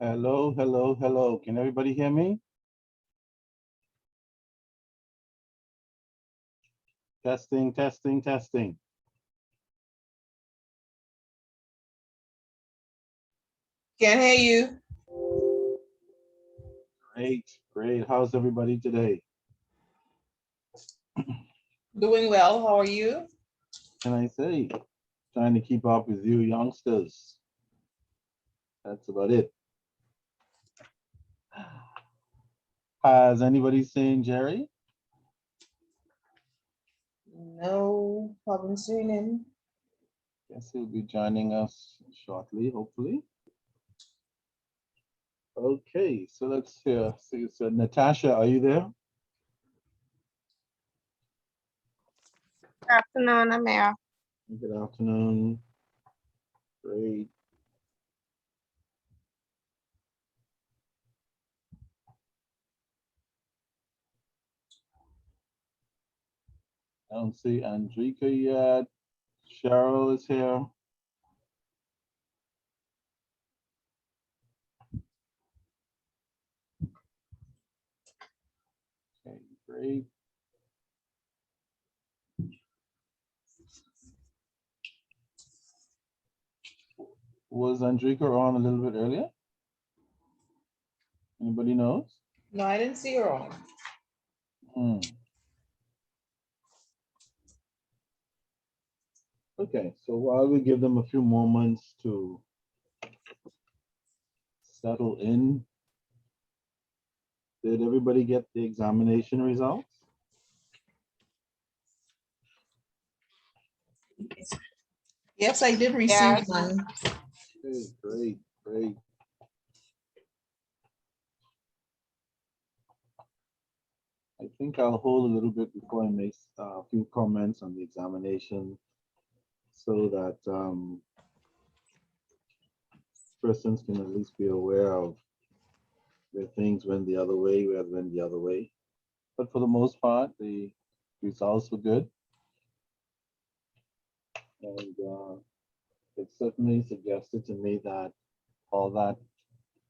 Hello, hello, hello. Can everybody hear me? Testing, testing, testing. Can't hear you. Great, great. How's everybody today? Doing well. How are you? Can I say? Trying to keep up with you youngsters. That's about it. Has anybody seen Jerry? No, haven't seen him. Guess he'll be joining us shortly, hopefully. Okay, so let's hear. So Natasha, are you there? Good afternoon, I'm here. Good afternoon. Great. I don't see Andrika yet. Cheryl is here. Okay, great. Was Andrika on a little bit earlier? Anybody knows? No, I didn't see her on. Okay, so while we give them a few moments to settle in, did everybody get the examination results? Yes, I did receive Yes. one. Okay, great, great. I think I'll hold a little bit before I make a few comments on the examination so that persons can at least be aware of where things went the other way rather than the other way. But for the most part, the results were good. And it certainly suggested to me that all that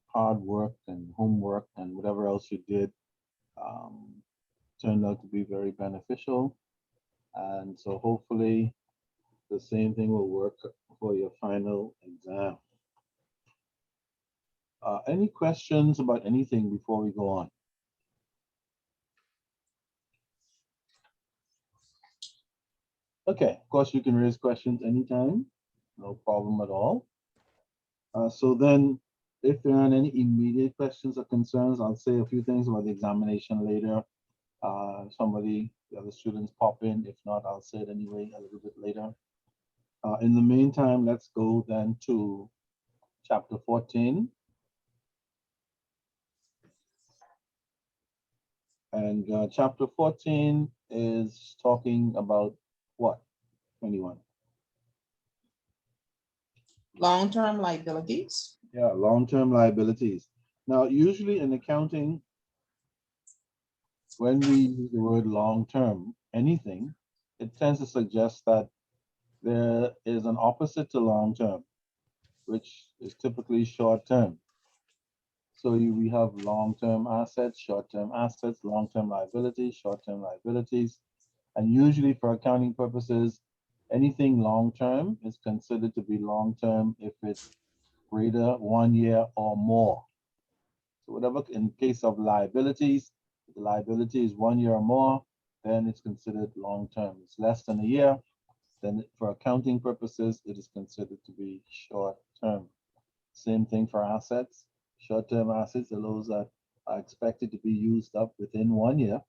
hard work and homework and whatever else you did turned out to be very beneficial. And so hopefully the same thing will work for your final exam. Any questions about anything before we go on? Okay, of course you can raise questions anytime, no problem at all. So then if there aren't any immediate questions or concerns, I'll say a few things about the examination later. Somebody, the other students pop in. If not, I'll say it anyway a little bit later. In the meantime, let's go then to chapter 14. And chapter 14 is talking about what? 21. Long-term liabilities. Yeah, long-term liabilities. Now, usually in accounting, when we use the word long-term, anything, it tends to suggest that there is an opposite to long-term, which is typically short-term. So we have long-term assets, short-term assets, long-term liabilities, short-term liabilities. And usually for accounting purposes, anything long-term is considered to be long-term if it's greater 1 year or more. So whatever, in case of liabilities, if the liability is 1 year or more, then it's considered long-term. It's less than a year, then for accounting purposes, it is considered to be short-term. Same thing for assets. Short-term assets are those that are expected to be used up within 1 year.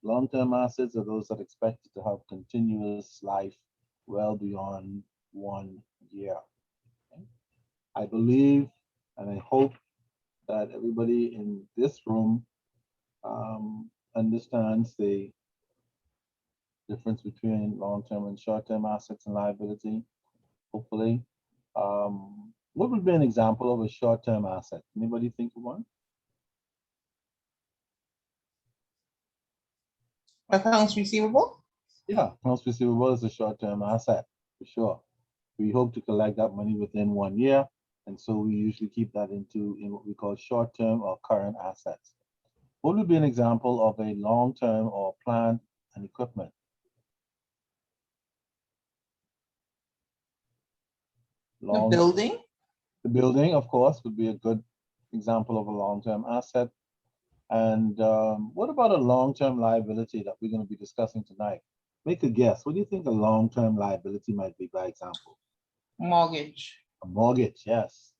Long-term assets are those that are expected to have continuous life well beyond 1 year. Okay? I believe and I hope that everybody in this room understands the difference between long-term and short-term assets and liability, hopefully. What would be an example of a short-term asset? Anybody think of one? Accounts receivable. Yeah, accounts receivable is a short-term asset, for sure. We hope to collect that money within 1 year. And so we usually keep that in what we call short-term or current assets. What would be an example of a long-term or plant and equipment? The building, The building, of course, would be a good example of a long-term asset. And what about a long-term liability that we're going to be discussing tonight? Make a guess. What do you think a long-term liability might be, by example? mortgage. A mortgage, yes.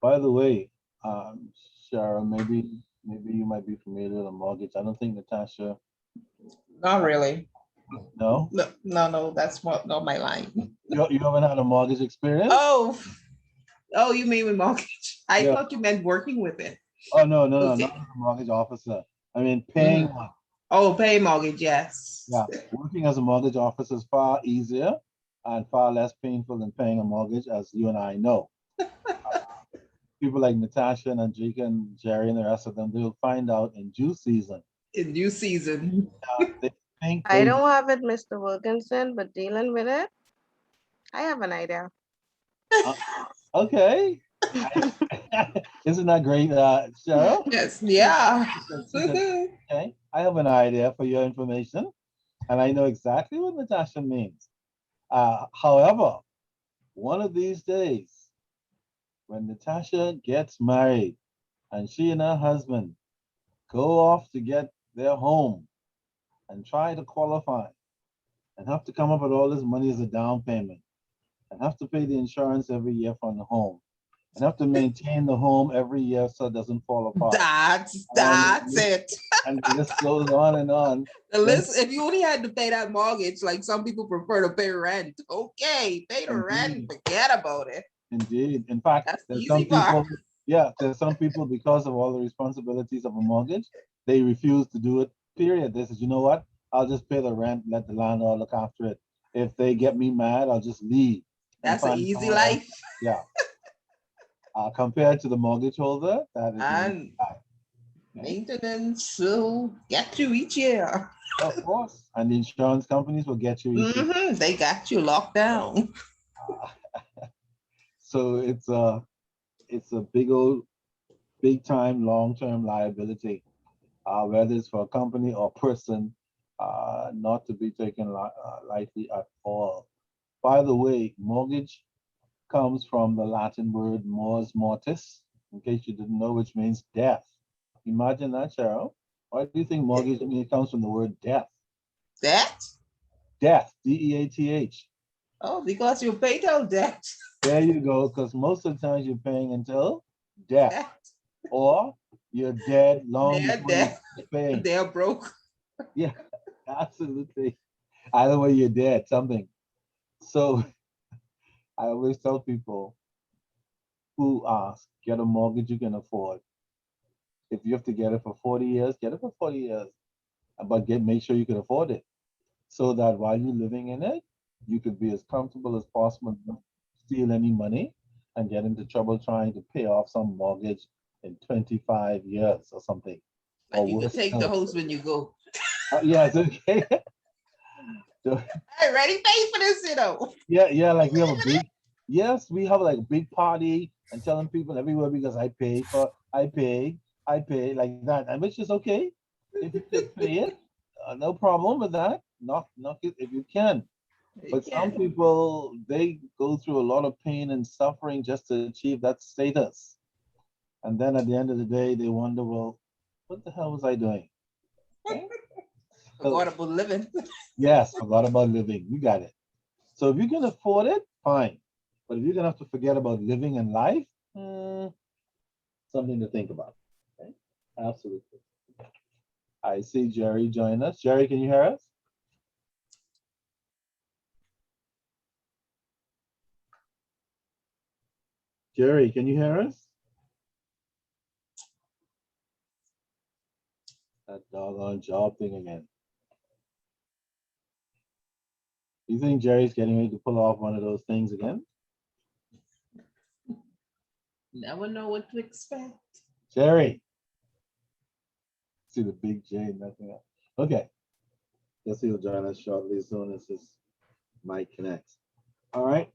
By the way, Sharon, maybe you might be familiar with a mortgage. I don't think Natasha. Not really. No, No, that's not my line. you haven't had a mortgage experience. Oh, you mean with mortgage? I Yeah. thought you meant working with it. Oh no, Okay. not as a mortgage officer. I mean, paying one. Oh, pay mortgage, yes. Yeah, working as a mortgage officer is far easier and far less painful than paying a mortgage, as you and I know. People like Natasha and Andrika and Jerry and the rest of them, they'll find out in due season. In new season. They think I they don't have it, Mr. Wilkinson, but dealing with it, I have an idea. okay. Isn't that great, Cheryl? Yes, yeah. She said, okay, I have an idea for your information, and I know exactly what Natasha means. However, one of these days, when Natasha gets married and she and her husband go off to get their home and try to qualify and have to come up with all this money as a down payment and have to pay the insurance every year from the home and have to maintain the home every year so it doesn't fall apart. That's it. And the list goes on and on. The list, if you only had to pay that mortgage, like some people prefer to pay rent. Okay, pay the rent, Indeed. forget about it. Indeed. In fact, That's the there's some easy part. people, yeah, there's some people, because of all the responsibilities of a mortgage, they refuse to do it, period. They says, you know what? I'll just pay the rent, let the landlord look after it. If they get me mad, I'll just leave. and That's an find easy someone else. life. Yeah. Compared to the mortgage holder, that is an And easy life. maintenance will get you each year. Of course. And the insurance companies will get you each year. They got you locked down. So it's a big time, long-term liability, whether it's for a company or person, not to be taken lightly at all. By the way, mortgage comes from the Latin word mors mortis, in case you didn't know, which means death. Imagine that, Cheryl. Why do you think mortgage comes from the word death? Debt? Death, D-E-A-T-H. Oh, because you pay till debt. There you go, because most of the times you're paying until death, Debt. or you're dead long They're before dead. you're paying. They're broke. Yeah, absolutely. Either way, you're dead, something. So I always tell people who ask, get a mortgage you can afford. If you have to get it for 40 years, get it for 40 years. But make sure you can afford it. So that while you're living in it, you could be as comfortable as possible, don't steal any money, and get into trouble trying to pay off some mortgage in 25 years or something. Like Or you could worse take the else. host when you go. Yes, okay. So, I already paid for this, you know. yeah, like we have a big, yes, we have like a big party and telling people everywhere because I pay like that, and which is okay if you can pay it, no problem with that. Knock it if you can. But some people, they go through a lot of pain and suffering just to achieve that status, and then at the end of the day, they wonder, well, what the hell was I doing? Okay? Forgot about living. Yes, forgot about living. You got it. So if you can afford it, fine. But if you're gonna have to forget about living and life, something to think about. Okay? Absolutely. I see Jerry join us. Jerry, can you hear us? Jerry, can you hear us? That doggone job thing again. You think Jerry's getting ready to pull off one of those things again? Never know what to expect. Jerry. See the big J, nothing else. Okay. Guess he'll join us shortly as soon as his mic connects. All right.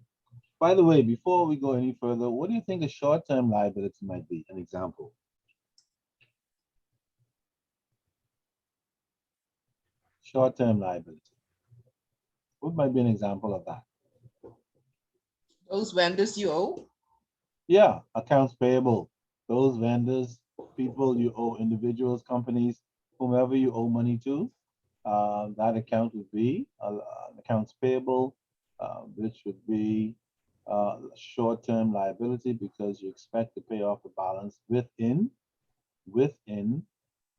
By the way, before we go any further, what do you think a short-term liability might be? An example. Short-term liability. What might be an example of that? Those vendors you owe. Yeah, accounts payable. Those vendors, people you owe, individuals, companies, whomever you owe money to, that account would be accounts payable, which would be short-term liability because you expect to pay off the balance within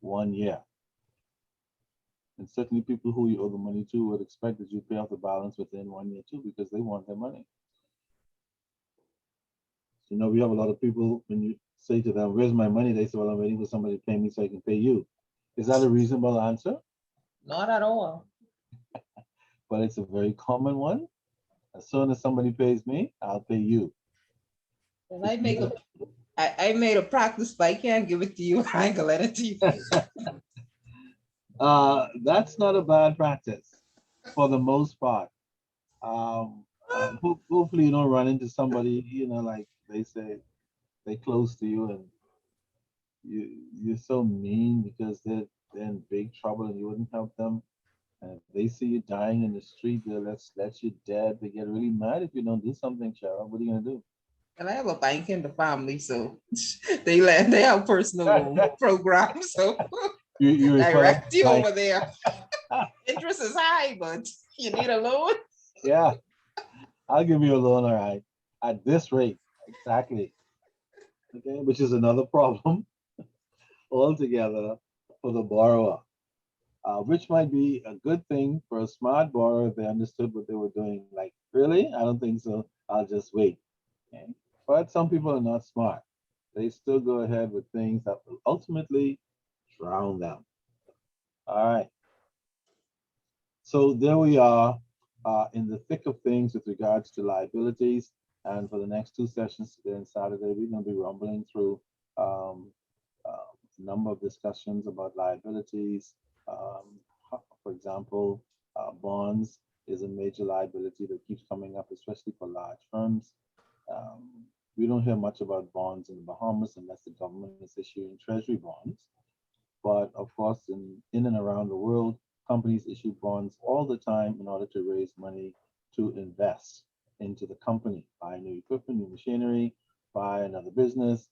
1 year. And certainly people who you owe the money to would expect that you pay off the balance within 1 year too, because they want their money. You know, we have a lot of people, when you say to them, where's my money? They say, well, I'm waiting for somebody to pay me so I can pay you. Is that a reasonable answer? Not at all. But it's a very common one. As soon as somebody pays me, I'll pay you. And I made a practice, but I can't give it to you. I ain't gonna let it to you. That's not a bad practice for the most part. Hopefully you don't run into somebody, you know, like they say, they close to you and you're so mean because they're in big trouble and you wouldn't help them. And if they see you dying in the street, they'll let you dead. They get really mad if you don't do something, Cheryl. What are you gonna do? And I have a bank in the family, so they have personal loan programs. So You refer direct you like, over there. Interest is high, but you need a loan. yeah, I'll give you a loan, all right, at this rate, exactly. Okay, which is another problem altogether for the borrower, which might be a good thing for a smart borrower if they understood what they were doing. Like, really? I don't think so. I'll just wait. Okay? But some people are not smart. They still go ahead with things that will ultimately drown them. All right. So there we are in the thick of things with regards to liabilities. And for the next 2 sessions today and Saturday, we're going to be rumbling through um, a number of discussions about liabilities. Um, for example, bonds is a major liability that keeps coming up, especially for large firms. Um, we don't hear much about bonds in the Bahamas unless the government is issuing treasury bonds. But of course, in and around the world, companies issue bonds all the time in order to raise money to invest into the company, buy new equipment, new machinery, buy another business,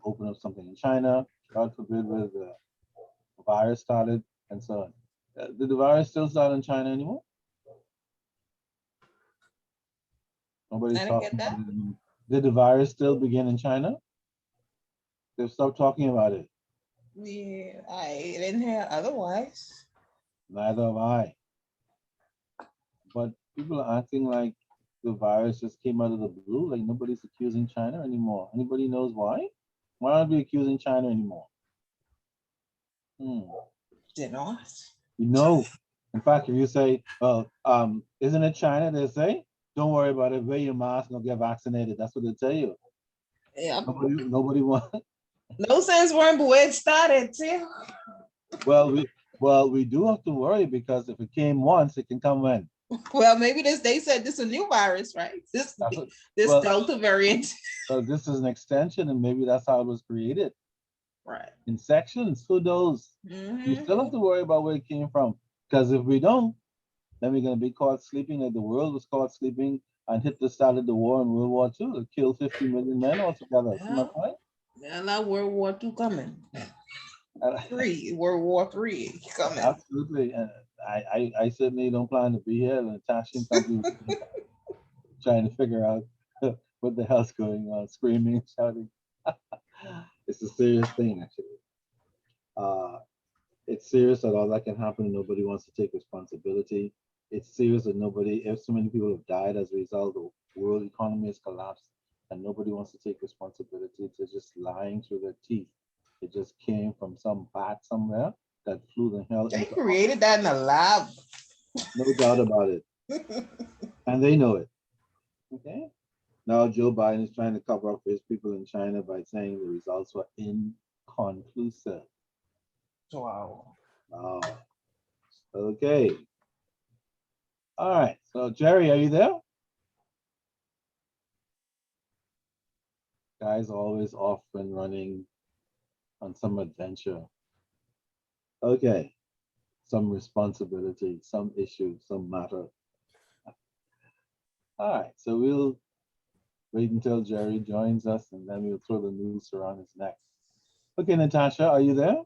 open up something in China, God forbid, where the virus started, and so on. Did the virus still start in China anymore? Nobody's I didn't talking get that. about it anymore. Did the virus still begin in China? They've stopped talking about it. Yeah, I didn't hear otherwise. Neither have I. But people are acting like the virus just came out of the blue, like nobody's accusing China anymore. Anybody knows why? Why aren't we accusing China anymore? Did not. You know, in fact, if you say, well, isn't it China? They say, don't worry about it, wear your mask, don't get vaccinated. That's what they tell you. Yeah. Nobody wants. No sense worrying, but where it started too. Well, we do have to worry because if it came once, it can come when. Well, maybe they said this is a new virus, right? This Well, Delta variant. So this is an extension, and maybe that's how it was created. Right. In sections, who knows? We still have to worry about where it came from. Because if we don't, then we're going to be caught sleeping like the world was caught sleeping and Hitler started the war in World War II. It killed 50 million men altogether. See my point? Yeah, not World War II coming. World War III coming. Absolutely. And I certainly don't plan to be here. And attaching something trying to figure out what the hell's going on, screaming, shouting. It's a serious thing, actually. It's serious that all that can happen and nobody wants to take responsibility. It's serious that if so many people have died as a result, the world economy has collapsed and nobody wants to take responsibility. They're just lying through their teeth. It just came from some bat somewhere that flew the hell They into created that in a lab. No doubt about it. And they know it. Okay. Now Joe Biden is trying to cover up for his people in China by saying the results were inconclusive. Wow. Oh, okay. All right. So Jerry, are you there? Guys always off and running on some adventure. Okay, some responsibility, some issue, some matter. All right, so we'll wait until Jerry joins us and then we'll throw the noose around his neck. Okay, Natasha, are you there?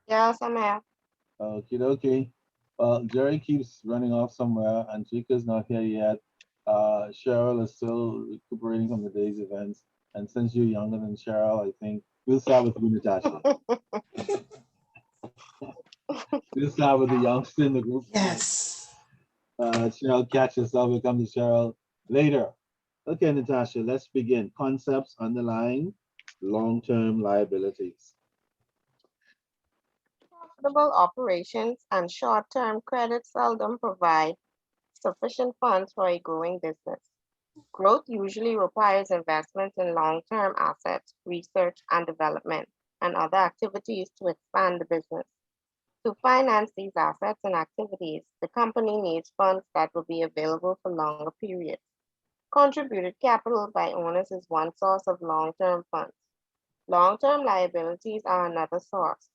Yes, I'm here. Okie dokie. Well, Jerry keeps running off somewhere and Chica's not here yet. Cheryl is still recuperating from the day's events. And since you're younger than Cheryl, I think we'll start with you, Natasha. We'll start with the youngster in the group. Yes. Cheryl, catch yourself. We'll come to Cheryl later. Okay, Natasha, let's begin. Concepts underlying long-term liabilities. Profitable operations and short-term credit seldom provide sufficient funds for a growing business. Growth usually requires investments in long-term assets, research and development, and other activities to expand the business. To finance these assets and activities, the company needs funds that will be available for longer periods. Contributed capital by owners is one source of long-term funds. Long-term liabilities are another source.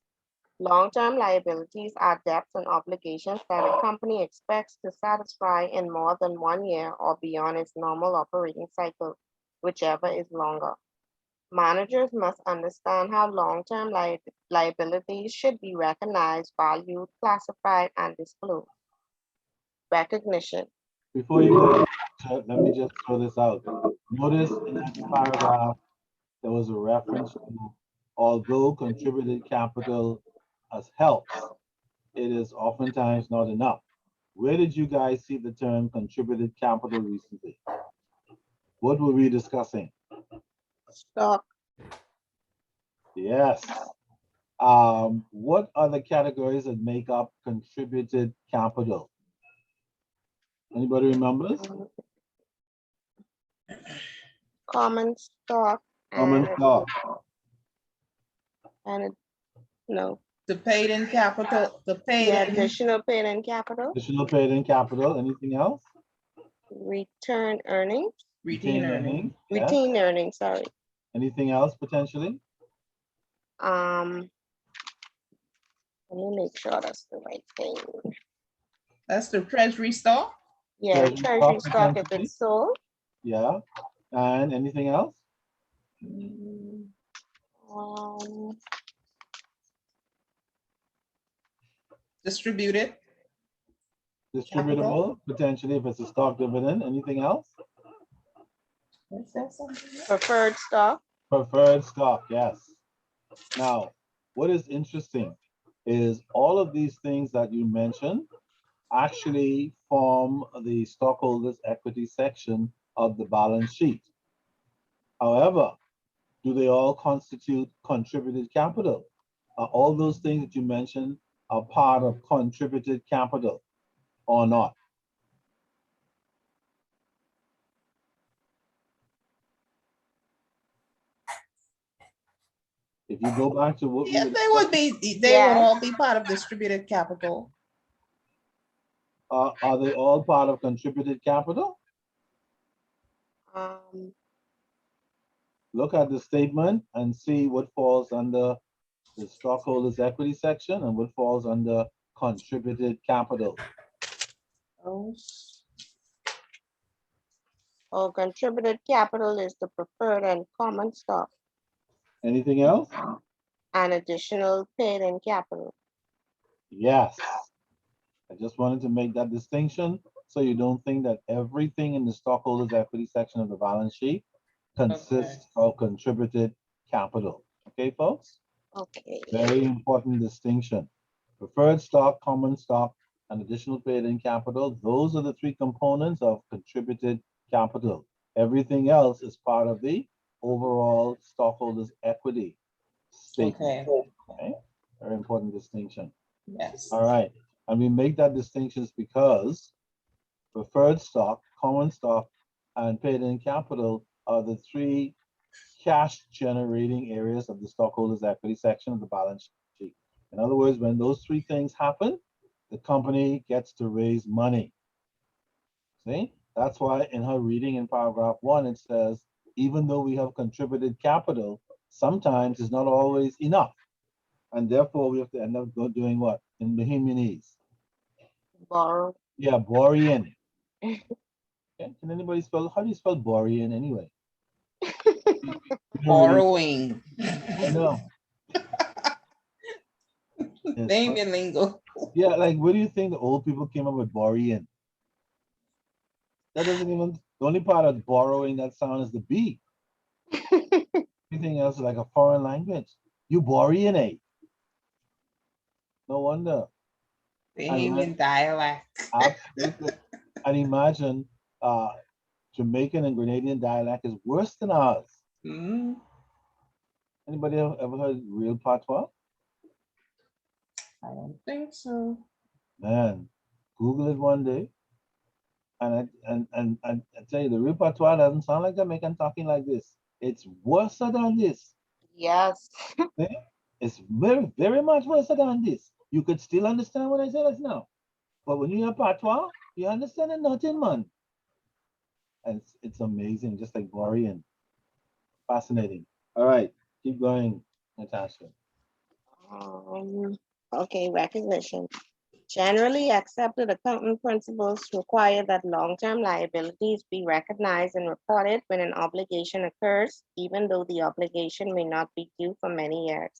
Long-term liabilities are debts and obligations that a company expects to satisfy in more than 1 year or beyond its normal operating cycle, whichever is longer. Managers must understand how long-term liabilities should be recognized, valued, classified, and disclosed. Recognition. Before you go, let me just throw this out. Notice in that paragraph, there was a reference to although contributed capital as helps, it is oftentimes not enough. Where did you guys see the term contributed capital recently? What were we discussing? Stock. Yes. What are the categories that make up contributed capital? Anybody remembers? Common stock. Common stock. And no. The paid in capital, the paid The in, additional paid in capital, Additional paid in capital. Anything else? return earnings, retained earnings. Yes. retained earnings, sorry. Anything else potentially? Let me make sure that's the right thing. That's the treasury stock. Yeah, Treasury treasury stock stock if potentially. it's sold. Yeah. And anything else? Mm, Um, Distributed. Distributable, potentially if it's a stock dividend. Anything else? Is that something? preferred stock. Preferred stock, yes. Now, what is interesting is all of these things that you mentioned actually form the stockholders' equity section of the balance sheet. However, do they all constitute contributed capital? Are all those things that you mentioned are part of contributed capital or not? If you go back to what we Yeah, were they would be, they would Yes. all be part of distributed capital. are they all part of contributed capital? Um, Look at the statement and see what falls under the stockholders' equity section and what falls under contributed capital. or contributed capital is the preferred and common stock Anything else? and additional paid in capital. Yes. I just wanted to make that distinction so you don't think that everything in the stockholders' equity section of the balance sheet consists of contributed capital. Okay, folks? Okay. Very important distinction. Preferred stock, common stock, and additional paid-in capital, those are the three components of contributed capital. Everything else is part of the overall stockholders' equity statement. Okay? Very important distinction. Yes. All right. And we make that distinction because preferred stock, common stock, and paid-in capital are the three cash generating areas of the stockholders' equity section of the balance sheet. In other words, when those three things happen, the company gets to raise money. See, that's why in her reading in paragraph 1, it says even though we have contributed capital, sometimes it's not always enough. And therefore we have to end up doing what? In Bahamianese. Borrow. Yeah, borrowing. Okay. Can anybody spell, how do you spell borrowing anyway? You don't really- Borrowing. I know. Yes, Name your lingo. yeah, like where do you think the old people came up with borrowing? That doesn't even, the only part of borrowing that sound is the B. Everything else is like a foreign language. You borrowing, eh? No wonder. Bahamian dialect. Absolutely. And imagine Jamaican and Grenadian dialect is worse than ours. Hmm, Anybody ever heard real patois? I don't think so. Man, Google it one day. And I tell you, the real patois doesn't sound like Jamaican talking like this. It's worse than this. Yes. Okay? It's very, very much worse than this. You could still understand what I said just now. But when you hear patois, you understand nothing, man. And it's amazing, just like Borean. Fascinating. All right, keep going, Natasha. Um, okay, recognition. Generally accepted accounting principles require that long-term liabilities be recognized and reported when an obligation occurs, even though the obligation may not be due for many years.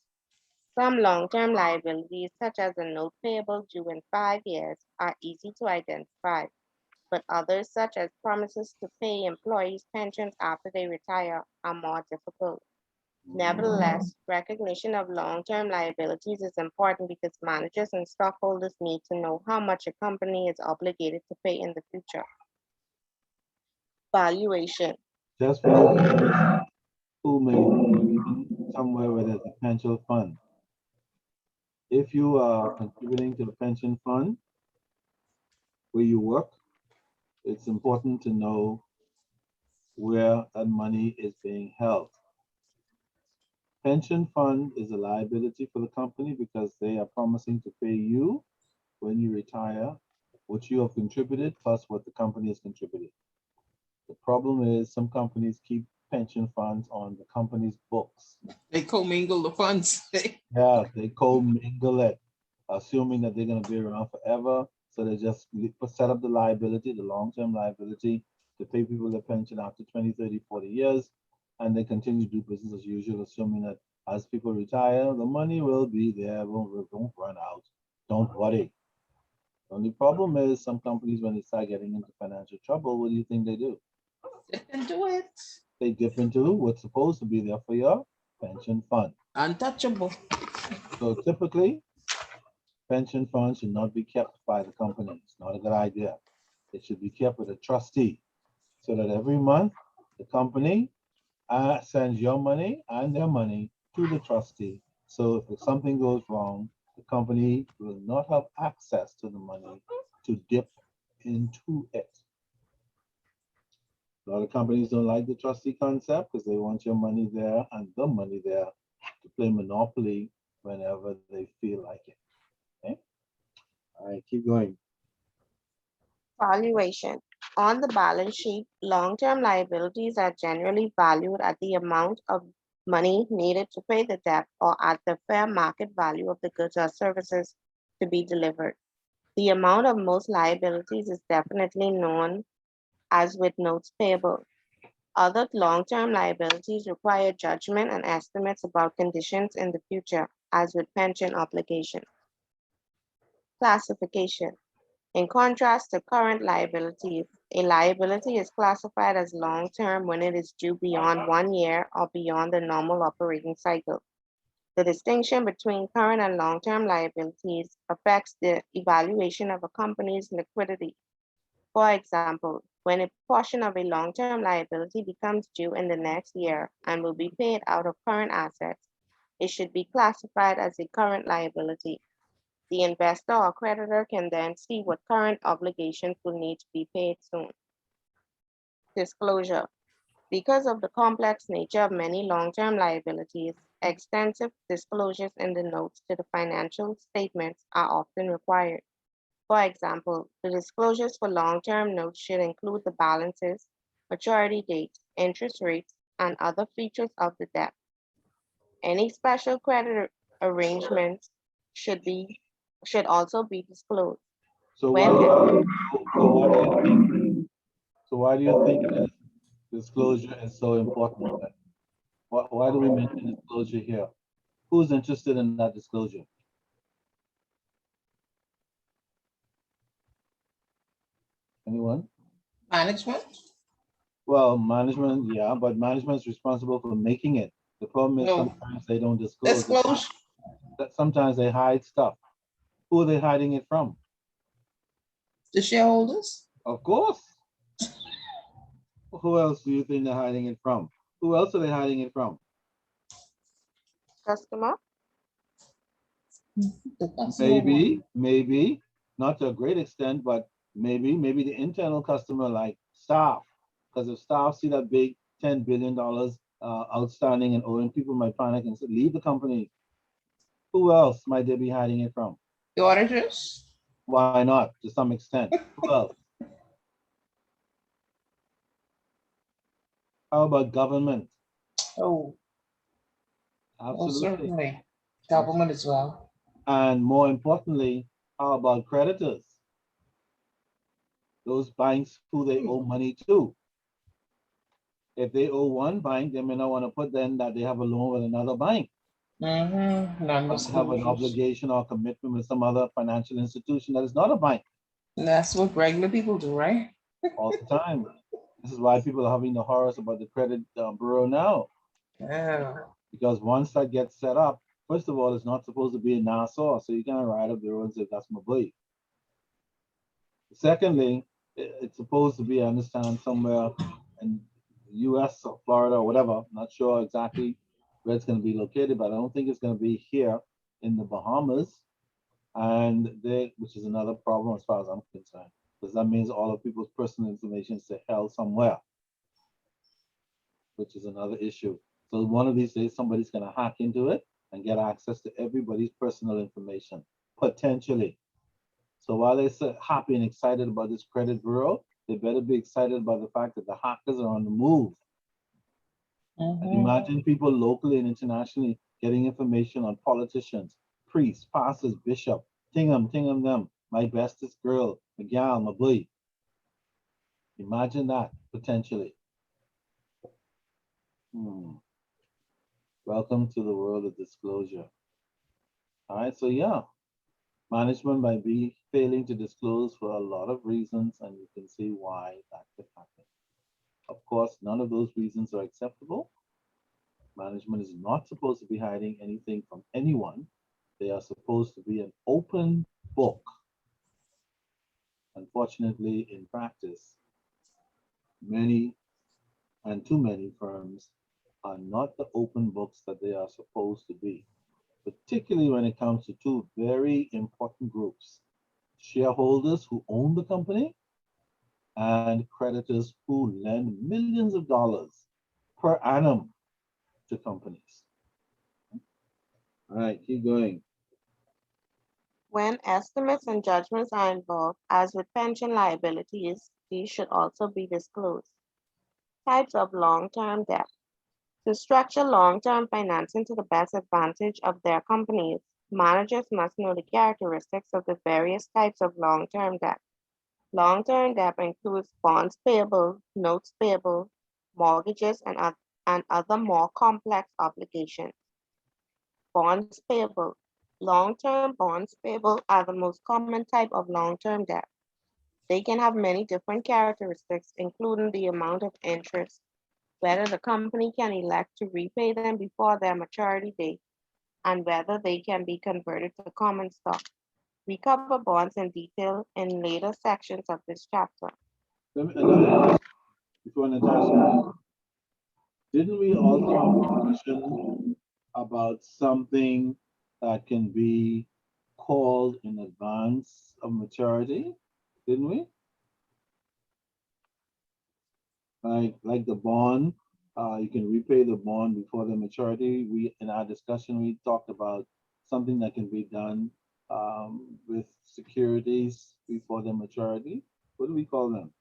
Some long-term liabilities, such as a note payable due in 5 years, are easy to identify, but others, such as promises to pay employees' pensions after they retire, are more difficult. Nevertheless, recognition of long-term liabilities is important because managers and stockholders need to know how much a company is obligated to pay in the future. Valuation. Just for the viewers who may be working somewhere where there's a pension fund. If you are contributing to a pension fund where you work, it's important to know where that money is being held. Pension fund is a liability for the company because they are promising to pay you when you retire what you have contributed plus what the company has contributed. The problem is some companies keep pension funds on the company's books. They commingle the funds. Yeah, they co-mingle it, assuming that they're going to be around forever. So they just set up the liability, the long-term liability, to pay people their pension after 20, 30, 40 years. And they continue to do business as usual, assuming that as people retire, the money will be there, won't run out. Don't worry. The only problem is some companies, when they start getting into financial trouble, what do you think they do? Dip into it. They dip into what's supposed to be there for your pension fund. Untouchable. So typically, pension funds should not be kept by the company. It's not a good idea. It should be kept with a trustee so that every month the company sends your money and their money to the trustee. So if something goes wrong, the company will not have access to the money to dip into it. A lot of companies don't like the trustee concept because they want your money there and the money there to play monopoly whenever they feel like it. Okay. All right, keep going. Valuation. On the balance sheet, long-term liabilities are generally valued at the amount of money needed to pay the debt or at the fair market value of the goods or services to be delivered. The amount of most liabilities is definitely known as with notes payable. Other long-term liabilities require judgment and estimates about conditions in the future, as with pension obligations. Classification. In contrast to current liabilities, a liability is classified as long-term when it is due beyond 1 year or beyond the normal operating cycle. The distinction between current and long-term liabilities affects the evaluation of a company's liquidity. For example, when a portion of a long-term liability becomes due in the next year and will be paid out of current assets, it should be classified as a current liability. The investor or creditor can then see what current obligations will need to be paid soon. Disclosure. Because of the complex nature of many long-term liabilities, extensive disclosures in the notes to the financial statements are often required. For example, the disclosures for long-term notes should include the balances, maturity dates, interest rates, and other features of the debt. Any special credit arrangements should also be disclosed. So When why do you think this disclosure is so important? Why do we mention disclosure here? Who's interested in that disclosure? Anyone? Management? Well, management, yeah, but management is responsible for making it. The problem is No. sometimes they don't disclose it. Disclosure? That sometimes they hide stuff. Who are they hiding it from? The shareholders? Of course. Who else do you think they're hiding it from? Who else are they hiding it from? customer, The customer one. Maybe, not to a great extent, but maybe the internal customer like staff. Because if staff see that big $10 billion outstanding and owing, people might panic and say, leave the company. Who else might they be hiding it from? The auditors? Why not, to some extent? Who else? How about government? Oh, Absolutely. certainly. Government as well. And more importantly, how about creditors? Those banks who they owe money to. If they owe one bank, they may not want to put then that they have a loan with another bank. Mm-hmm. Or they have an Non-disclosures. obligation or commitment with some other financial institution that is not a bank And that's what regular people do, right? all the time. This is why people are having the horrors about the credit bureau now. Yeah. Because once that gets set up, first of all, it's not supposed to be in Nassau, so you can't write up bureau and say that's my boy. Secondly, it's supposed to be, I understand, somewhere in the US or Florida or whatever. Not sure exactly where it's going to be located, but I don't think it's going to be here in the Bahamas. And which is another problem as far as I'm concerned, because that means all of people's personal information is held somewhere, which is another issue. So one of these days, somebody's going to hack into it and get access to everybody's personal information, potentially. So while they're so happy and excited about this credit bureau, they better be excited about the fact that the hackers are on the move. And Mhm. imagine people locally and internationally getting information on politicians, priests, pastors, bishop, tingum them, my bestest girl, my gal, my boy. Imagine that, potentially. Welcome to the world of disclosure. All right, so yeah, management might be failing to disclose for a lot of reasons, and you can see why that could happen. Of course, none of those reasons are acceptable. Management is not supposed to be hiding anything from anyone. They are supposed to be an open book. Unfortunately, in practice, many and too many firms are not the open books that they are supposed to be, particularly when it comes to two very important groups: shareholders who own the company and creditors who lend millions of dollars per annum to companies. All right, keep going. when estimates and judgments are involved, as with pension liabilities, these should also be disclosed. Types of long-term debt. To structure long-term financing to the best advantage of their companies, managers must know the characteristics of the various types of long-term debt. Long-term debt includes bonds payable, notes payable, mortgages, and other more complex obligations. Bonds payable. Long-term bonds payable are the most common type of long-term debt. They can have many different characteristics, including the amount of interest, whether the company can elect to repay them before their maturity date, and whether they can be converted to common stock. We cover bonds in detail in later sections of this chapter. Another question before Natasha. Didn't we also have a question about something that can be called in advance of maturity? Didn't we? Like the bond, you can repay the bond before the maturity. We in our discussion we talked about something that can be done with securities before the maturity. What do we call them?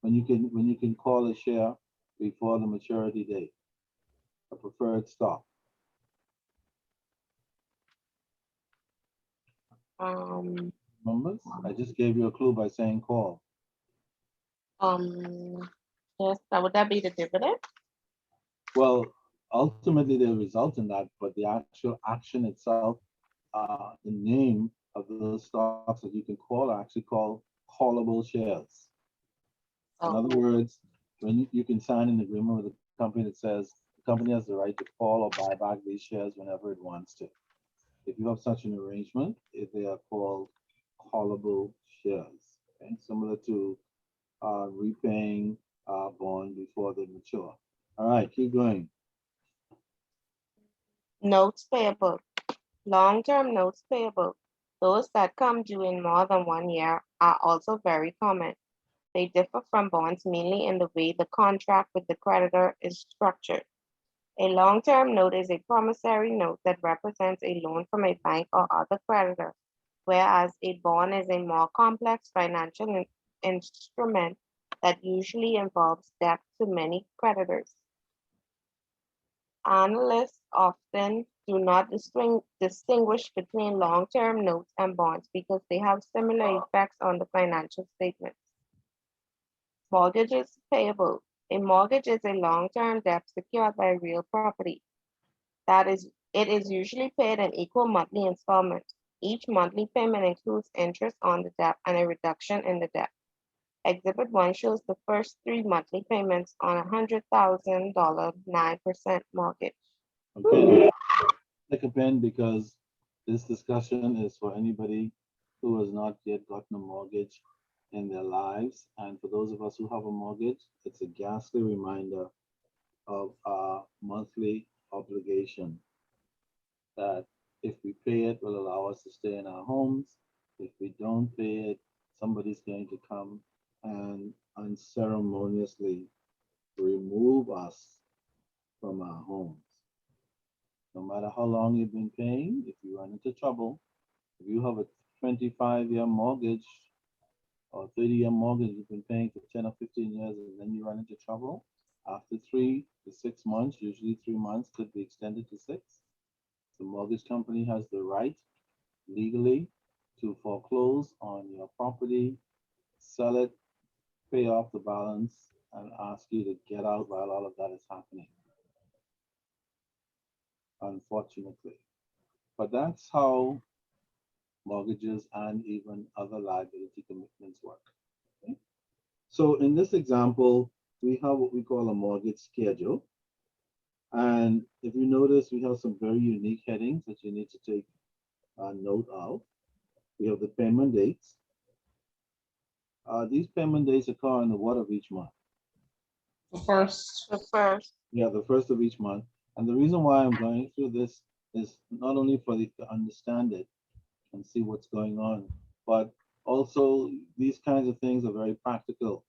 When you can call a share before the maturity date, a preferred stock. Remember? I just gave you a clue by saying call. Yes, would that be the dividend? Well, ultimately they result in that, but the actual action itself, the name of those stocks that you can call are actually called callable shares. In Oh, other words, when you can sign an agreement with a company that says the company has the right to call or buy back these shares whenever it wants to. If you have such an arrangement, they are called callable shares, okay? Similar to repaying a bond before they mature. All right, keep going. notes payable. Long-term notes payable, those that come due in more than 1 year, are also very common. They differ from bonds mainly in the way the contract with the creditor is structured. A long-term note is a promissory note that represents a loan from a bank or other creditor, whereas a bond is a more complex financial instrument that usually involves debt to many creditors. Analysts often do not distinguish between long-term notes and bonds because they have similar effects on the financial statements. Mortgages payable. A mortgage is a long-term debt secured by real property. That is, it is usually paid in equal monthly installments. Each monthly payment includes interest on the debt and a reduction in the debt. Exhibit 1 shows the first 3 monthly payments on a $100,000 9% mortgage. Okay, take a pen because this discussion is for anybody who has not yet gotten a mortgage in their lives. And for those of us who have a mortgage, it's a ghastly reminder of our monthly obligation that if we pay it will allow us to stay in our homes. If we don't pay it, somebody's going to come and unceremoniously remove us from our homes. No matter how long you've been paying, if you run into trouble, if you have a 25-year mortgage or 30-year mortgage you've been paying for 10 or 15 years, and then you run into trouble, after 3 to 6 months, usually 3 months could be extended to 6, the mortgage company has the right legally to foreclose on your property, sell it, pay off the balance, and ask you to get out while all of that is happening, unfortunately. But that's how mortgages and even other liability commitments work. Okay? So in this example, we have what we call a mortgage schedule. And if you notice, we have some very unique headings that you need to take note of. We have the payment dates. These payment dates occur in the what of each month? The first. The first, Yeah, the first of each month. And the reason why I'm going through this is not only for you to understand it and see what's going on, but also these kinds of things are very practical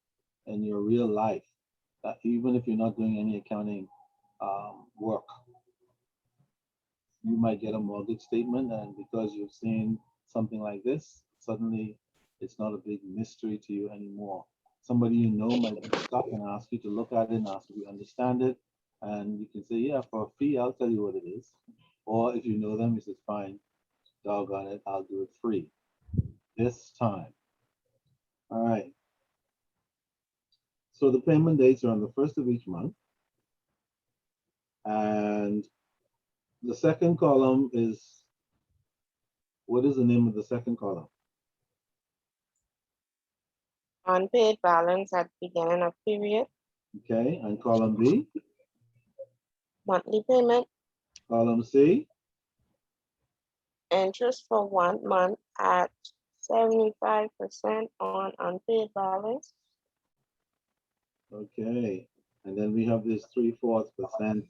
in your real life. That even if you're not doing any accounting work, you might get a mortgage statement, and because you've seen something like this, suddenly it's not a big mystery to you anymore. Somebody you know might be stuck and ask you to look at it and ask if you understand it, and you can say, yeah, for a fee, I'll tell you what it is. Or if you know them, you say, fine, doggone it, I'll do it free this time. All right. So the payment dates are on the first of each month. And the second column is, what is the name of the second column? unpaid balance at beginning of period, Okay, and column B, monthly payment, column C, interest for 1 month at 75% on unpaid balance, okay. And then we have this 3/4%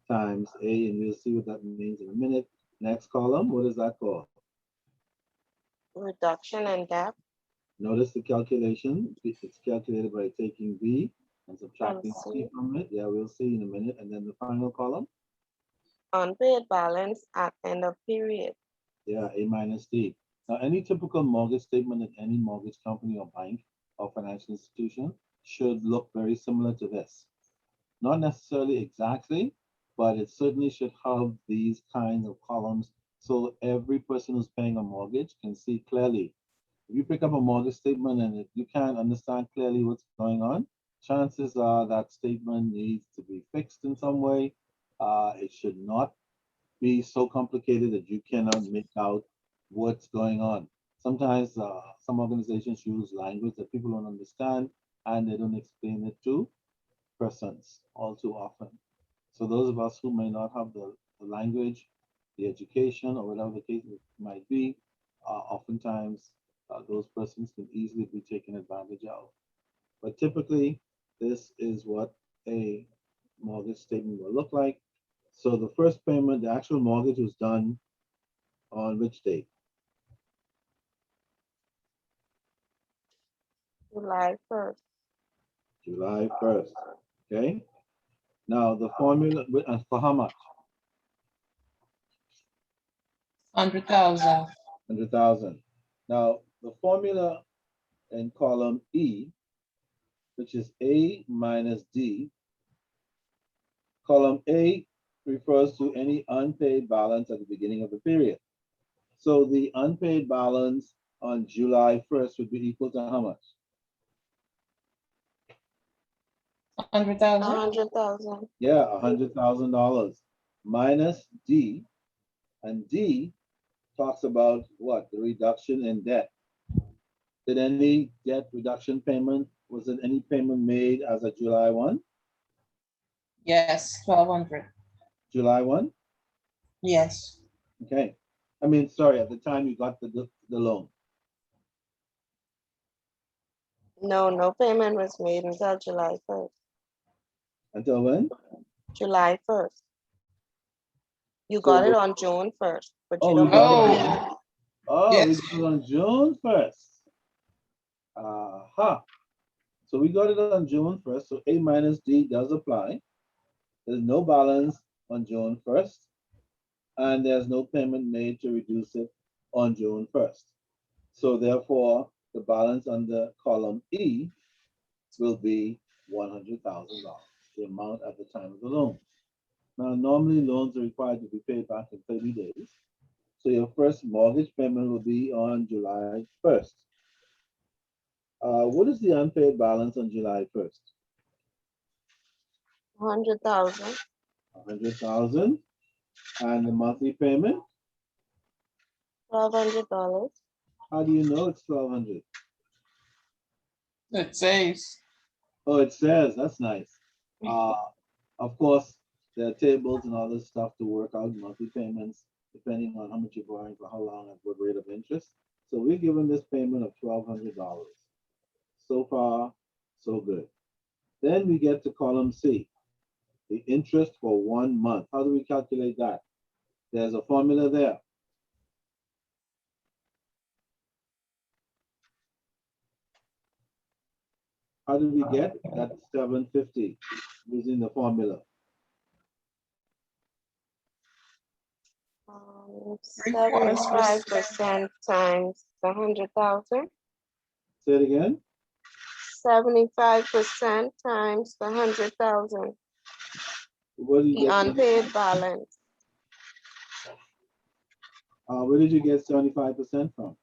times A, and we'll see what that means in a minute. Next column, what is that called? reduction in debt Notice the calculation. It's calculated by taking B and from subtracting C C, from it. Yeah, we'll see in a minute. And then the final column, unpaid balance at end of period. yeah, A minus D. Now, any typical mortgage statement at any mortgage company or bank or financial institution should look very similar to this. Not necessarily exactly, but it certainly should have these kinds of columns so every person who's paying a mortgage can see clearly. If you pick up a mortgage statement and if you can't understand clearly what's going on, chances are that statement needs to be fixed in some way. It should not be so complicated that you cannot make out what's going on. Sometimes some organizations use language that people don't understand and they don't explain it to persons all too often. So those of us who may not have the language, the education, or whatever the case might be, oftentimes those persons can easily be taken advantage of. But typically, this is what a mortgage statement will look like. So the first payment, the actual mortgage was done on which date? July 1st. July 1st. Okay. Now the formula for how much? 100,000. 100,000. Now the formula in column E, which is A minus D, column A refers to any unpaid balance at the beginning of the period. So the unpaid balance on July 1st would be equal to how much? 100,000. 100,000. Yeah, $100,000 minus D, and D talks about what? The reduction in debt. Did any debt reduction payment, was it any payment made as of July 1? Yes, 1,200. July 1? Yes. Okay. I mean, sorry, at the time you got the loan. No, no payment was made until July 1st. Until when? July 1st. You So got it on June 1st, but you oh, we don't got get it. the payment. Oh, Oh, we yes. got it on June 1st. Aha. So we got it on June 1st. So A minus D does apply. There's no balance on June 1st, and there's no payment made to reduce it on June 1st. So therefore, the balance under column E will be $100,000, the amount at the time of the loan. Now, normally loans are required to be paid back in 30 days. So your first mortgage payment will be on July 1st. What is the unpaid balance on July 1st? 100,000. 100,000. And the monthly payment? $1,200. How do you know it's 1,200? It says. Oh, it says, that's nice. Uh, of course, there are tables and all this stuff to work out monthly payments, depending on how much you're borrowing for how long and what rate of interest. So we're given this payment of $1,200. So far, so good. Then we get to column C, the interest for 1 month. How do we calculate that? There's a formula there. How do we get that 750 using the formula? 75% times the 100,000. Say it again. 75% times the 100,000. What do you The get? unpaid balance. Where did you get 75% from?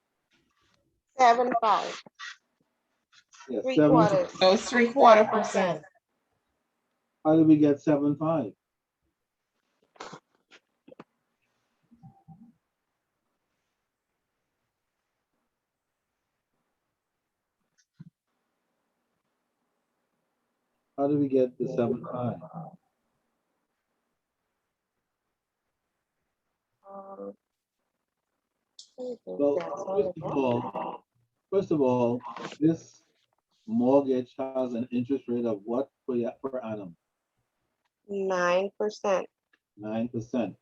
75. Yeah, Three 7. quarters. No, it's 3/4%. How did we get 7.5? How do we get the 7.5? Um, Well, first of all, this mortgage has an interest rate of what per annum? 9%. 9%.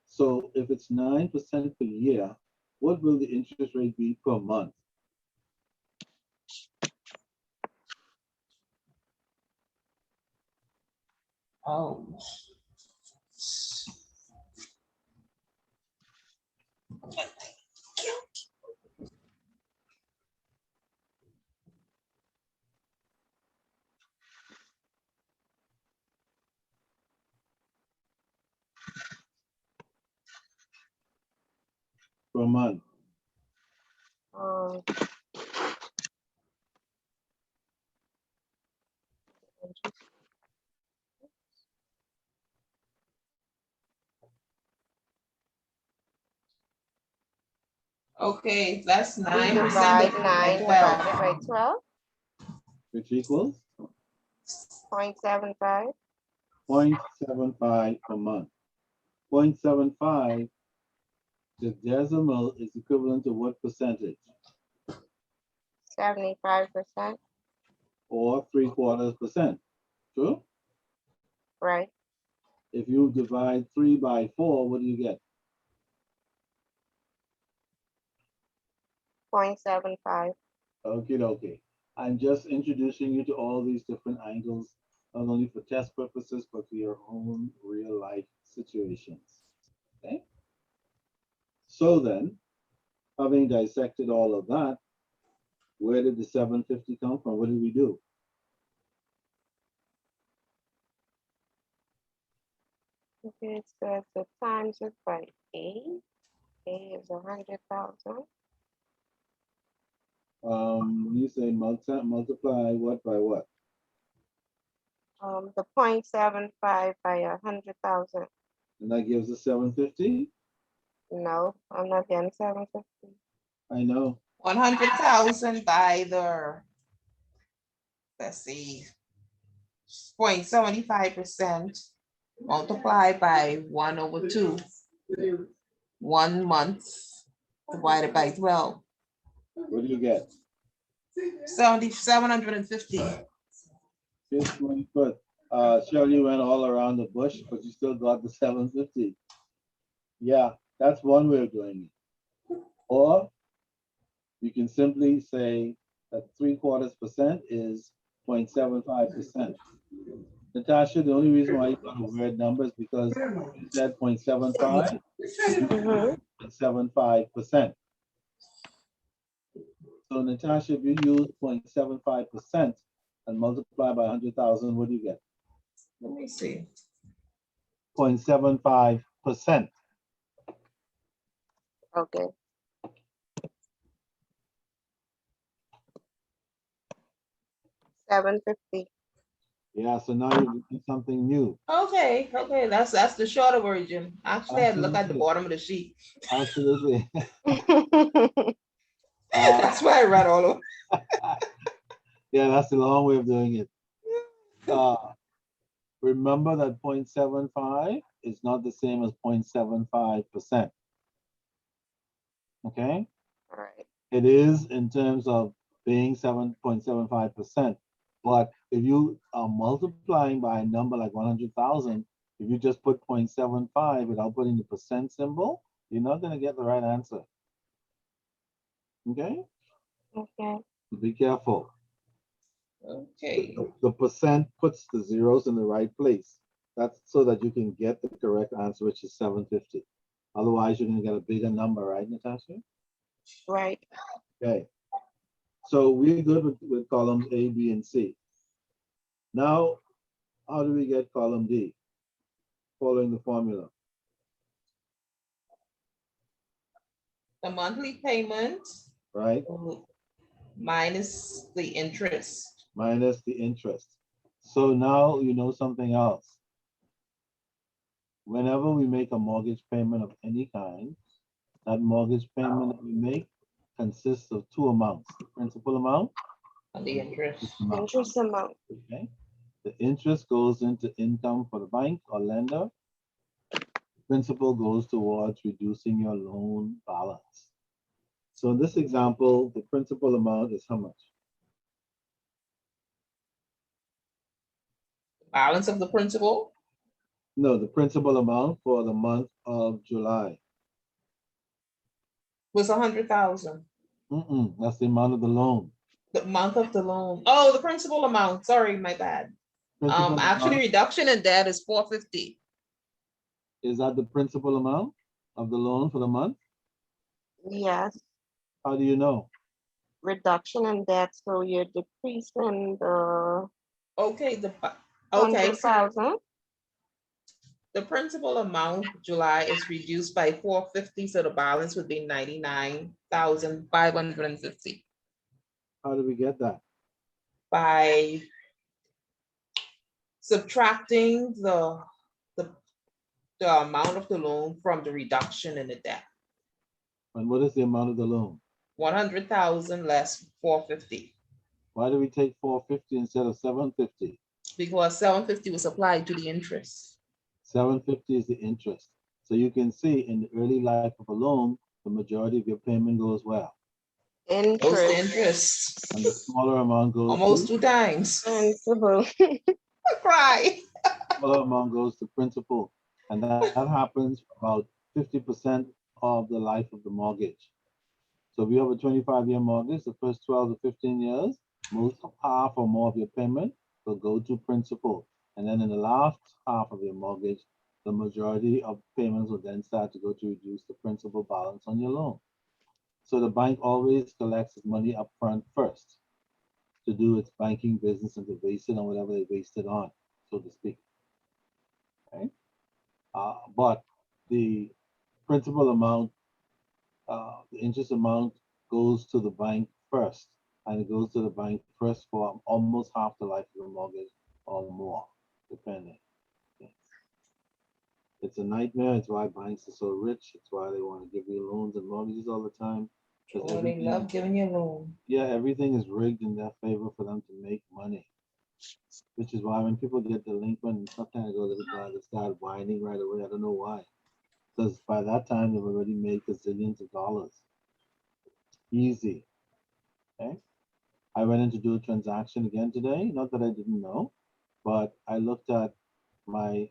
So if it's 9% per year, what will the interest rate be per month? Oh. per month? Um, Okay, that's we 9% divide by 9 12. divided by 12, Which equals 0.75. 0.75 per month. 0.75, the decimal is equivalent to what percentage? 75%, Or 3/4%. True? right? If you divide 3 by 4, what do you get? 0.75. Okay. I'm just introducing you to all these different angles, not only for test purposes, but for your own real life situations. Okay? So then, having dissected all of that, where did the 750 come from? What did we do? Okay, it says the times it by 8. A is 100,000. You say multiply what by what? The 0.75 by 100,000. And that gives us 750? No, I'm not getting 750. I know. 100,000 by the, let's see, 0.75% multiplied by 1/2. 1 month divided by 12. What do you get? 750. Just 20 foot. Shirley went all around the bush, but you still got the 750. Yeah, that's one way of doing it. Or you can simply say that 3/4% is 0.75%. Natasha, the only reason why you got a weird number is because you said 0.75, Mhm. 0.75%. So Natasha, if you use 0.75% and multiply by 100,000, what do you get? Let me see. 0.75%. Okay. 750. Yeah, so now you're doing something new. Okay, that's the shorter version. Actually, I had to look at the Absolutely. bottom of the sheet. Absolutely. That's why I read all of Yeah, that's the long way of doing it. Remember that 0.75 is not the same as 0.75%. Okay? All right. It is in terms of being 7.75%. But if you are multiplying by a number like 100,000, if you just put 0.75 without putting the percent symbol, you're not going to get the right answer. Okay? Okay. Be careful. Okay. The percent puts the zeros in the right place. That's so that you can get the correct answer, which is 750. Otherwise, you're going to get a bigger number, right, Natasha? Right. Okay. So we're good with columns A, B, and C. Now, how do we get column D? Following the formula. The monthly payment Right? minus the interest. Minus the interest. So now you know something else. Whenever we make a mortgage payment of any kind, that mortgage payment that we make consists of two amounts, the principal amount And the and the interest. interest amount. Interest amount. Okay? The interest goes into income for the bank or lender. Principal goes towards reducing your loan balance. So in this example, the principal amount is how much? Balance of the principal No, the principal amount for the month of July. was 100,000. That's the amount of the loan. The month of the loan. Oh, the principal amount. Sorry, my bad. Principal Actually, amount, reduction in debt is 450. is that the principal amount of the loan for the month? Yes. How do you know? Reduction in debt. So you're decreasing the Okay, okay. 100,000. The principal amount July is reduced by 450, so the balance would be 99,550 How do we get that? by subtracting the amount of the loan from the reduction in the debt. And what is the amount of the loan? 100,000 less 450, Why do we take 450 instead of 750? because 750 was applied to the interest. 750 is the interest. So you can see in the early life of a loan, the majority of your payment goes well. Goes to Interest, interest. And the smaller amount goes Almost to 2 times. principal. I cry. smaller amount goes to principal. And that happens for about 50% of the life of the mortgage. So if you have a 25-year mortgage, the first 12 to 15 years, most half or more of your payment will go to principal. And then in the last half of your mortgage, the majority of payments will then start to go to reduce the principal balance on your loan. So the bank always collects its money up front first to do its banking business and to waste it on whatever they waste it on, so to speak. Okay? But the principal amount, the interest amount goes to the bank first, and it goes to the bank first for almost half the life of the mortgage or more, depending. Yes. It's a nightmare. It's why banks are so rich. It's why they want to give you loans and mortgages all the time. 'Cause Oh, they everything- love giving you a loan. yeah, everything is rigged in their favor for them to make money. Which is why when people get delinquent and stuff kind of go to the guy, they start whining right away. I don't know why. Because by that time they've already made gazillions of dollars. Easy. Okay. I went in to do a transaction again today. Not that I didn't know, but I looked at my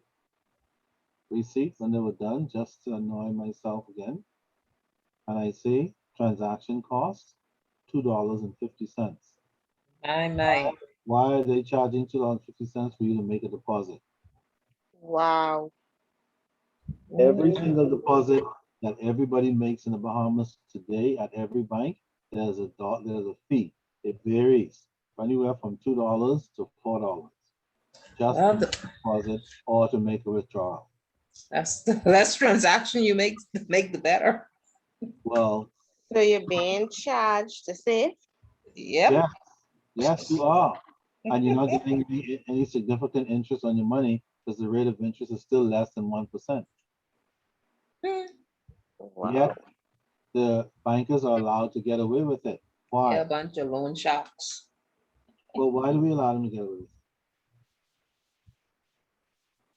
receipts when they were done just to annoy myself again. And I see transaction cost $2.50. My. Why are they charging $2.50 for you to make a deposit? Wow. Every single deposit that everybody makes in the Bahamas today at every bank, there's a fee. It varies anywhere from $2 to $4 just Well, to make a deposit or to make a withdrawal. that's the less transaction you make, the better. Well, So you're being charged to save? Yep. yeah, yes, you are. And you're not getting any significant interest on your money because the rate of interest is still less than 1%. Wow. Yet the bankers are allowed to get away with it. Why? Yeah, a bunch of loan sharks. Well, why do we allow them to get away with it?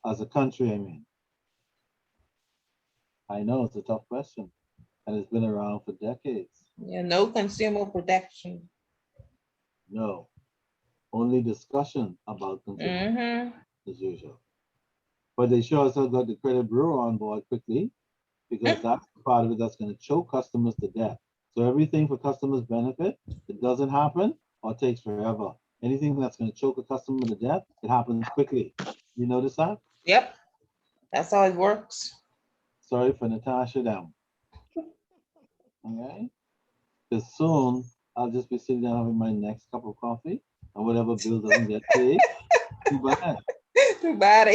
As a country, I mean. I know it's a tough question, and it's been around for decades. Yeah, no consumer protection. No, only discussion about consumer Mm-hmm. as usual. But they sure as hell got the credit bureau on board quickly because that's the part of it that's going to choke customers to death. So everything for customers' benefit, it doesn't happen or takes forever. Anything that's going to choke a customer to death, it happens quickly. You notice that? Yep. That's how it works. Sorry for Natasha them. Okay? Because soon I'll just be sitting down having my next cup of coffee, and whatever bill doesn't get paid, too bad. Too bad.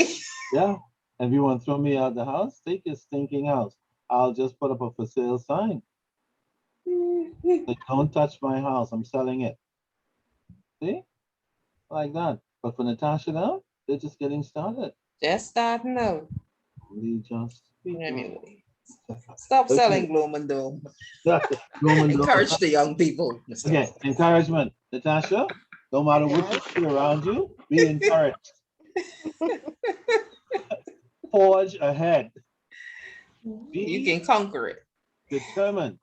Yeah. And if you want to throw me out the house, take your stinking house. I'll just put up a for sale sign. Like, don't touch my house. I'm selling it. See? Like that. But for Natasha now, they're just getting started. Just starting out. Only just begun. Anyway, stop Okay. selling gloom and doom. Roman Encourage the young people. Okay, encouragement. Natasha, no matter what you see around you, be encouraged. Forge ahead. You can conquer it. Determined.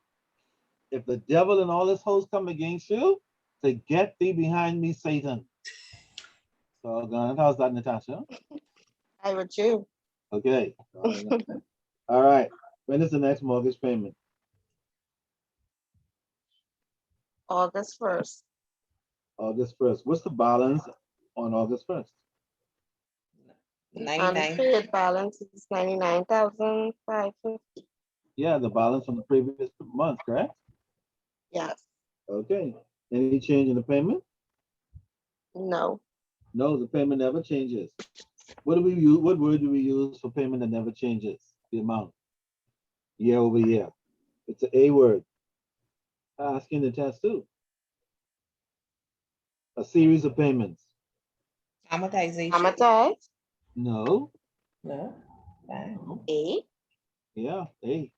If the devil and all his hosts come against you, to get thee behind me, Satan. So, how's that, Natasha? I would too. Okay. All right. When is the next mortgage payment? August 1st. August 1st. What's the balance on August 1st? 99. Unpaid balance is 99,550. Yeah, the balance from the previous month, correct? Yes. Okay. Any change in the payment? No. No, the payment never changes. What do we use? What word do we use for payment that never changes? The amount, year over year. It's an A word. Asking the test too. A series of payments. Amortization. Amortized, No. No. Fine. No. A, Yeah, A.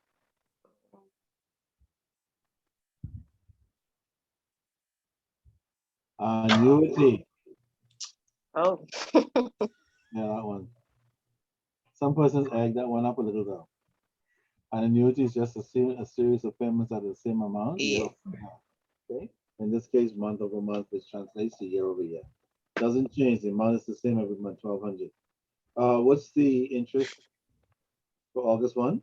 Annuity. oh, Yeah, that one. Some persons egg that one up a little though. An annuity is just a series of payments at the same amount. Yeah. Okay. In this case, month over month, which translates to year over year. Doesn't change. The amount is the same every month, 1,200. What's the interest for August 1?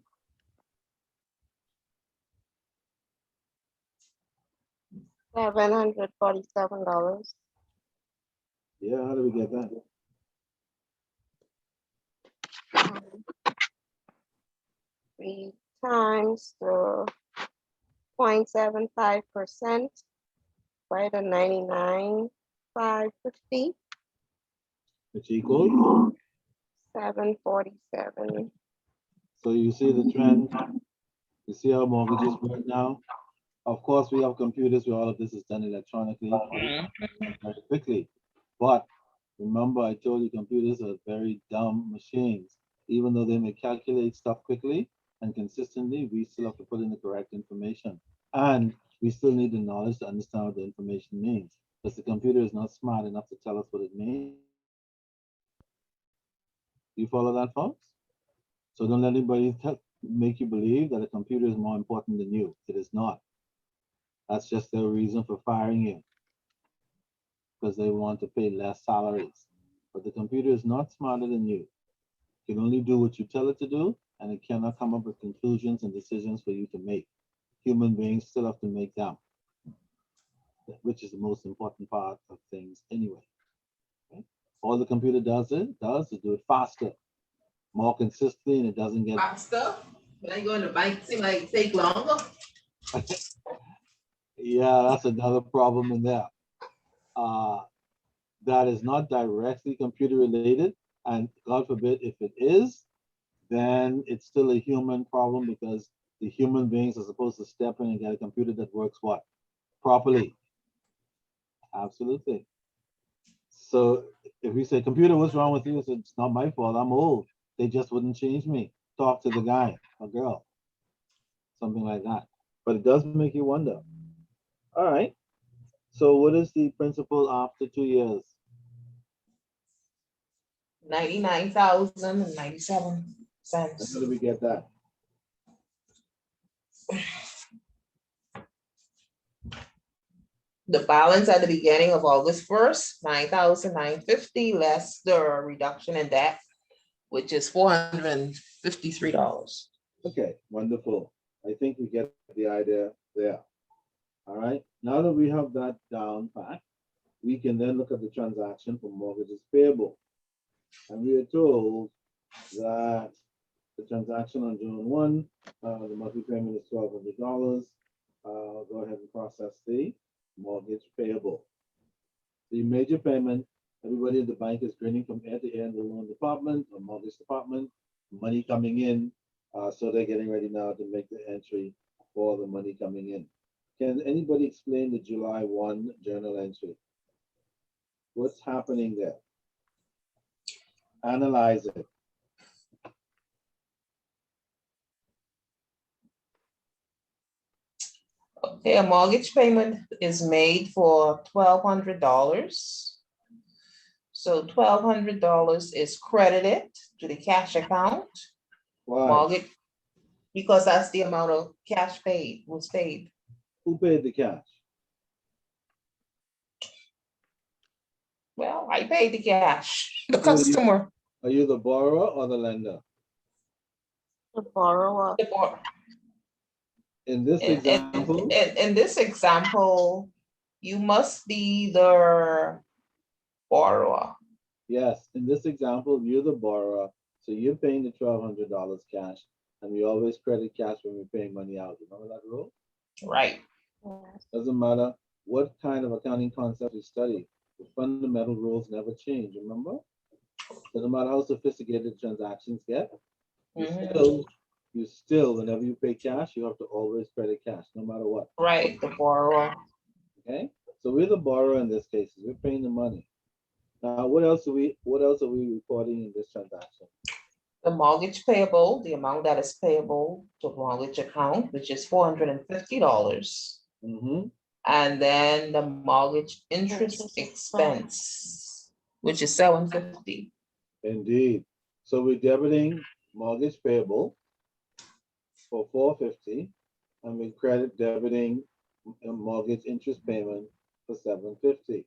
$747. Yeah, how do we get that? Three times the 0.75% by the 99,550, Which equals? 747. So you see the trend. You see how mortgages work now. Of course, we have computers where all of this is done electronically Mhm. very quickly. But remember, I told you computers are very dumb machines. Even though they may calculate stuff quickly and consistently, we still have to put in the correct information. And we still need the knowledge to understand what the information means. Because the computer is not smart enough to tell us what it means. You follow that, folks? So don't let anybody make you believe that a computer is more important than you. It is not. That's just their reason for firing you, because they want to pay less salaries. But the computer is not smarter than you. It can only do what you tell it to do, and it cannot come up with conclusions and decisions for you to make. Human beings still have to make them, which is the most important part of things anyway. Okay? All the computer does is do it faster, more consistently, and it doesn't get. Faster. When I go in the bank, seem like it take longer. Yeah, that's another problem in there. Uh, that is not directly computer related, and God forbid if it is, then it's still a human problem because the human beings are supposed to step in and get a computer that works what? Properly. Absolutely. So if we say, computer, what's wrong with you? It's not my fault. I'm old. They just wouldn't change me. Talk to the guy or girl. Something like that. But it does make you wonder. All right. So what is the principal after 2 years? 99,097 cents. How do we get that? The balance at the beginning of August 1st, 9,950 less the reduction in debt, which is $453. Okay, wonderful. I think we get the idea there. All right. Now that we have that down pat, we can then look at the transaction for mortgages payable. And we are told that the transaction on June 1, the monthly payment is $1,200. Go ahead and process the mortgage payable. The major payment, everybody at the bank is grinning from ear to ear in the loan department or mortgage department, money coming in. So they're getting ready now to make the entry for the money coming in. Can anybody explain the July 1 journal entry? What's happening there? Analyze it. Okay, a mortgage payment is made for $1,200. So $1,200 is credited to the cash account. Why? Mortgage, because that's the amount of cash was paid. Who paid the cash? Well, I paid the cash, the Who are you? customer. Are you the borrower or the lender? The borrower, The bor- In this example, in this example, you must be the borrower. yes, in this example, you're the borrower, so you're paying the $1,200 cash, and we always credit cash when we're paying money out. Remember that rule? Right. yes, Doesn't matter what kind of accounting concept we study, the fundamental rules never change, remember? So no matter how sophisticated transactions get, Mhm. you still, whenever you pay cash, you have to always credit cash, no matter what. Right, the borrower. Okay? So we're the borrower in this case. We're paying the money. Now, what else are we recording in this transaction? The mortgage payable, the amount that is payable to mortgage account, which is $450. Mm-hmm. And then the mortgage interest expense, which is $750. Indeed. So we're debiting mortgage payable for 450, and we credit debiting a mortgage interest payment for 750.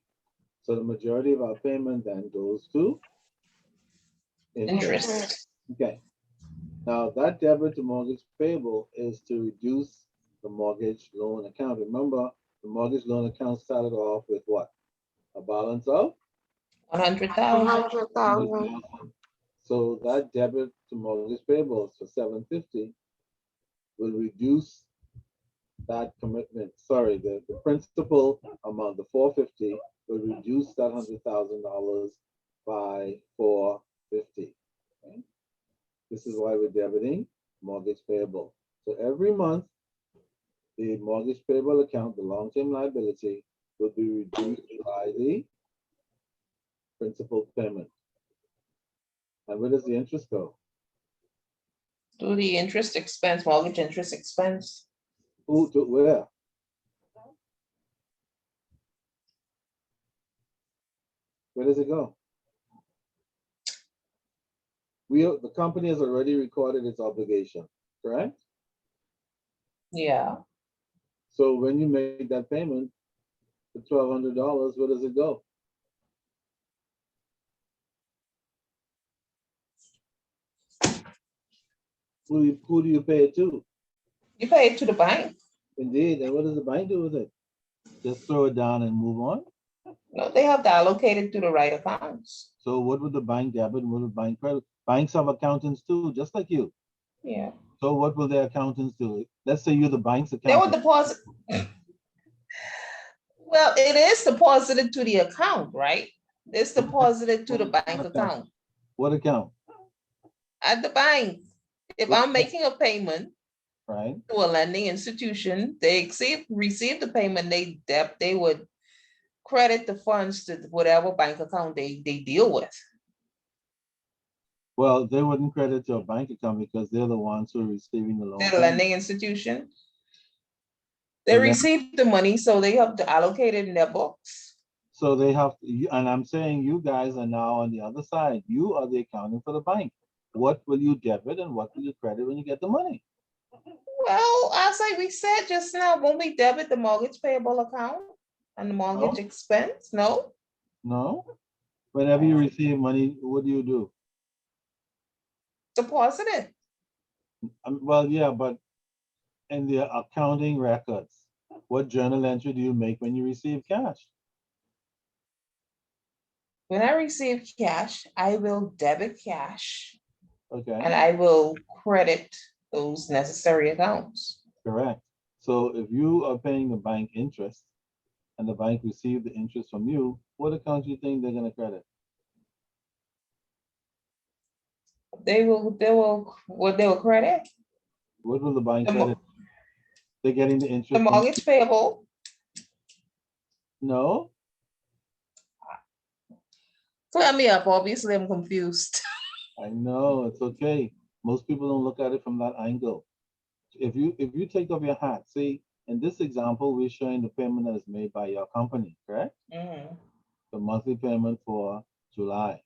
So the majority of our payment then goes to interest. Interest. Okay. Now that debit to mortgage payable is to reduce the mortgage loan account. Remember, the mortgage loan account started off with what? A balance of 100,000. 100,000. 100,000. So that debit to mortgage payables for 750 will reduce that commitment. Sorry, the principal amount, the 450, will reduce that $100,000 by 450. Okay? This is why we're debiting mortgage payable. So every month, the mortgage payable account, the long-term liability, will be reduced by the principal payment. And where does the interest go? Do the interest expense, mortgage interest expense. Who to where? Where does it go? The company has already recorded its obligation, correct? Yeah, So when you make that payment, the $1,200, where does it go? Who do you pay it to? you pay it to the bank. Indeed, and what does the bank do with it? Just throw it down and move on? No, they have to allocate it to the right accounts. So what would the bank debit and what would bank credit? Banks have accountants too, just like you. Yeah, So what will their accountants do? Let's say you're the bank's they will accountant. deposit. Well, it is deposited to the account, right? It's deposited to the bank account What account? at the bank. If I'm making a payment Right? to a lending institution, they receive the payment, they would credit the funds to whatever bank account they deal with. Well, they wouldn't credit your bank account because they're the ones who are receiving the loan. The payment. lending institution. They So then- receive the money, so they have to allocate it in their books. So they have to, and I'm saying you guys are now on the other side. You are the accounting for the bank. What will you debit and what will you credit when you get the money? Well, as we said just now, when we debit the mortgage payable account and the mortgage expense, no? No? Whenever you receive money, what do? Deposit it. Well, yeah, but in the accounting records, what journal entry do you make when you receive cash? When I receive cash, I will debit cash and Okay, I will credit those necessary accounts. correct. So if you are paying the bank interest and the bank received the interest from you, what account do you think they're gonna credit? They will credit What will the bank the credit? They're getting the the interest from, mortgage payable. no? Clear me up, obviously I'm confused. I know, it's okay. Most people don't look at it from that angle. If you take off your hat, see, in this example, we're showing the payment that is made by your company, correct? Mhm. The monthly payment for July.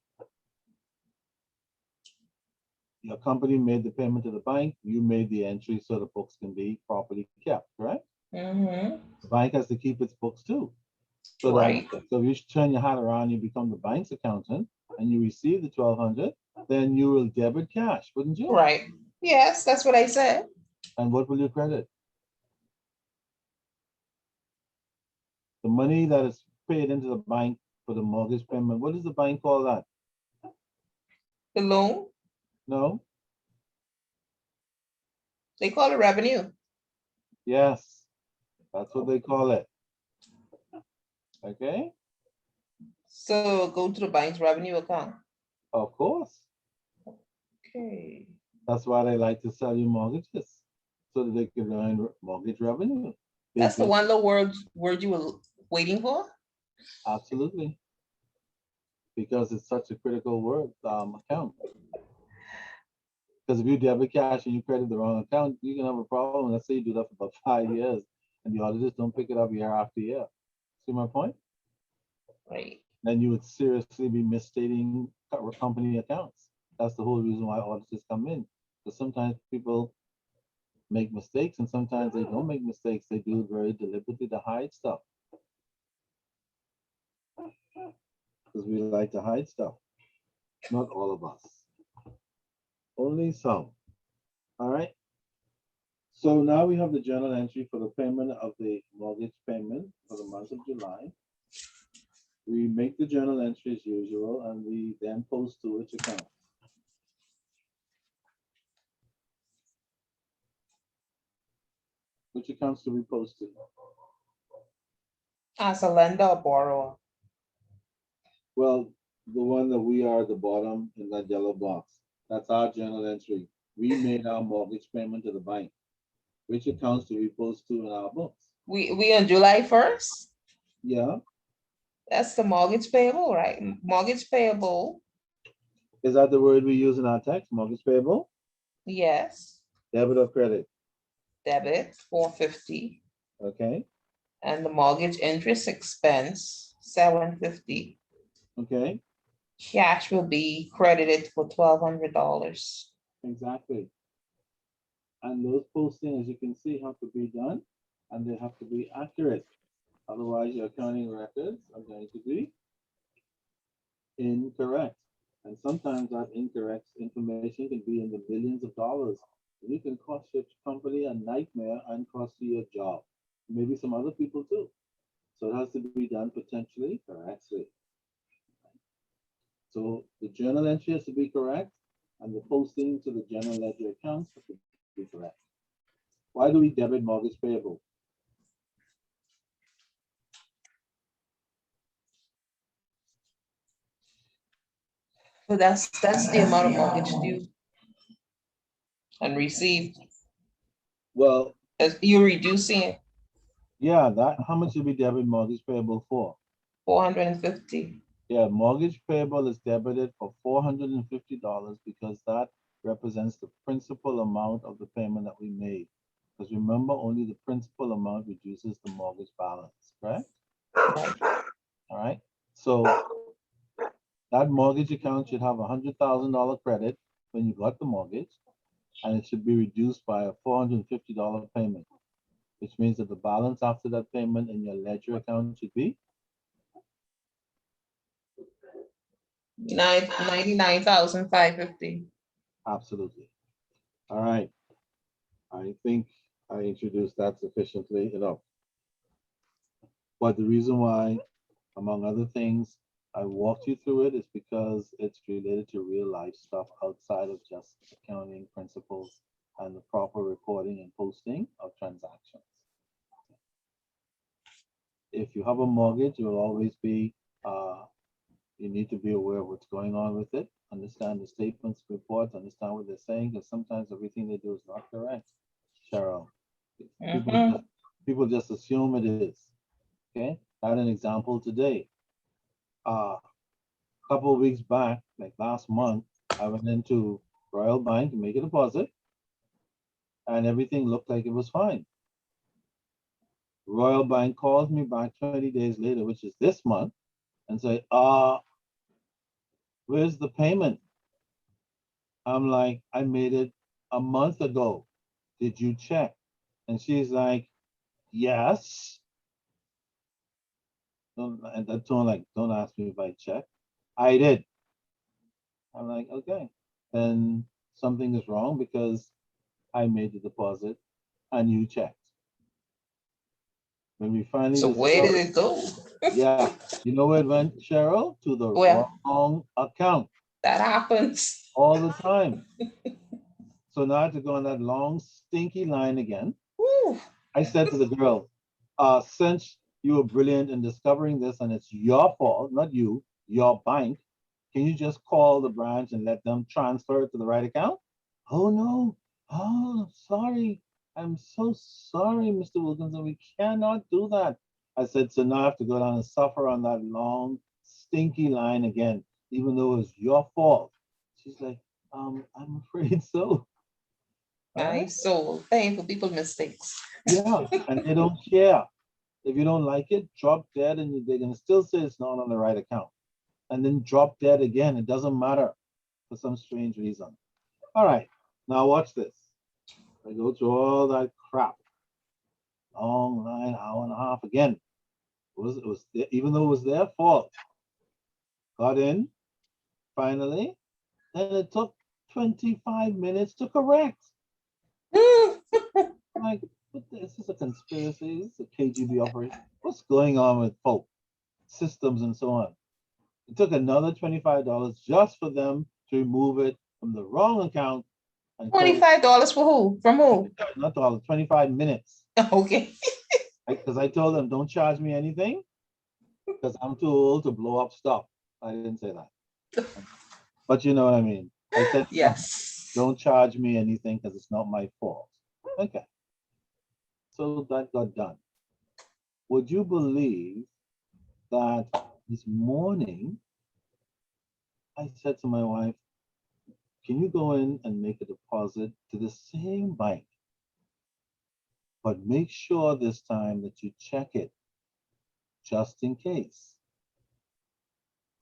Your company made the payment to the bank, you made the entry so the books can be properly kept, correct? Mhm. The bank has to keep its books too. So Right. so if you turn your hat around, you become the bank's accountant and you receive the 1,200, then you will debit cash, wouldn't you? Right. Yes, that's what I said. And what will you credit? The money that is paid into the bank for the mortgage payment, what does the bank call that? The loan, No? they call it revenue. Yes, that's what they call it. Okay? So go to the bank's revenue account. Of course. Okay. That's why they like to sell you mortgages, so that they can earn mortgage revenue. They That's the get- one, the word you were waiting for? Absolutely. Because it's such a critical word, account. Because if you debit cash and you credit the wrong account, you can have a problem. Let's say you do that for about 5 years and the auditors don't pick it up year after year. See my point? Right. Then you would seriously be misstating company accounts. That's the whole reason why auditors come in. Because sometimes people make mistakes and sometimes they don't make mistakes. They do it very deliberately to hide stuff. Because we like to hide stuff. Not all of us. Only some. All right. So now we have the journal entry for the payment of the mortgage payment for the month of July. We make the journal entry as usual and we then post to which account? Which accounts do we post to? As a lender or borrower? Well, the one that we are at the bottom in that yellow box, that's our journal entry. We made our mortgage payment to the bank. Which accounts do we post to in our books? We on July 1st? Yeah, That's the mortgage payable, right? Mortgage payable, is that the word we use in our text, mortgage payable? yes. Debit or credit? Debit, 450. Okay, And the mortgage interest expense, 750. okay, Cash will be credited for $1,200. exactly. And those postings, as you can see, have to be done and they have to be accurate. Otherwise, your accounting records are going to be incorrect. And sometimes that incorrect information can be in the millions of dollars. And you can cost your company a nightmare and cost you your job. Maybe some other people too. So it has to be done potentially correctly. So the journal entry has to be correct and the posting to the general ledger accounts have to be correct. Why do we debit mortgage payable? So that's the amount of mortgage due and received. Well, As you're reducing it, yeah, that how much should we debit mortgage payable for? 450. Yeah, mortgage payable is debited for $450 because that represents the principal amount of the payment that we made. Because remember, only the principal amount reduces the mortgage balance, correct? Right. All right. So that mortgage account should have $100,000 credit when you got the mortgage, and it should be reduced by a $450 payment, which means that the balance after that payment in your ledger account should be 99,550. absolutely. All right. I think I introduced that sufficiently enough. But the reason why, among other things, I walked you through it is because it's related to real life stuff outside of just accounting principles and the proper recording and posting of transactions. If you have a mortgage, you'll always be, you need to be aware of what's going on with it, understand the statements, reports, understand what they're saying, because sometimes everything they do is not correct. Cheryl, Mhm. people just assume it is. Okay, I had an example today. A couple of weeks back, like last month, I went into Royal Bank to make a deposit, and everything looked like it was fine. Royal Bank calls me back 20 days later, which is this month, and say, where's the payment? I'm like, I made it a month ago. Did you check? And she's like, yes. And that tone, like, don't ask me if I checked. I did. I'm like, okay, then something is wrong because I made the deposit and you checked. When we finally So where did discovered, it go? yeah, you know where it went, Cheryl? To the Well, wrong account that happens. all the time. So now I have to go on that long, stinky line again. Woo. I said to the girl, since you were brilliant in discovering this and it's your fault, not you, your bank, can you just call the branch and let them transfer it to the right account? Oh, no. Oh, sorry. I'm so sorry, Mr. Wilkinson. We cannot do that. I said, so now I have to go down and suffer on that long, stinky line again, even though it was your fault. She's like, I'm afraid so. All I'm right? so paying for people's mistakes. Yeah, and they don't care. If you don't like it, drop dead, and they're gonna still say it's not on the right account. And then drop dead again. It doesn't matter for some strange reason. All right, now watch this. I go through all that crap. Long line, hour and a half again. Even though it was their fault. Got in, finally, and it took 25 minutes to correct. Like, is this a conspiracy? Is this a KGB operation? What's going on with folk systems and so on? It took another $25 just for them to remove it from the wrong account. And $25 for who? From who? not dollars, 25 minutes. Okay. Because I told them, don't charge me anything because I'm too old to blow up stuff. I didn't say that. But you know what I mean. I said, Yes. don't charge me anything because it's not my fault. Okay. So that got done. Would you believe that this morning I said to my wife, can you go in and make a deposit to the same bank? But make sure this time that you check it just in case.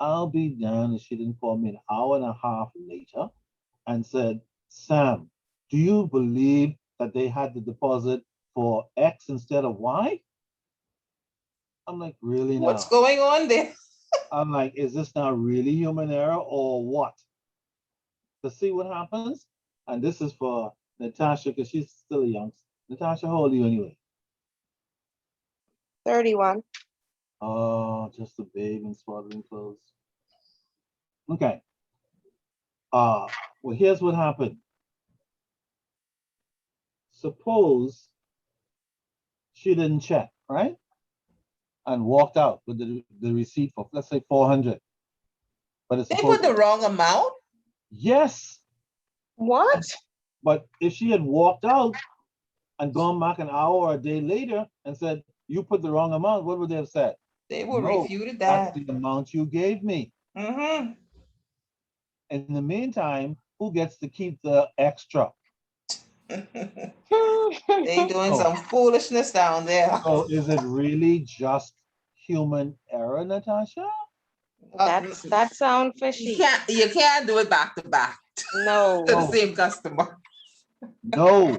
I'll be down if she didn't call me an hour and a half later and said, Sam, do you believe that they had the deposit for X instead of Y? I'm like, really now? What's going on there? I'm like, is this now really human error or what? To see what happens. And this is for Natasha because she's still a youngster. Natasha, how old are you anyway? 31. Oh, just a babe in swaddling clothes. Okay. Well, here's what happened. Suppose she didn't check, right? And walked out with the receipt for, let's say, 400. But it's They supposed put the wrong amount? yes. What? But if she had walked out and gone back an hour or a day later and said, you put the wrong amount, what would they have said? They would No, refuted that's that. the amount you gave me. Mm-hmm. In the meantime, who gets to keep the extra? They doing Oh. some foolishness down there. So is it really just human error, Natasha? That sound You fishy. can't do it back to back No. to the same customer. No.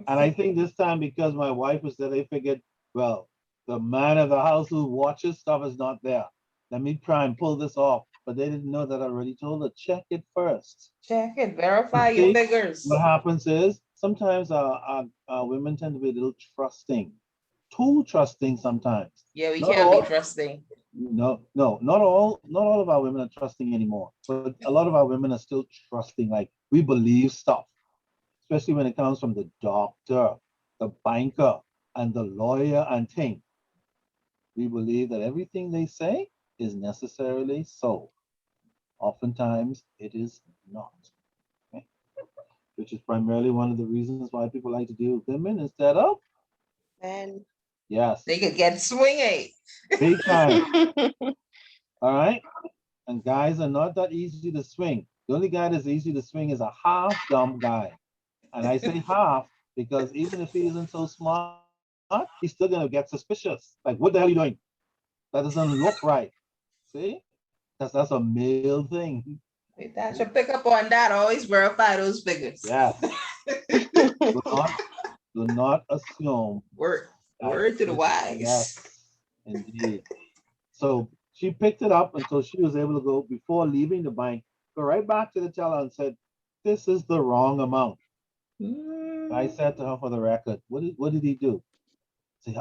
And I think this time because my wife was there, they figured, well, the man of the house who watches stuff is not there. Let me try and pull this off. But they didn't know that I already told her, check it first. Check it, verify You your see, figures. What happens is sometimes women tend to be a little trusting, too trusting sometimes. Yeah, we Not can't all- be trusting. No, not all of our women are trusting anymore, but a lot of our women are still trusting. Like we believe stuff, especially when it comes from the doctor, the banker, and the lawyer and thing. We believe that everything they say is necessarily so. Oftentimes, it is not. Okay? Which is primarily one of the reasons why people like to deal with women instead of And yes, They could get swingy. big time. All right. And guys are not that easy to swing. The only guy that's easy to swing is a half dumb guy. And I say half because even if he isn't so smart, he's still gonna get suspicious. Like, what the hell are you doing? That doesn't look right. See? Because that's a male thing. That should pick up on that. Always verify those figures. Yes. Do not assume. Word to the Yes, wise. indeed. So she picked it up, and so she was able to go before leaving the bank, go right back to the teller and said, "This is the wrong amount." I said to her for the record, "What did he do?" Say,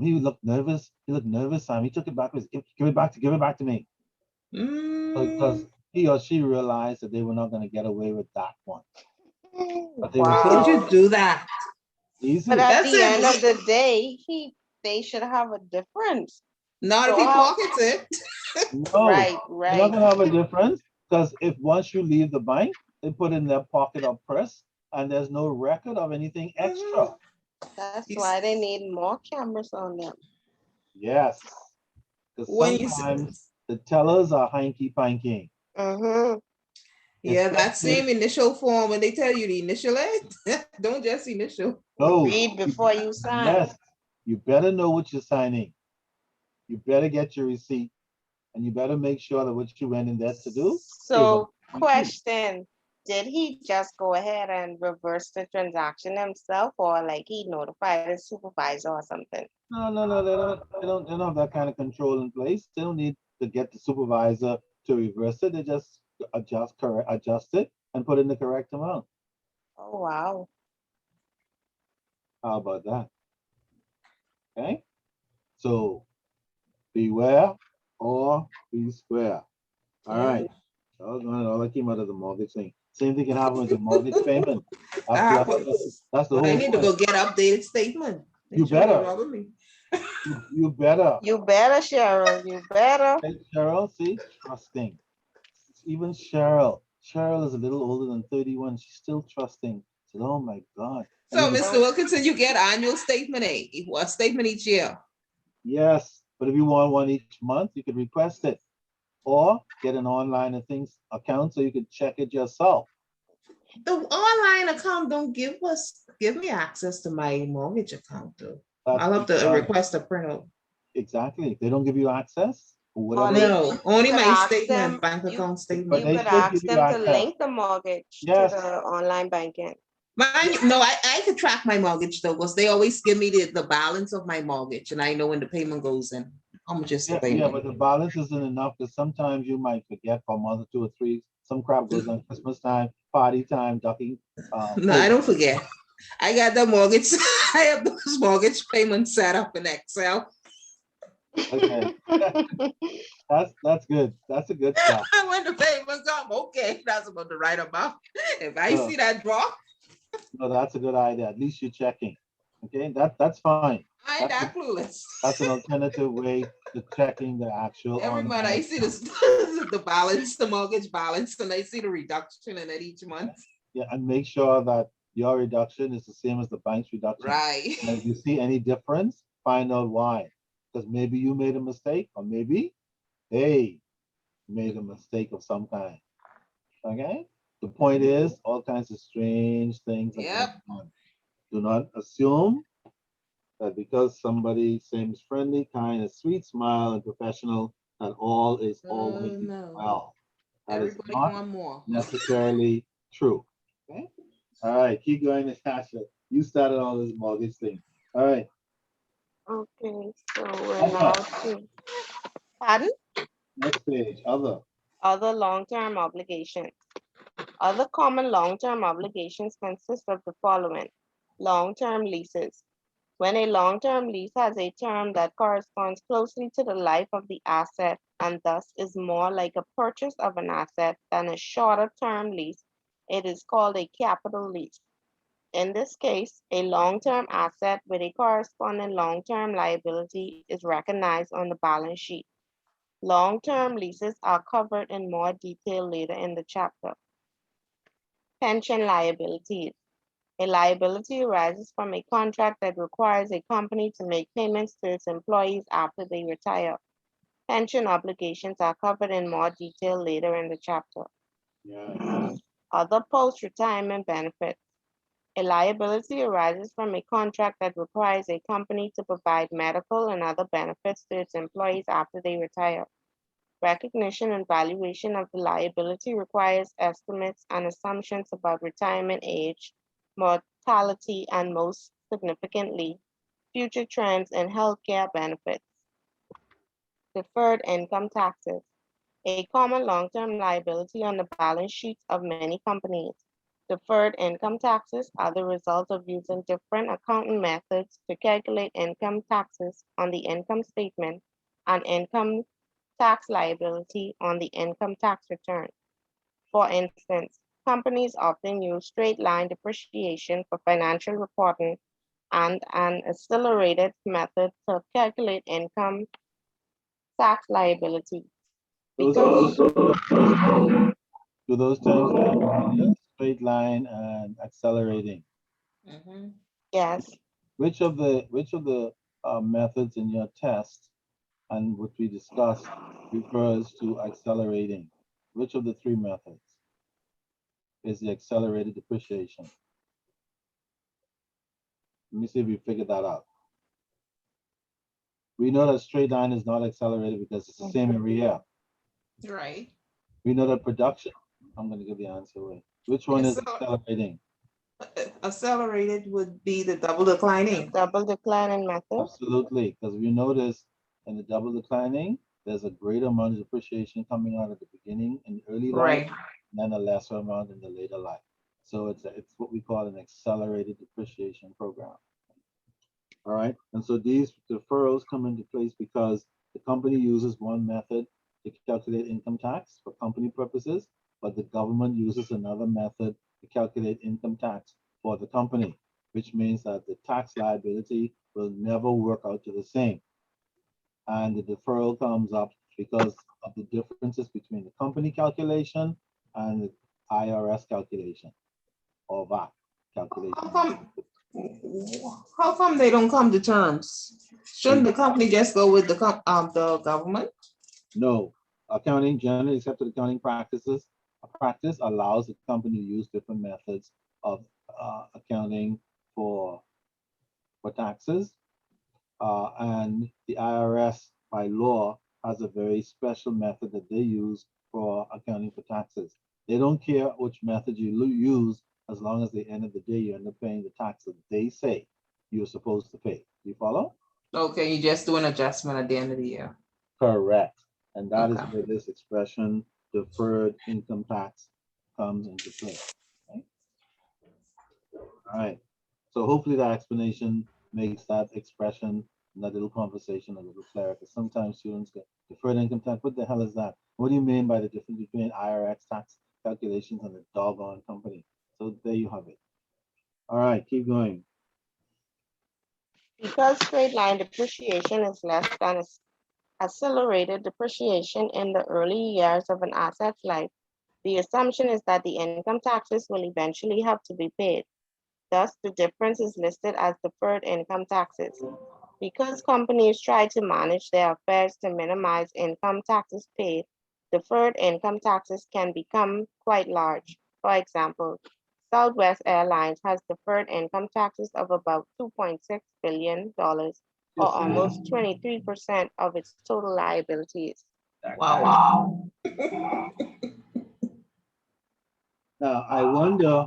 he looked nervous. He looked nervous. He took it back. Give it back to me. Because he or she realized that they were not going to get away with that one. But they were Why still would you do that? easy. But at That's the it. end of the day, they should have a difference. Not if So he how- pockets it. No, Right, they're not right. going to have a difference Because if once you leave the bank, they put in their pocket or purse, and there's no record of anything extra. That's You why they s- need more cameras on them. Yes. Because When you, sometimes the tellers are hanky-panky. Mm-hmm. yeah, that Especially- same initial form, when they tell you the initial it, don't just initial. No, Read before you sign. yes, you better know what you're signing. You better get your receipt, and you better make sure that what you went in there to do. So, question, did he just go ahead and reverse the transaction himself, or like he notified his supervisor or something? No, they don't have that kind of control in place. They don't need to get the supervisor to reverse it. They just adjust it and put in the correct amount. Oh, wow. How about that? Okay, so beware or be square. All right. All that came out of the mortgage thing. Same thing can happen with the mortgage payment. That's the I whole need to go point. get updated statement. You Make sure they better. robbing me. You better. You better, Cheryl, you better. Hey, Cheryl, see, trusting. Even Cheryl is a little older than 31. She's still trusting. Said, oh my God. And So, if it's- Mr. Wilkinson, you get annual statement, a statement each year. yes, but if you want one each month, you could request it. Or get an online account so you can check it yourself. The online account don't give me access to my mortgage account though. That's I'll have to because- request a printout. Exactly. They don't give you access or Or whatever. they- No, only could my ask statement, them- bank you- account But statement. they You could still ask give you them to access. link the mortgage to Yes. the online banking. No, I could track my mortgage though, because they always give me the balance of my mortgage and I know when the payment goes in. How much is the Yeah, payment? but the balance isn't enough because sometimes you might forget for a month or 2 or 3. Some crap goes on Christmas time, party time, ducking. No, I don't forget. I got the mortgage, I have those mortgage payments set up in Excel. Okay, that's good. That's a good start. When the payment come, okay, that's about the right amount. If I Yeah. see that drop, No, that's a good idea. At least you're checking. Okay, that's fine. I ain't that clueless. That's an alternative way to checking the actual. Every month I online. see this, the balance, the mortgage balance, and I see the reduction in it each month. Yeah, and make sure that your reduction is the same as the bank's reduction. Right. And if you see any difference, find out why. Because maybe you made a mistake, or maybe they made a mistake of some kind. Okay? The point is, all kinds of strange things are Yep. going on. Do not assume that because somebody seems friendly, kind, a sweet smile, and professional, that all is always no. well. That is Everybody not want more. necessarily true. Okay? All right, keep going, Natasha. You started all this mortgage thing. All right. Okay, so we're now to, pardon? Next page, other. Other long-term obligations. Other common long-term obligations consist of the following. Long-term leases. When a long-term lease has a term that corresponds closely to the life of the asset and thus is more like a purchase of an asset than a shorter term lease, it is called a capital lease. In this case, a long-term asset with a corresponding long-term liability is recognized on the balance sheet. Long-term leases are covered in more detail later in the chapter. Pension liabilities. A liability arises from a contract that requires a company to make payments to its employees after they retire. Pension obligations are covered in more detail later in the chapter. Yeah. Other post-retirement benefits. A liability arises from a contract that requires a company to provide medical and other benefits to its employees after they retire. Recognition and valuation of the liability requires estimates and assumptions about retirement age, mortality, and most significantly, future trends in healthcare benefits. Deferred income taxes. A common long-term liability on the balance sheets of many companies. Deferred income taxes are the result of using different accounting methods to calculate income taxes on the income statement and income tax liability on the income tax return. For instance, companies often use straight line depreciation for financial reporting and an accelerated method to calculate income tax liability. Those Because are Do those terms sound familiar? Straight line and accelerating. Mhm. Yes. Which of the methods in your test and what we discussed refers to accelerating? Which of the three methods is the accelerated depreciation? Let me see if we figured that out. We know that straight line is not accelerated because it's the same every year. Right. We know that production, I'm going to give the answer away. Which one is Acceler- accelerating? Accelerated would be the double declining. Double declining method. Absolutely, because we notice in the double declining, there's a greater amount of depreciation coming out at the beginning in early life, Right. and then a lesser amount in the later life. So it's what we call an accelerated depreciation program. All right, and so these deferrals come into place because the company uses one method to calculate income tax for company purposes, but the government uses another method to calculate income tax for the company, which means that the tax liability will never work out to the same. And the deferral comes up because of the differences between the company calculation and the IRS calculation or VAT calculation. How come they don't come to terms? Shouldn't the company just go with the government? No, accounting, generally accepted accounting practice allows the company to use different methods of accounting for taxes. And the IRS by law has a very special method that they use for accounting for taxes. They don't care which method you use as long as at the end of the day you end up paying the tax that they say you're supposed to pay. Do you follow? Okay, you just do an adjustment at the end of the year. Correct. And that is Okay. where this expression deferred income tax comes into play. Okay? All right. So hopefully that explanation makes that expression and that little conversation a little clearer. Because sometimes students get deferred income tax. What the hell is that? What do you mean by the difference between IRS tax calculations and the doggone company? So there you have it. All right, keep going. Because straight line depreciation is less than accelerated depreciation in the early years of an asset's life, the assumption is that the income taxes will eventually have to be paid. Thus, the difference is listed as deferred income taxes. Because companies try to manage their affairs to minimize income taxes paid, deferred income taxes can become quite large. For example, Southwest Airlines has deferred income taxes of about $2.6 billion, or almost 23% of its total liabilities. Wow. Now, I wonder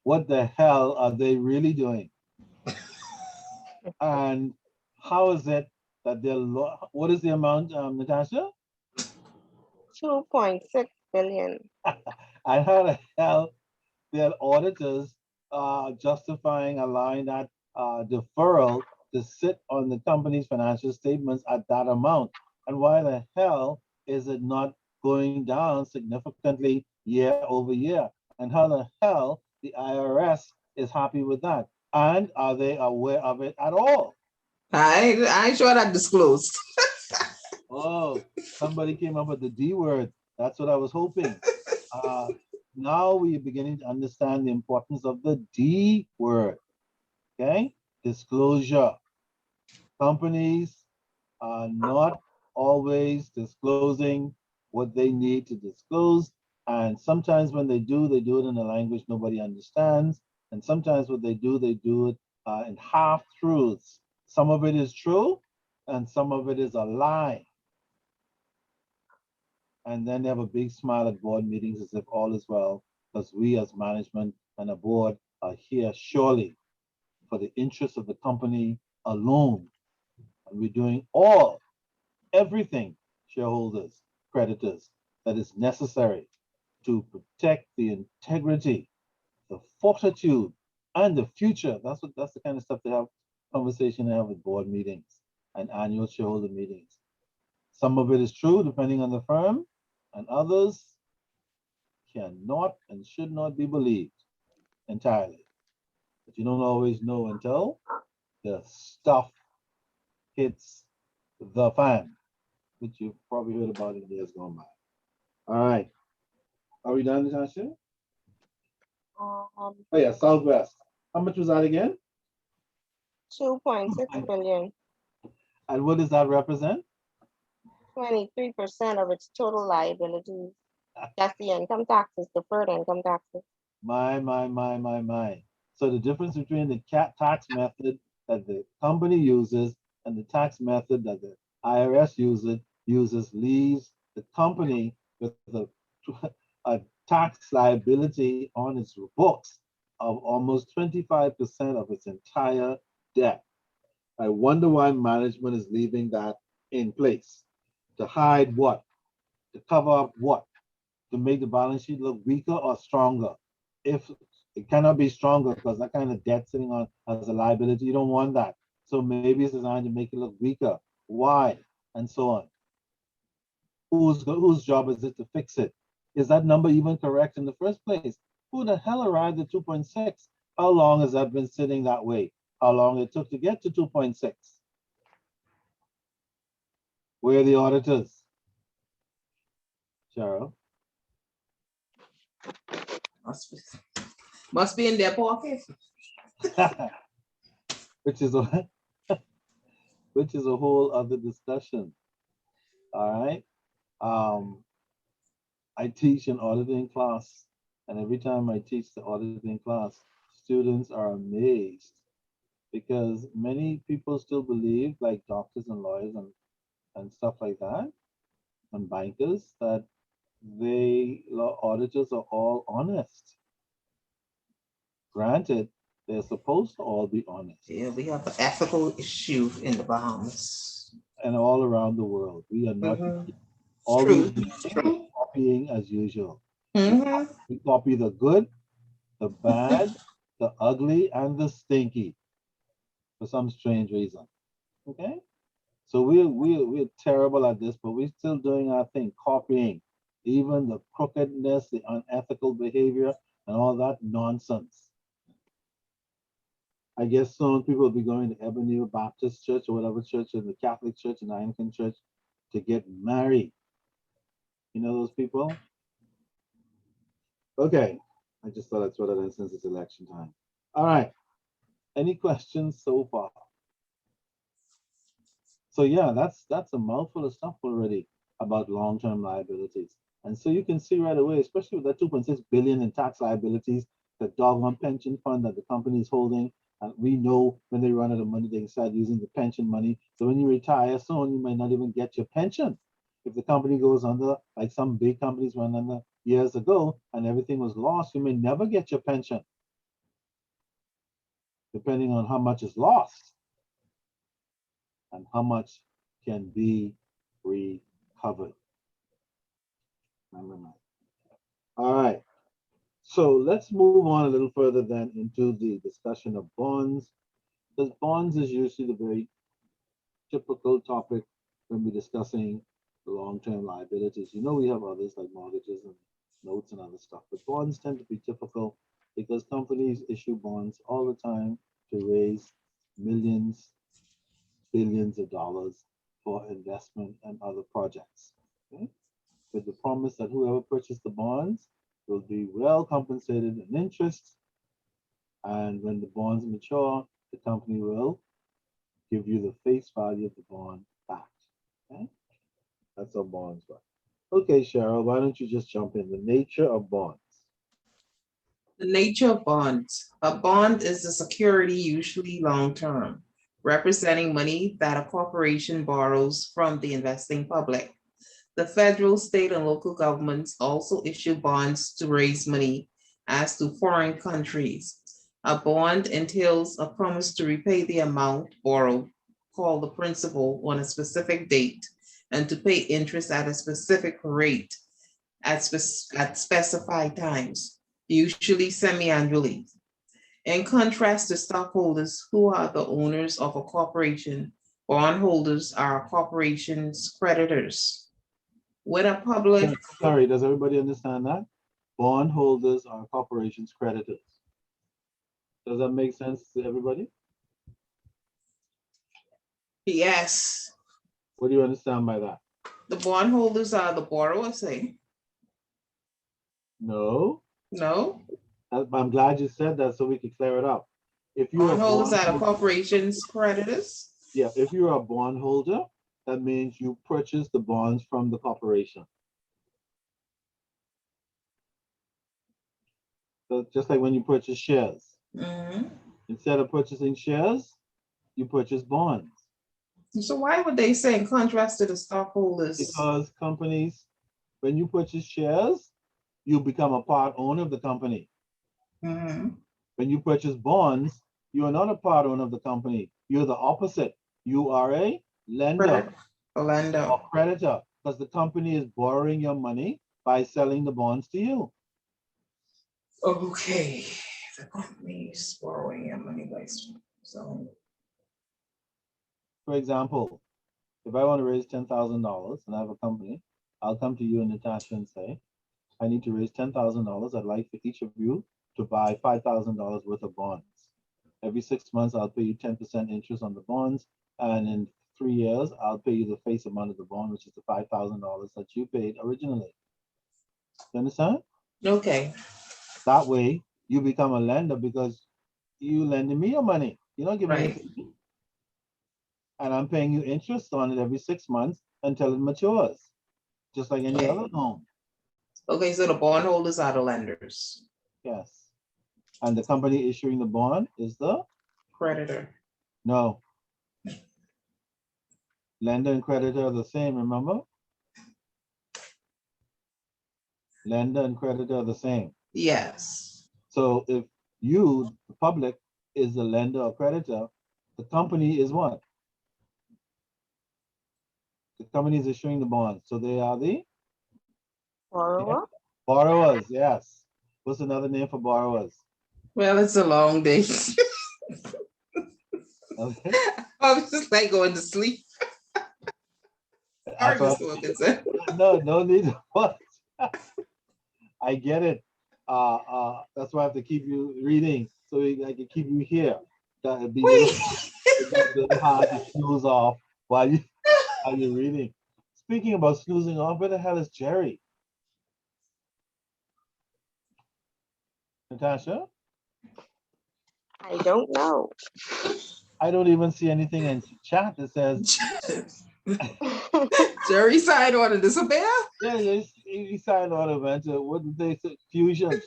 what the hell are they really doing? And how is it that what is the amount, Natasha? 2.6 billion. And how the hell their auditors justifying allowing that deferral to sit on the company's financial statements at that amount? And why the hell is it not going down significantly year over year? And how the hell the IRS is happy with that? And are they aware of it at all? I ain't sure that disclosed. Oh, somebody came up with the D word. That's what I was hoping. Now we are beginning to understand the importance of the D word. Okay, disclosure. Companies are not always disclosing what they need to disclose. And sometimes when they do it in a language nobody understands. And sometimes what they do it in half truths. Some of it is true and some of it is a lie. And then they have a big smile at board meetings as if all is well, because we as management and a board are here surely for the interest of the company alone. And we're doing everything, shareholders, creditors, that is necessary to protect the integrity, the fortitude, and the future. That's the kind of stuff they have conversation they have with board meetings and annual shareholder meetings. Some of it is true, depending on the firm, and others cannot and should not be believed entirely. But you don't always know until the stuff hits the fan, which you've probably heard about in years gone by. All right. Are we done, Natasha? Um, Oh yeah, Southwest. How much was that again? 2.6 billion, And what does that represent? 23% of its total liabilities. That's the income taxes, deferred income taxes. My. So the difference between the tax method that the company uses and the tax method that the IRS uses leaves the company with a tax liability on its books of almost 25% of its entire debt. I wonder why management is leaving that in place. To hide what? To cover up what? To make the balance sheet look weaker or stronger? If it cannot be stronger because that kind of debt sitting on as a liability, you don't want that. So maybe it's designed to make it look weaker. Why? And so on. Whose job is it to fix it? Is that number even correct in the first place? Who the hell arrived at 2.6? How long has that been sitting that way? How long it took to get to 2.6? Where are the auditors? Cheryl? Must be in their pocket. which is a which is a whole other discussion. All right. I teach an auditing class, and every time I teach the auditing class, students are amazed because many people still believe, like doctors and lawyers and stuff like that, and bankers, that auditors are all honest. Granted, they're supposed to all be honest. Yeah, we have an ethical issue in the Bahamas. And all around the world, we are not Mhm. It's all we true. do It's is true. copying as usual. Mhm. We copy the good, the bad, the ugly, and the stinky for some strange reason. Okay? So we're terrible at this, but we're still doing our thing, copying even the crookedness, the unethical behavior, and all that nonsense. I guess soon people will be going to Ebenezer Baptist Church or whatever church, and the Catholic Church and the Anglican Church to get married. You know those people? Okay. I just thought I'd throw that in since it's election time. All right. Any questions so far? So yeah, that's a mouthful of stuff already about long-term liabilities. And so you can see right away, especially with that 2.6 billion in tax liabilities, the doggone pension fund that the company is holding. And we know when they run out of money, they can start using the pension money. So when you retire soon, you might not even get your pension. If the company goes under, like some big companies went under years ago and everything was lost, you may never get your pension, depending on how much is lost and how much can be recovered. Remember that. All right. So let's move on a little further then into the discussion of bonds, because bonds is usually the very typical topic when we're discussing the long-term liabilities. You know, we have others like mortgages and notes and other stuff, but bonds tend to be typical because companies issue bonds all the time to raise millions, billions of dollars for investment and other projects. Okay? With the promise that whoever purchased the bonds will be well compensated in interest. And when the bonds mature, the company will give you the face value of the bond back. Okay? That's how bonds work. Okay, Cheryl, why don't you just jump in? The nature of bonds. The nature of bonds. A bond is a security, usually long-term, representing money that a corporation borrows from the investing public. The federal, state, and local governments also issue bonds to raise money, as do foreign countries. A bond entails a promise to repay the amount borrowed, called the principal, on a specific date, and to pay interest at a specific rate at specified times, usually semi-annually. In contrast to stockholders who are the owners of a corporation, bondholders are a corporation's creditors. When a public, Sorry, does everybody understand that? Bondholders are corporations' creditors. Does that make sense to everybody? yes, What do you understand by that? the bondholders are the borrowers, say. No, No, I'm glad you said that so we can clear it up. If you're a bondholders bond, are the corporation's creditors. yeah, if you're a bondholder, that means you purchase the bonds from the corporation. So just like when you purchase shares, Mhm. instead of purchasing shares, you purchase bonds. So why would they say in contrast to the stockholders? Because companies, when you purchase shares, you become a part owner of the company. Mhm. When you purchase bonds, you are not a part owner of the company. You're the opposite. You are a lender Orlando. or creditor because the company is borrowing your money by selling the bonds to you. Okay, the company is borrowing your money by so. For example, if I want to raise $10,000 and I have a company, I'll come to you and Natasha and say, I need to raise $10,000. I'd like for each of you to buy $5,000 worth of bonds. Every 6 months, I'll pay you 10% interest on the bonds. And in 3 years, I'll pay you the face amount of the bond, which is the $5,000 that you paid originally. You understand? Okay, That way, you become a lender because you lending me your money. You're not giving it right. to me. And I'm paying you interest on it every 6 months until it matures, just like any Okay. other loan. Okay, so the bondholders are the lenders, Yes. And the company issuing the bond is the, creditor. no. Lender and creditor are the same, remember? Lender and creditor are the same. Yes. So if you, the public, is the lender or creditor, the company is what? The company is issuing the bonds. So they are the Borrower, borrowers, yes. What's another name for borrowers? Well, it's a long day. Okay. I was just like going to sleep. Sorry, That's why, Mr. Wilkinson. no need to watch. I get it. That's why I have to keep you reading so I can keep you here. It'd be Wait. a little hard to snooze off while you're reading. Speaking about snoozing off, where the hell is Jerry? Natasha? I don't know. I don't even see anything in chat that says, Jerry signed on to disappear? yeah, he signed on eventually. What did they say? Fusion.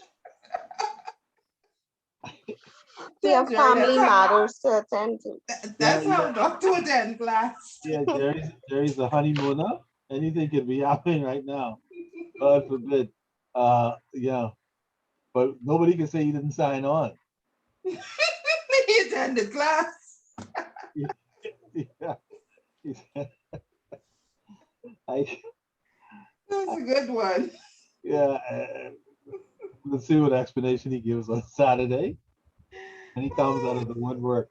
We have Jerry, family matters to attend to. that's Yeah, how Dr. attend class. yeah, Jerry's a honeymooner. Anything could be happening right now. God forbid. Yeah, but nobody can say he didn't sign on. He attended class. Yeah. I, That's a good one. yeah, let's see what explanation he gives on Saturday. And he comes out of the woodwork.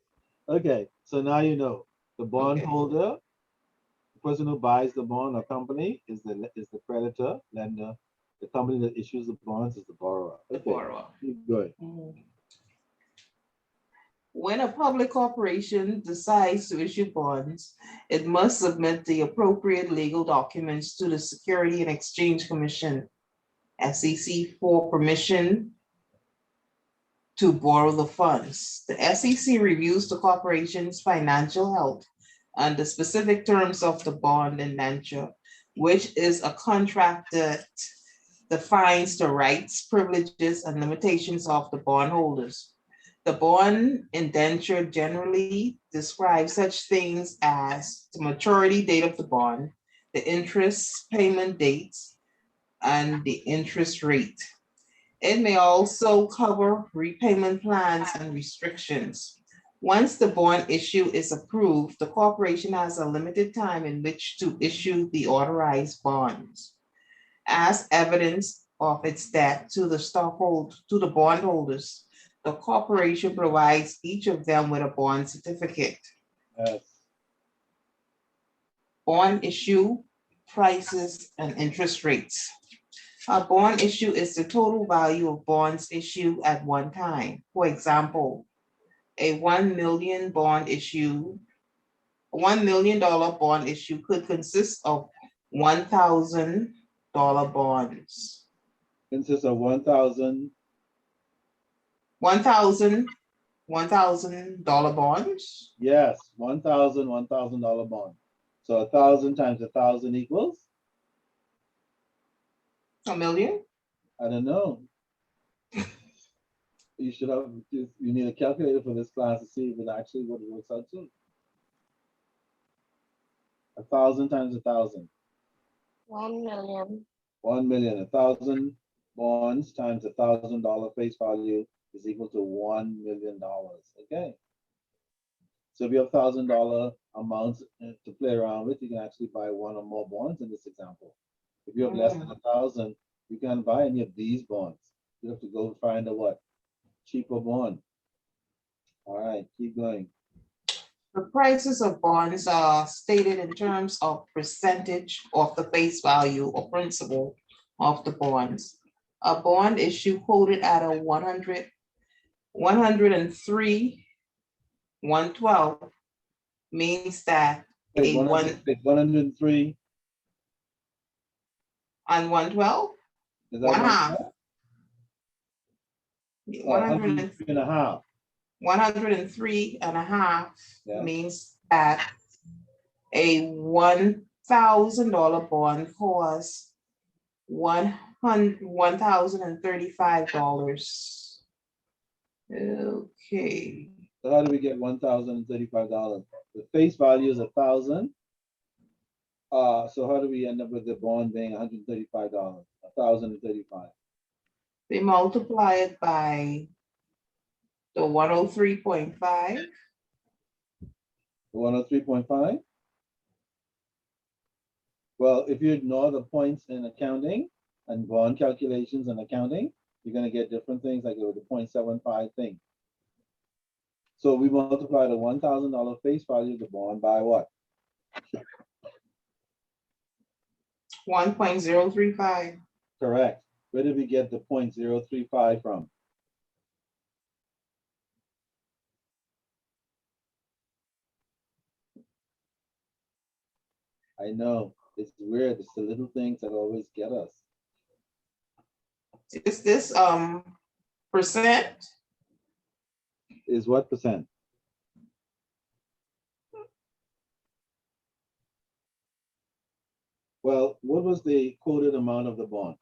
Okay, so now you know the bondholder, the person who buys the bond or company is the creditor, lender. The company that issues the bonds is the borrower. The Okay, borrower. keep going. When a public corporation decides to issue bonds, it must submit the appropriate legal documents to the Security and Exchange Commission, SEC, for permission to borrow the funds. The SEC reviews the corporation's financial health and the specific terms of the bond indenture, which is a contract that defines the rights, privileges, and limitations of the bondholders. The bond indenture generally describes such things as the maturity date of the bond, the interest payment dates, and the interest rate. It may also cover repayment plans and restrictions. Once the bond issue is approved, the corporation has a limited time in which to issue the authorized bonds. As evidence of its debt to the bondholders, the corporation provides each of them with a bond certificate. Yes. Bond issue, prices, and interest rates. A bond issue is the total value of bonds issued at one time. For example, a 1 million bond issue, $1 million bond issue could consist of $1,000 bonds. Consists of 1,000, $1,000 bonds, yes, $1,000 bond. So 1,000 times 1,000 equals, $1 million. I don't know. You should have, you need a calculator for this class to see if it actually what it works out to. 1,000 times 1,000. 1 million. 1 million, 1,000 bonds times $1,000 face value is equal to $1 million. Okay. So if you have $1,000 amounts to play around with, you can actually buy one or more bonds in this example. If you have less than 1,000, you can't buy any of these bonds. You have to go find a what? Cheaper bond. All right, keep going. The prices of bonds are stated in terms of percentage of the face value or principal of the bonds. A bond issue quoted at a 100, 103, 112 means that Wait, a 103, on 112, is that one half, 103 and a half? 103 and a half Yeah. means that a $1,000 bond costs $1,035. Okay, So how do we get $1,035? The face value is 1,000. So how do we end up with the bond being $135? 1,035. they multiply it by the 103.5. 103.5. Well, if you ignore the points in accounting and bond calculations and accounting, you're going to get different things like the 0.75 thing. So we multiply the $1,000 face value of the bond by what? 1.035. Correct. Where did we get the 0.035 from? I know, it's weird. It's the little things that always get us. Is this percent? Is what percent? Well, what was the quoted amount of the bond?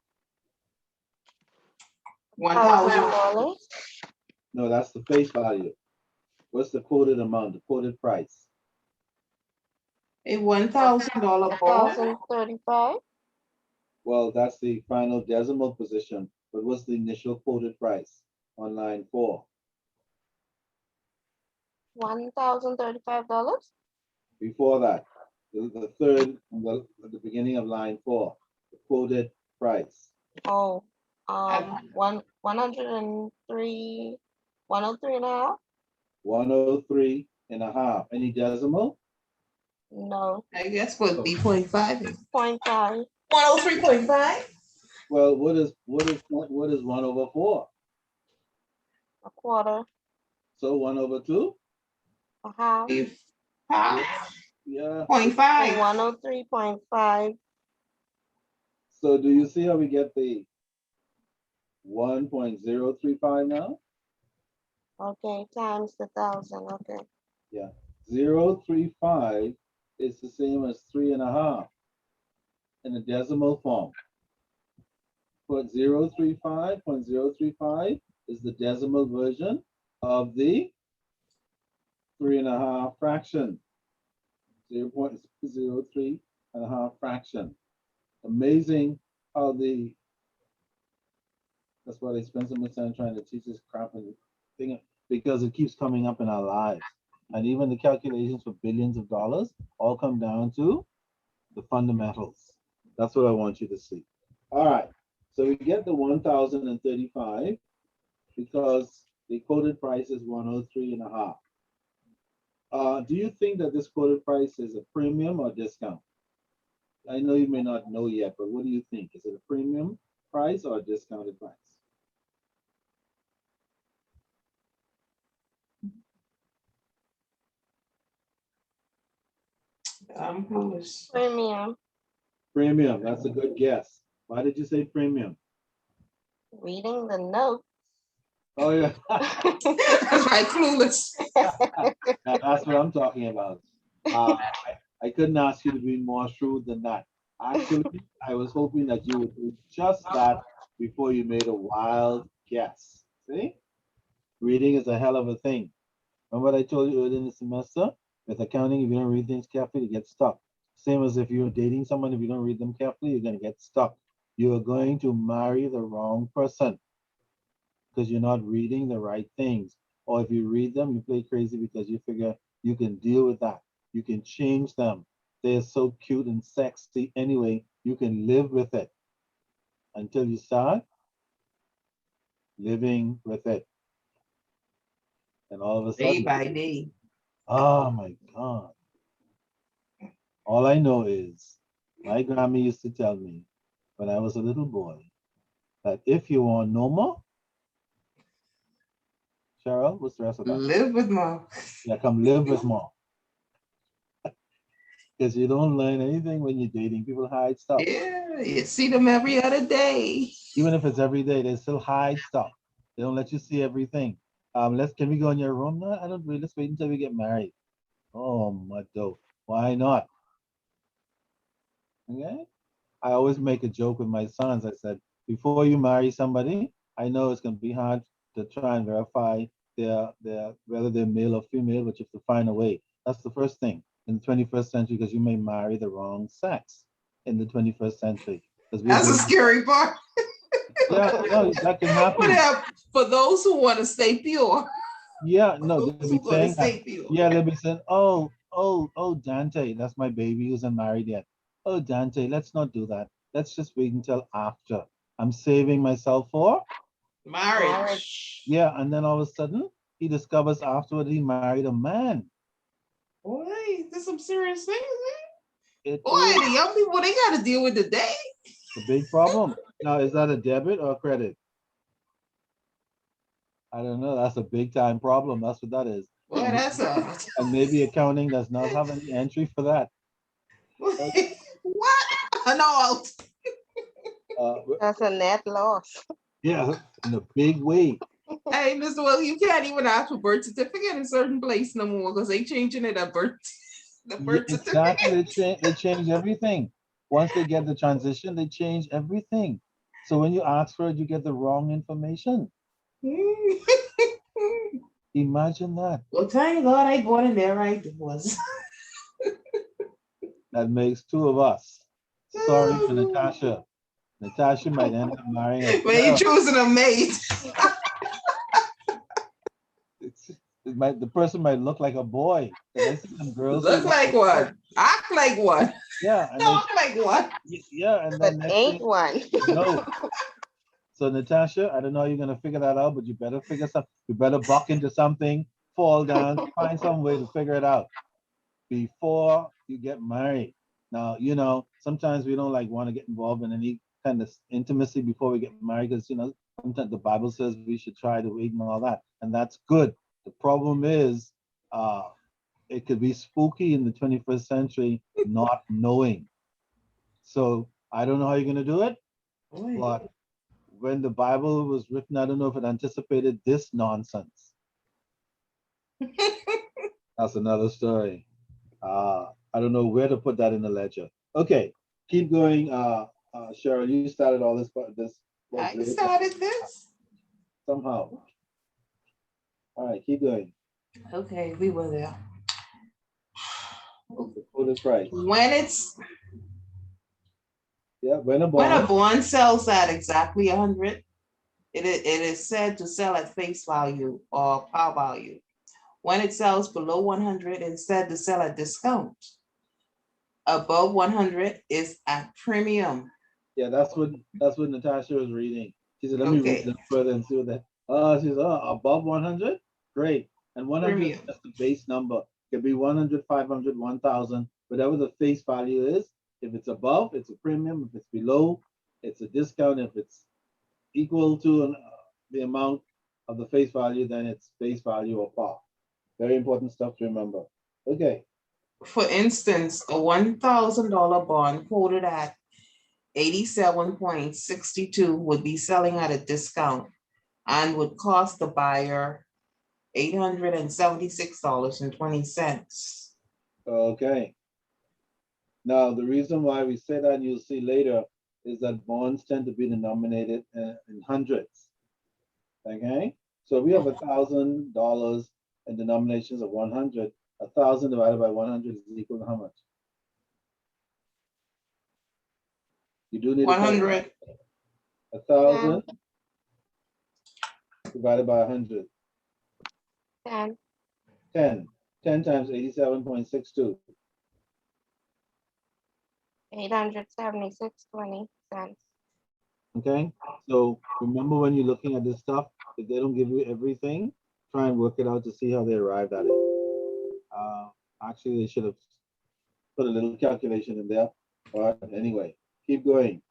1,000. $1,000. No, that's the face value. What's the quoted amount, the quoted price? A $1,000 bond. 1,035. Well, that's the final decimal position, but what's the initial quoted price on line 4? $1,035. Before that, the third, at the beginning of line 4, the quoted price. Oh, 103, 103 and a half? 103 and a half. Any decimal? No, I guess would be 0.5. 0.5. 103.5. Well, what is 1/4? A quarter, So 1/2? a half. If half, Yeah. 0.5. 103.5. So do you see how we get the 1.035 now? Okay, times the 1,000. Okay. Yeah. 0.035 is the same as 3.5 in the decimal form. But 0.035 is the decimal version of the 3.5 fraction. 0.03.5 fraction. Amazing how that's why they spend so much time trying to teach this crap and thing, because it keeps coming up in our lives. And even the calculations for billions of dollars all come down to the fundamentals. That's what I want you to see. All right. So we get the 1,035 because the quoted price is 103.5. Do you think that this quoted price is a premium or discount? I know you may not know yet, but what do you think? Is it a premium price or a discounted price? Foolish. Premium. Premium, that's a good guess. Why did you say premium? Reading the note. Oh, yeah. That's right, clueless. Now, that's what I'm talking about. I couldn't ask you to be more shrewd than that. Actually, I was hoping that you would do just that before you made a wild guess. See? Reading is a hell of a thing. Remember what I told you earlier in the semester? With accounting, if you don't read things carefully, you get stuck. Same as if you're dating someone, if you don't read them carefully, you're going to get stuck. You are going to marry the wrong person because you're not reading the right things. Or if you read them, you play crazy because you figure you can deal with that. You can change them. They're so cute and sexy anyway, you can live with it until you start living with it. And all of a Day sudden, by day. oh my God. All I know is my grandma used to tell me when I was a little boy that if you want no more, Cheryl, what's the rest of that? Live with mom. Yeah, come live with mom. Because you don't learn anything when you're dating. People hide stuff. Yeah, you see them every other day. Even if it's every day, they still hide stuff. They don't let you see everything. Can we go in your room? No, I don't really. Let's wait until we get married. Oh my God. Why not? Okay. I always make a joke with my sons. I said, before you marry somebody, I know it's gonna be hard to try and verify their whether they're male or female, but you have to find a way. That's the first thing in the 21st century, because you may marry the wrong sex in the 21st century. Because we're That's a doing, scary part. yeah, no, that can happen. For those who want to stay pure. Yeah, no, Those they'll who be want to saying that. stay pure. Yeah, they'll be saying, oh, Dante, that's my baby who's unmarried yet. Oh, Dante, let's not do that. Let's just wait until after. I'm saving myself for. Marriage. Yeah, and then all of a sudden, he discovers afterward he married a man. Boy, there's some serious things, man. It Boy, is the young people, they got to deal with the day. a big problem. Now, is that a debit or a credit? I don't know. That's a big time problem. That's what that is. Boy, And that's a. and maybe accounting does not have any entry for that. What? No. That's a net loss. Yeah, in a big way. Hey, Mr. Well, you can't even ask for birth certificate in certain place no more because they changing it at birth. The Yeah, birth certificate. exactly. They change everything. Once they get the transition, they change everything. So when you ask for it, you get the wrong information. Imagine that. Well, thank God I bought in there right was. That makes two of us. Sorry for Natasha. Natasha might end up marrying a When you girl. choosing a mate. The person might look like a boy. Because I see some girls who Look like one. Act like one. yeah, and then Talk like one. yeah, and But then next ain't thing, one. no. So Natasha, I don't know how you're gonna figure that out, but you better figure something. You better buck into something, fall down, find some way to figure it out before you get married. Now, sometimes we don't like want to get involved in any kind of intimacy before we get married because sometimes the Bible says we should try to wait and all that, and that's good. The problem is, it could be spooky in the 21st century, not knowing. So I don't know how you're gonna do it, but when the Bible was written, I don't know if it anticipated this nonsense. That's another story. I don't know where to put that in the ledger. Okay, keep going. Cheryl, you started all this, but this was I great started this. somehow. All right, keep going. Okay, we were there. The quoted price. When it's Yeah, when a when a bond. bond sells at exactly 100, it is said to sell at face value or par value. When it sells below 100, instead to sell at discount. Above 100 is at premium. Yeah, that's what Natasha was reading. She said, "Let me read Okay, them further and see what that." Oh, she said, above 100, great. And 100 is premium. just the base number. It could be 100, 500, 1,000, whatever the face value is. If it's above, it's a premium. If it's below, it's a discount. If it's equal to the amount of the face value, then it's face value or par. Very important stuff to remember. Okay. For instance, a $1,000 bond quoted at 87.62 would be selling at a discount and would cost the buyer $876.20. Okay. Now, the reason why we say that, you'll see later, is that bonds tend to be denominated in hundreds. Okay, so we have $1,000 in denominations of 100. 1,000 divided by 100 is equal to how much? You do need a 100. 1,000 divided by 100. 10. 10. 10 times 87.62. 876.20. Okay, so remember when you're looking at this stuff, if they don't give you everything, try and work it out to see how they arrived at it. Actually, they should have put a little calculation in there. But anyway, keep going.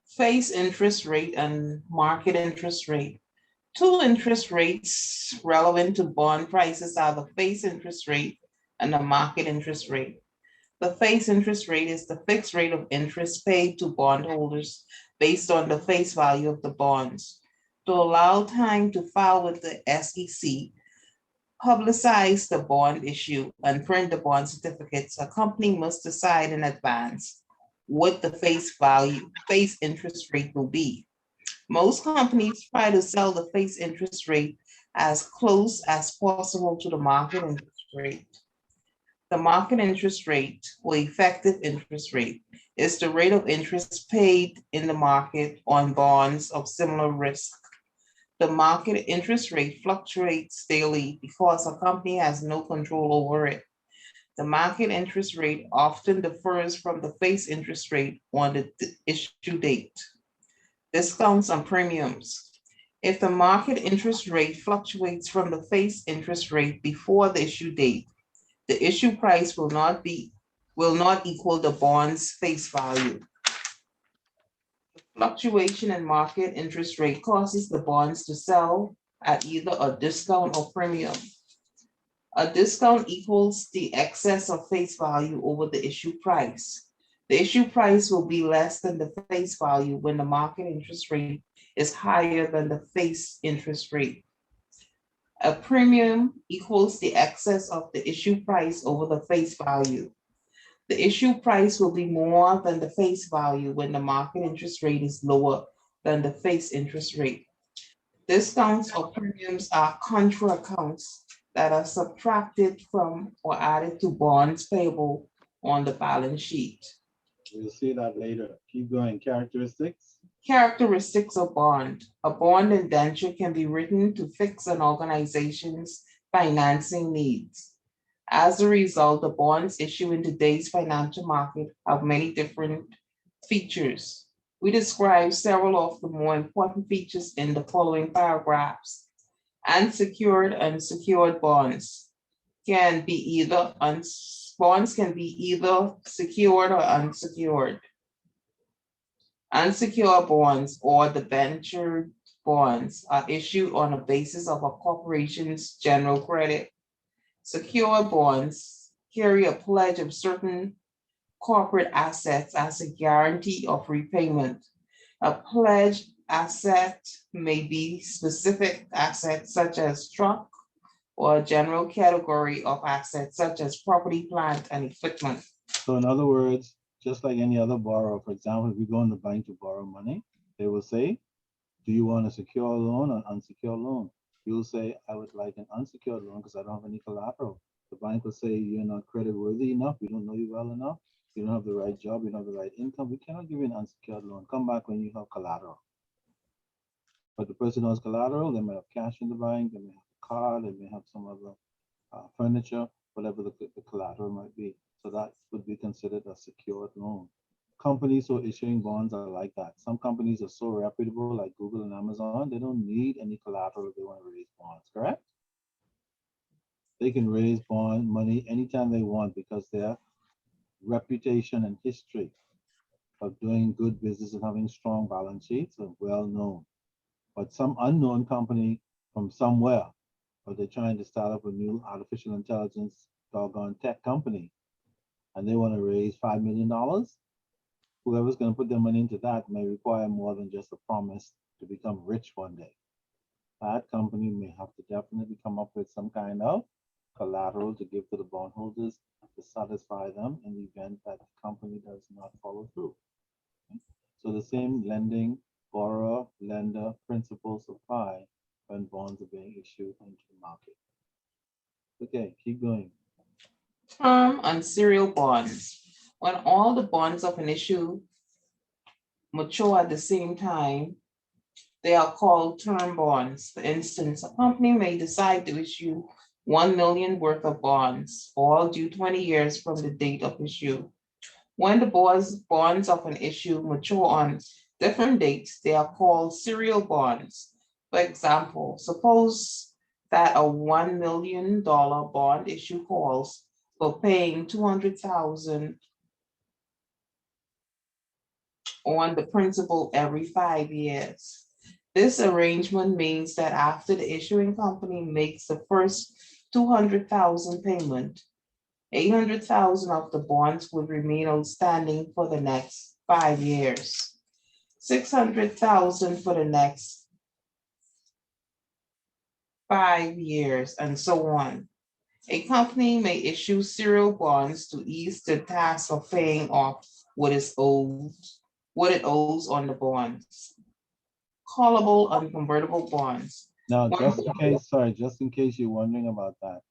Face interest rate and market interest rate. Two interest rates relevant to bond prices are the face interest rate and the market interest rate. The face interest rate is the fixed rate of interest paid to bondholders based on the face value of the bonds. To allow time to file with the SEC, publicize the bond issue, and print the bond certificates, a company must decide in advance what the face interest rate will be. Most companies try to sell the face interest rate as close as possible to the market interest rate. The market interest rate, or effective interest rate, is the rate of interest paid in the market on bonds of similar risk. The market interest rate fluctuates daily because a company has no control over it. The market interest rate often differs from the face interest rate on the issue date. Discounts on premiums. If the market interest rate fluctuates from the face interest rate before the issue date, the issue price will not equal the bond's face value. Fluctuation in market interest rate causes the bonds to sell at either a discount or premium. A discount equals the excess of face value over the issue price. The issue price will be less than the face value when the market interest rate is higher than the face interest rate. A premium equals the excess of the issue price over the face value. The issue price will be more than the face value when the market interest rate is lower than the face interest rate. Discounts or premiums are contra accounts that are subtracted from or added to bonds payable on the balance sheet. We'll see that later. Keep going. Characteristics. Characteristics of bond. A bond indenture can be written to fix an organization's financing needs. As a result, the bonds issued in today's financial market have many different features. We describe several of the more important features in the following paragraphs. Unsecured and secured bonds can be either secured or unsecured. Unsecured bonds or debentured bonds are issued on the basis of a corporation's general credit. Secured bonds carry a pledge of certain corporate assets as a guarantee of repayment. A pledged asset may be specific assets such as truck or a general category of assets such as property, plant, and equipment. So in other words, just like any other borrower, for example, if you go in the bank to borrow money, they will say, do you want a secure loan or unsecured loan? You'll say, I would like an unsecured loan because I don't have any collateral. The bank will say, you're not credit worthy enough. We don't know you well enough. You don't have the right job. You don't have the right income. We cannot give you an unsecured loan. Come back when you have collateral. But the person who has collateral, they may have cash in the bank. They may have a car. They may have some other furniture, whatever the collateral might be. So that would be considered a secured loan. Companies who are issuing bonds are like that. Some companies are so reputable, like Google and Amazon, they don't need any collateral if they want to raise bonds, correct? They can raise bond money anytime they want because their reputation and history of doing good business and having strong balance sheets are well known. But some unknown company from somewhere, or they're trying to start up a new artificial intelligence doggone tech company, and they want to raise $5 million, whoever's going to put their money into that may require more than just a promise to become rich one day. That company may have to definitely come up with some kind of collateral to give to the bondholders to satisfy them in the event that the company does not follow through. Okay? So the same lending, borrower, lender, principals apply when bonds are being issued into the market. Okay, keep going. Term and serial bonds. When all the bonds of an issue mature at the same time, they are called term bonds. For instance, a company may decide to issue 1 million worth of bonds, all due 20 years from the date of issue. When the bonds of an issue mature on different dates, they are called serial bonds. For example, suppose that a $1 million bond issue calls for paying 200,000 on the principal every 5 years. This arrangement means that after the issuing company makes the first 200,000 payment, 800,000 of the bonds would remain outstanding for the next 5 years, 600,000 for the next 5 years, and so on. A company may issue serial bonds to ease the task of paying off what it owes on the bonds. Callable unconvertible bonds. Now, One just in case, sorry, just in case you're wondering about that,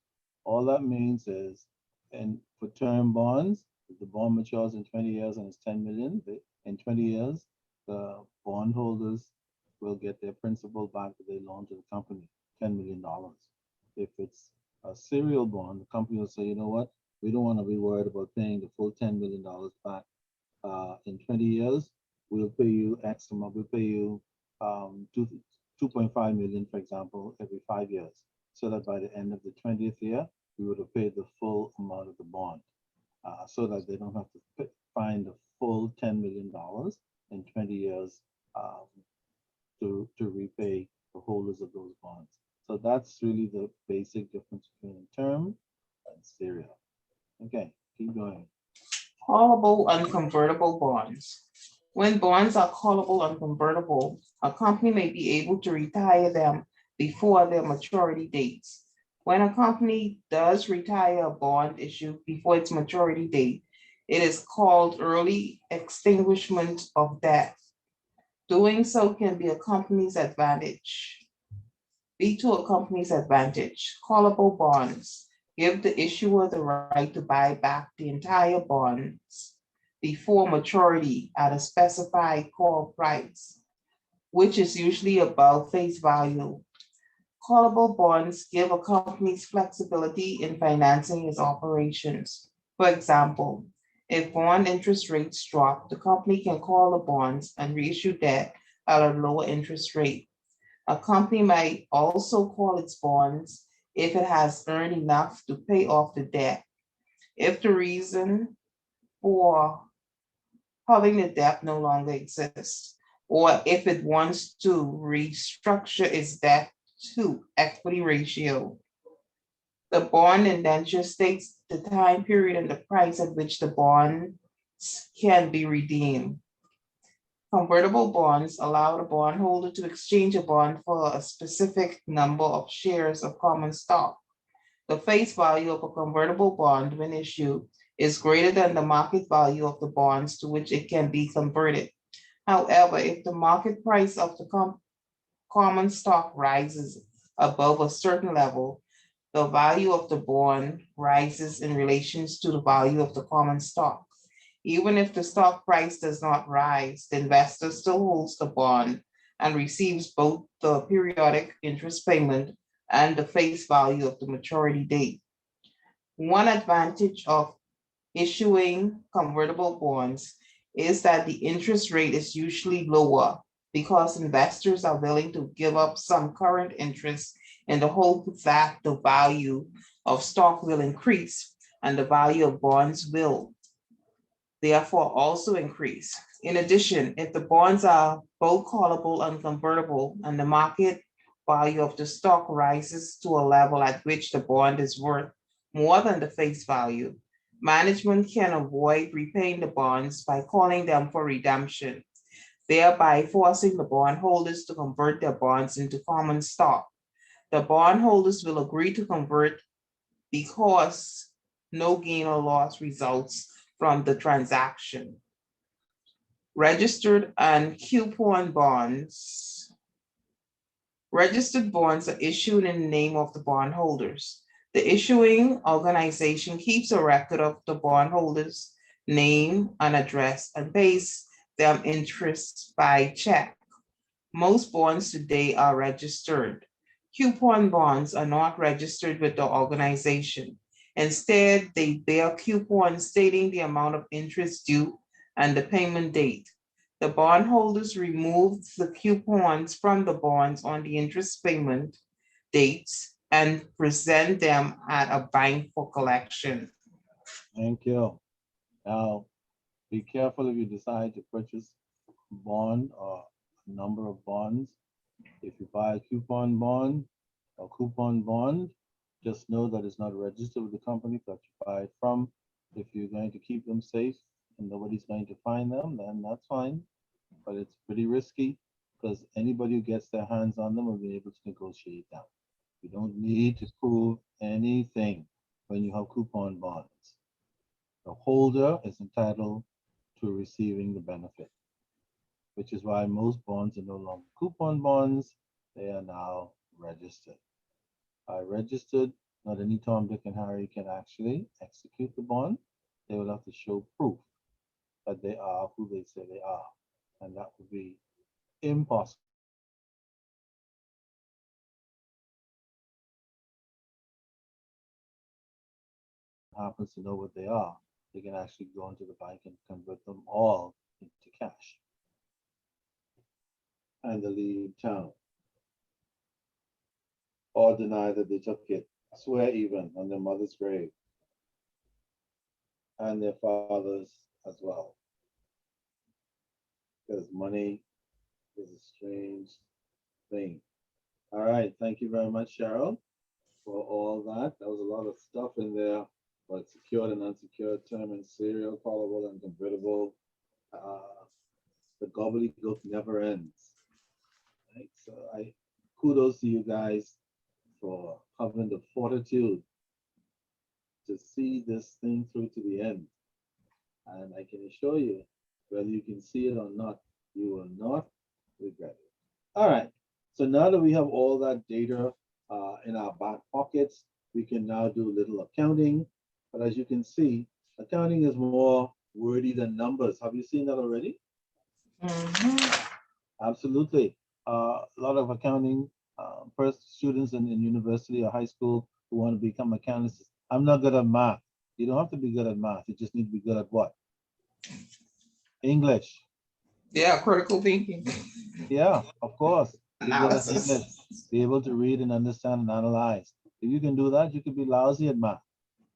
all that means is, and for term bonds, if the bond matures in 20 years and it's 10 million, in 20 years, the bondholders will get their principal back that they loaned to the company, $10 million. If it's a serial bond, the company will say, you know what, we don't want to be worried about paying the full $10 million back. In 20 years, we'll pay you X amount, we'll pay you 2.5 million, for example, every 5 years, so that by the end of the 20th year, we would have paid the full amount of the bond, so that they don't have to find the full $10 million in 20 years to repay the holders of those bonds. So that's really the basic difference between term and serial. Okay, keep going. callable unconvertible bonds. When bonds are callable unconvertible, a company may be able to retire them before their maturity dates. When a company does retire a bond issue before its maturity date, it is called early extinguishment of debt. Doing so can be a company's advantage. Be to a company's advantage. Callable bonds give the issuer the right to buy back the entire bonds before maturity at a specified call price, which is usually above face value. Callable bonds give a company's flexibility in financing its operations. For example, if bond interest rates drop, the company can call the bonds and reissue debt at a lower interest rate. A company might also call its bonds if it has earned enough to pay off the debt. If the reason for having the debt no longer exists, or if it wants to restructure its debt to equity ratio. The bond indenture states the time period and the price at which the bonds can be redeemed. Convertible bonds allow the bondholder to exchange a bond for a specific number of shares of common stock. The face value of a convertible bond when issued is greater than the market value of the bonds to which it can be converted. However, if the market price of the common stock rises above a certain level, the value of the bond rises in relation to the value of the common stock. Even if the stock price does not rise, the investor still holds the bond and receives both the periodic interest payment and the face value of the maturity date. One advantage of issuing convertible bonds is that the interest rate is usually lower because investors are willing to give up some current interest in the hope that the value of stock will increase and the value of bonds will therefore also increase. In addition, if the bonds are both callable and convertible and the market value of the stock rises to a level at which the bond is worth more than the face value, Management can avoid repaying the bonds by calling them for redemption, thereby forcing the bondholders to convert their bonds into common stock. The bondholders will agree to convert because no gain or loss results from the transaction. Registered and coupon bonds. Registered bonds are issued in the name of the bondholders. The issuing organization keeps a record of the bondholders' name and address and pays them interest by check. Most bonds today are registered. Coupon bonds are not registered with the organization. Instead, they bear coupons stating the amount of interest due and the payment date. The bondholders remove the coupons from the bonds on the interest payment dates and present them at a bank for collection. Thank you. Now, be careful if you decide to purchase a bond or a number of bonds. If you buy a coupon bond or coupon bond, just know that it's not registered with the company that you buy it from. If you're going to keep them safe and nobody's going to find them, then that's fine. But it's pretty risky because anybody who gets their hands on them will be able to negotiate them. You don't need to prove anything when you have coupon bonds. The holder is entitled to receiving the benefit, which is why most bonds are no longer coupon bonds. They are now registered. By registered, not any Tom, Dick, and Harry can actually execute the bond. They will have to show proof that they are who they say they are. And that would be impossible. Happens to know what they are, they can actually go into the bank and convert them all into cash. And they leave town. Or deny that they took it, swear even on their mother's grave and their father's as well. Because money is a strange thing. All right, thank you very much, Cheryl, for all that. That was a lot of stuff in there, but secured and unsecured term and serial, callable and convertible. The gobbledygook never ends. Right? So I kudos to you guys for having the fortitude to see this thing through to the end. And I can assure you, whether you can see it or not, you will not regret it. All right. So now that we have all that data in our back pockets, we can now do a little accounting. But as you can see, accounting is more wordy than numbers. Have you seen that already? Absolutely. A lot of accounting first students in university or high school who want to become accountants. I'm not good at math. You don't have to be good at math. You just need to be good at what? English. Yeah, critical thinking. Yeah, of course. Be good at Analysis. English. Be able to read and understand and analyze. If you can do that, you could be lousy at math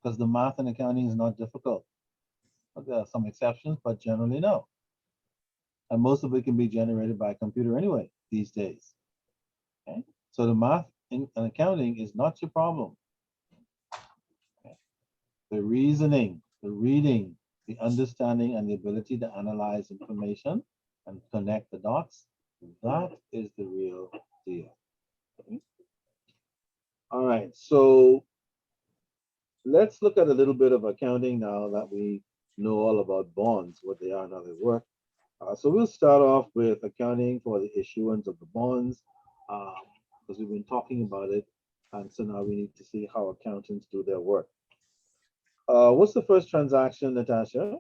because the math and accounting is not difficult. But there are some exceptions, but generally no. And most of it can be generated by a computer anyway these days. Okay? So the math and accounting is not your problem. Okay? The reasoning, the reading, the understanding, and the ability to analyze information and connect the dots, that is the real deal. Okay? All right, so let's look at a little bit of accounting now that we know all about bonds, what they are and how they work. So we'll start off with accounting for the issuance of the bonds, because we've been talking about it. And so now we need to see how accountants do their work. What's the first transaction, Natasha?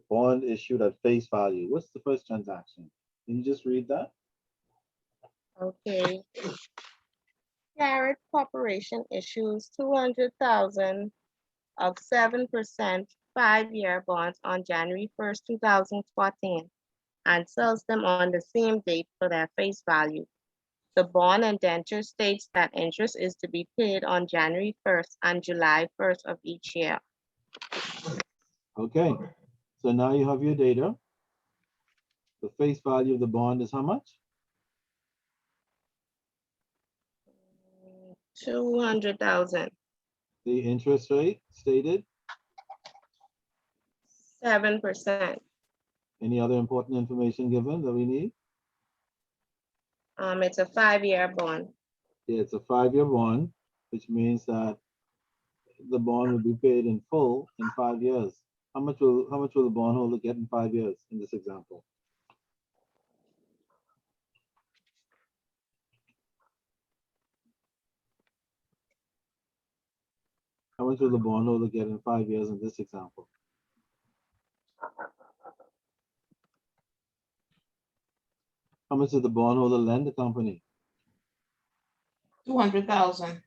Bond issued at face value. What's the first transaction? Can you just read that? Okay. Claret Corporation issues 200,000 of 7% 5-year bonds on January 1st, 2014, and sells them on the same date for their face value. The bond indenture states that interest is to be paid on January 1st and July 1st of each year. Okay, so now you have your data. The face value of the bond is how much? 200,000. The interest rate stated. 7%. Any other important information given that we need? It's a 5-year bond. Yeah, it's a 5-year bond, which means that the bond will be paid in full in 5 years. How much will the bondholder get in 5 years in this example? How much will the bondholder get in 5 years in this example? How much did the bondholder lend the company? 200,000,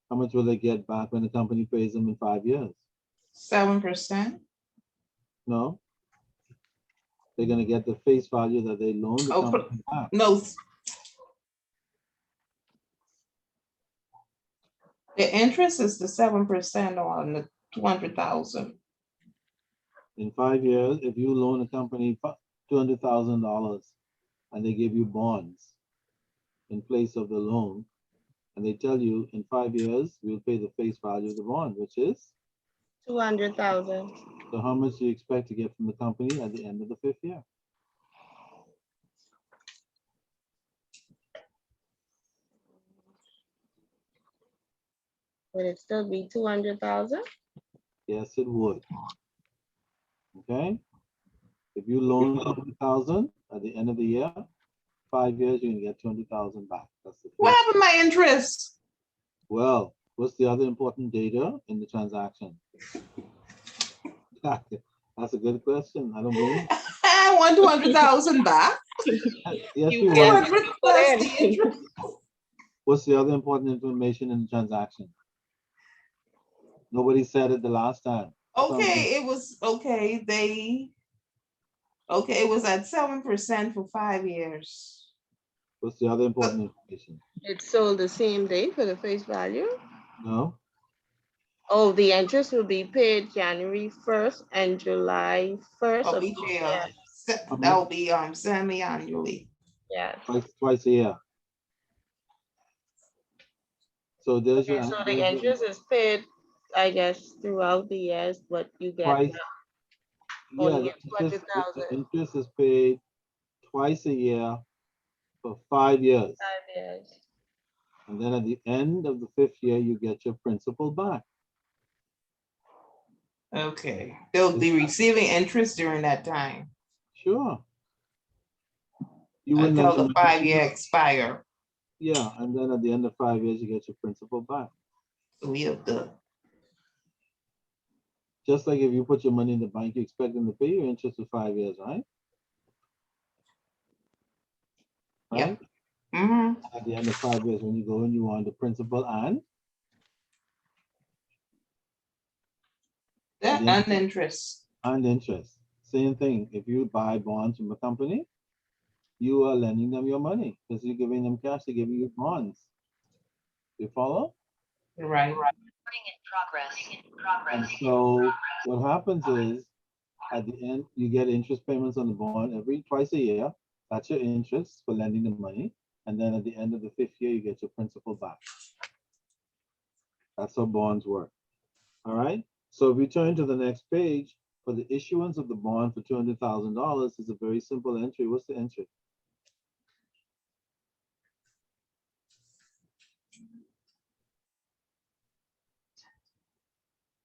How much will they get back when the company pays them in 5 years? 7%. No? They're gonna get the face value that they loaned the Oh, company back. No. The interest is the 7% on the 200,000. In 5 years, if you loan a company $200,000 and they give you bonds in place of the loan, and they tell you in 5 years, we'll pay the face value of the bond, which is, 200,000. so how much do you expect to get from the company at the end of the 5th year? Would it still be 200,000? Yes, it would. Okay? If you loan 100,000 at the end of the year, 5 years, you're gonna get 200,000 back. That's the What face. happened to my interest? Well, what's the other important data in the transaction? That's a good question. I don't blame you. I want 200,000 back. Yes, You we get want. 200 Put plus in. the interest. What's the other important information in the transaction? Nobody said it the last time. Okay, it was, okay, it was at 7% for 5 years. What's the other important information? It's sold the same day for the face value? No? Oh, the interest will be paid January 1st and July 1st Of of each each year. year. That'll be semi-annually. Yes. Twice a year. So there's Okay, your, so the interest is paid, I guess, throughout the years, but you get twice. Yeah, only the get interest, the 200,000. interest is paid twice a year for 5 years. 5 years. And then at the end of the 5th year, you get your principal back. Okay, they'll be receiving interest during that time Sure. You wouldn't until let them the know. 5-year expire. Yeah, and then at the end of 5 years, you get your principal back. So we have the, Just like if you put your money in the bank, you expect them to pay you interest for 5 years, right? Yeah. Right? mhm. At the end of 5 years, when you go and you want the principal and That the and interest. and interest. Same thing. If you buy bonds from a company, you are lending them your money because you're giving them cash, they're giving you bonds. You follow? Right. And so what happens is at the end, you get interest payments on the bond twice a year. That's your interest for lending the money. And then at the end of the 5th year, you get your principal back. That's how bonds work. All right. So if we turn to the next page, for the issuance of the bond for $200,000 is a very simple entry. What's the entry?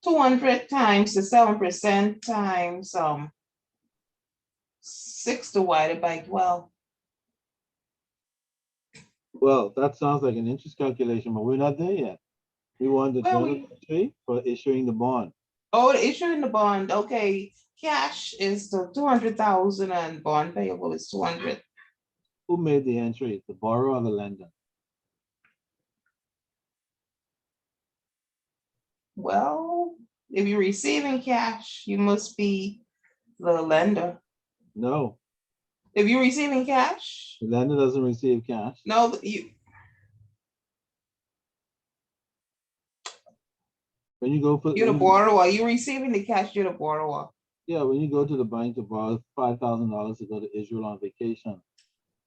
$200 times the 7% times 6 divided by 12. Well, that sounds like an interest calculation, but we're not there yet. We want the Well, journal entry for issuing the bond. Oh, the issuing the bond, okay. Cash is the 200,000 and bond payable is 200. Who made the entry? The borrower or the lender? Well, if you're receiving cash, you must be the lender. No, If you're receiving cash, the lender doesn't receive cash. no, When you go for you're the borrower. You're receiving the cash, you're the borrower. yeah, when you go to the bank to borrow $5,000 to go to Israel on vacation,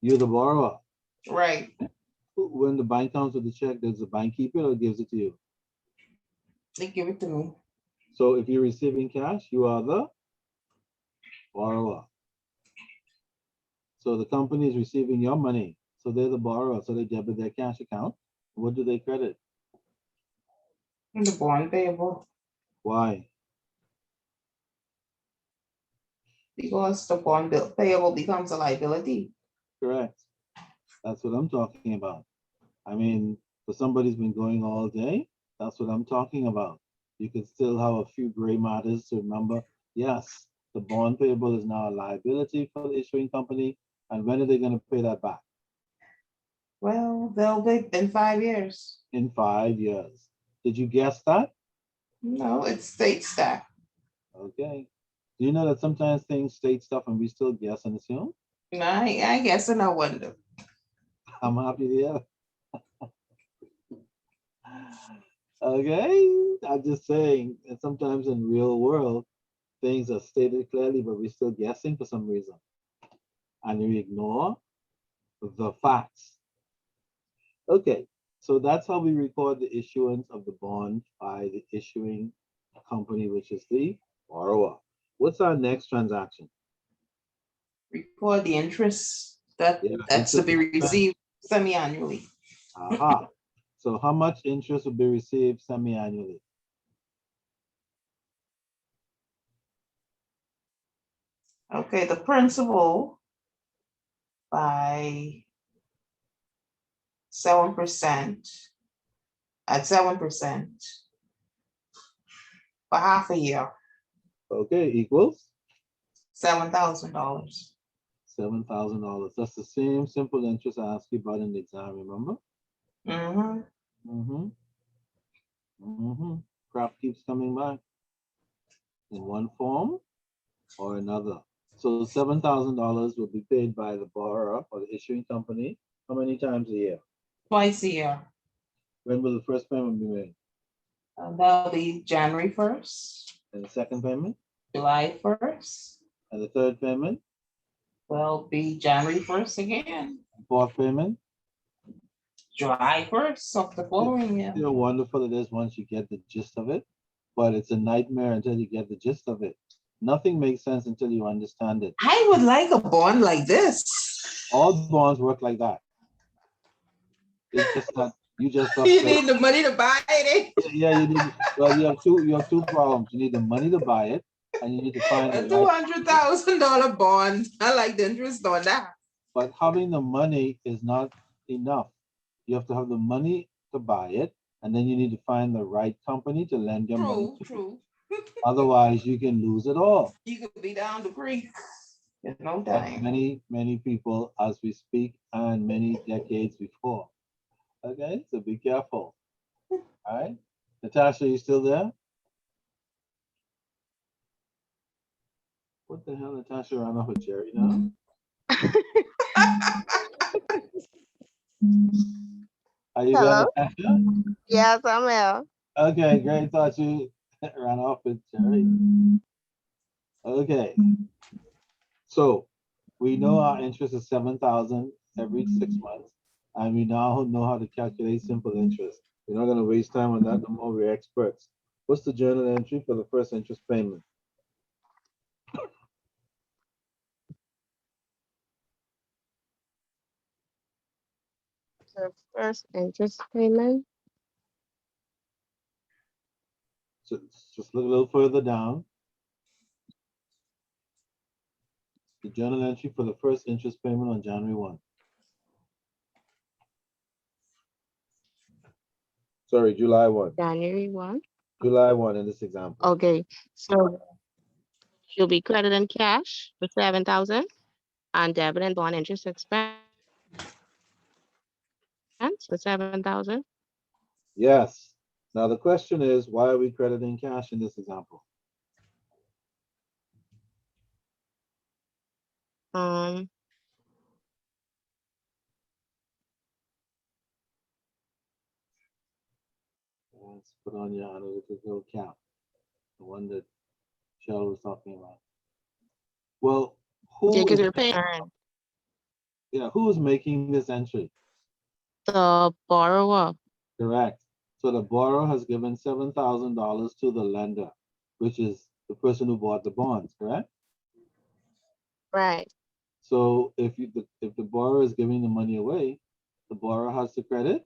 you're the borrower. Right. When the bank comes with the check, does the bank keep it or gives it to you? They give it to me. So if you're receiving cash, you are the borrower. So the company is receiving your money, so they're the borrower, so they debit their cash account. What do they credit? And the bond payable, Why? because the bond payable becomes a liability. Correct. That's what I'm talking about. I mean, for somebody who's been going all day, that's what I'm talking about. You could still have a few gray matters to remember. Yes, the bond payable is now a liability for the issuing company. And when are they going to pay that back? Well, they'll be in 5 years. In 5 years. Did you guess that? No, it states that. Okay. Do you know that sometimes things state stuff and we still guess and assume? I guess, and I wonder. I'm happy there. Okay, I'm just saying, and sometimes in real world, things are stated clearly, but we're still guessing for some reason. And we ignore the facts. Okay, so that's how we record the issuance of the bond by the issuing company, which is the borrower. What's our next transaction? Record the interest Yeah, that's to be interest expense. received semi-annually. Aha. So how much interest will be received semi-annually? Okay, the principal by 7% at 7% for half a year, Okay, equals $7,000. $7,000. That's the same simple interest I asked you about in the exam, remember? Mm-hmm. Mm-hmm. Mm-hmm. Crap keeps coming back in one form or another. So $7,000 will be paid by the borrower or the issuing company. How many times a year? Twice a year. When will the first payment be made? That'll be January 1st, And the second payment? July 1st. And the third payment? Will be January 1st again, Fourth payment? July 1st of the following year. You know, wonderful it is once you get the gist of it, but it's a nightmare until you get the gist of it. Nothing makes sense until you understand it. I would like a bond like this. All bonds work like that. It's just that you just You upset. need the money to buy it. Yeah, you need. Well, you have two problems. You need the money to buy it, and you need to find A the right. $200,000 bond. I like the interest on that. But having the money is not enough. You have to have the money to buy it, and then you need to find the right company to lend your money to. True. Otherwise, you can lose it all. You could be down the creek in no Like time. many people as we speak, and many decades before. Okay, so be careful. All right, Natasha, you still there? What the hell, Natasha ran off with Jerry now? Are you there, Hello? Natasha? Yes, I'm here. Okay, great. Thought you ran off with Jerry. Okay, so we know our interest is 7,000 every 6 months, and we now know how to calculate simple interest. We're not going to waste time on that no more. We're experts. What's the journal entry for the first interest payment? The first interest payment. So just look a little further down. The journal entry for the first interest payment on January 1. Sorry, July 1. January 1. July 1 in this example. Okay, so you'll be crediting cash for 7,000 and debit and bond interest expense for 7,000. Yes. Now the question is, why are we crediting cash in this example? Let's put on your analytical cap, the one that Shell was talking about. Well, Yeah, who because is, you're paying who is making this entry? the borrower. Correct. So the borrower has given $7,000 to the lender, which is the person who bought the bonds, correct? Right. So if the borrower is giving the money away, the borrower has to credit.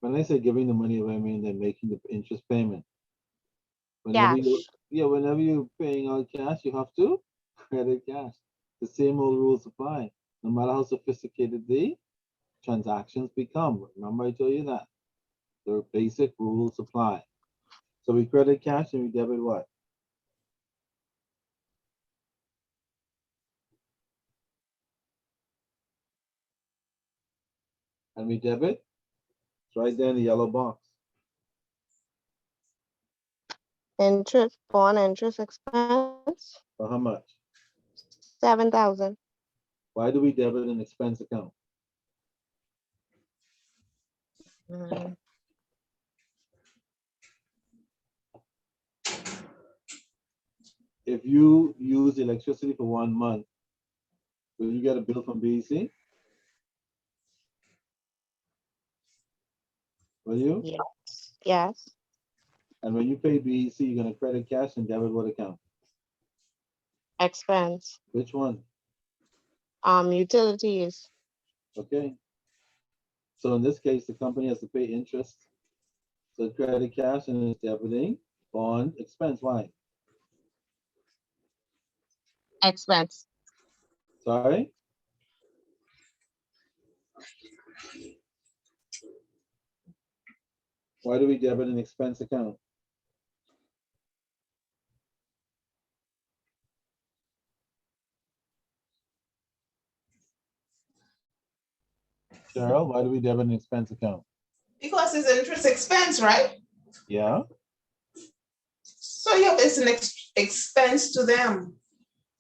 When I say giving the money away, I mean they're making the interest payment. Whenever you, Cash. yeah, whenever you're paying out cash, you have to credit cash. The same old rules apply, no matter how sophisticated the transactions become. Remember I told you that. The basic rules apply. So we credit cash and we debit what? And we debit, it's right there in the yellow box. Interest, bond interest expense, For how much? 7,000. Why do we debit an expense account? Mm, If you use electricity for 1 month, will you get a bill from BEC? Will you? Yes. Yes. And when you pay BEC, you're gonna credit cash and debit what account? Expense. Which one? Utilities. Okay. So in this case, the company has to pay interest. So credit cash and it's debiting bond expense. Why? Expense. Sorry? Why do we debit an expense account? Cheryl, why do we debit an expense account? Because it's interest expense, right? Yeah, So yeah, it's an expense to them.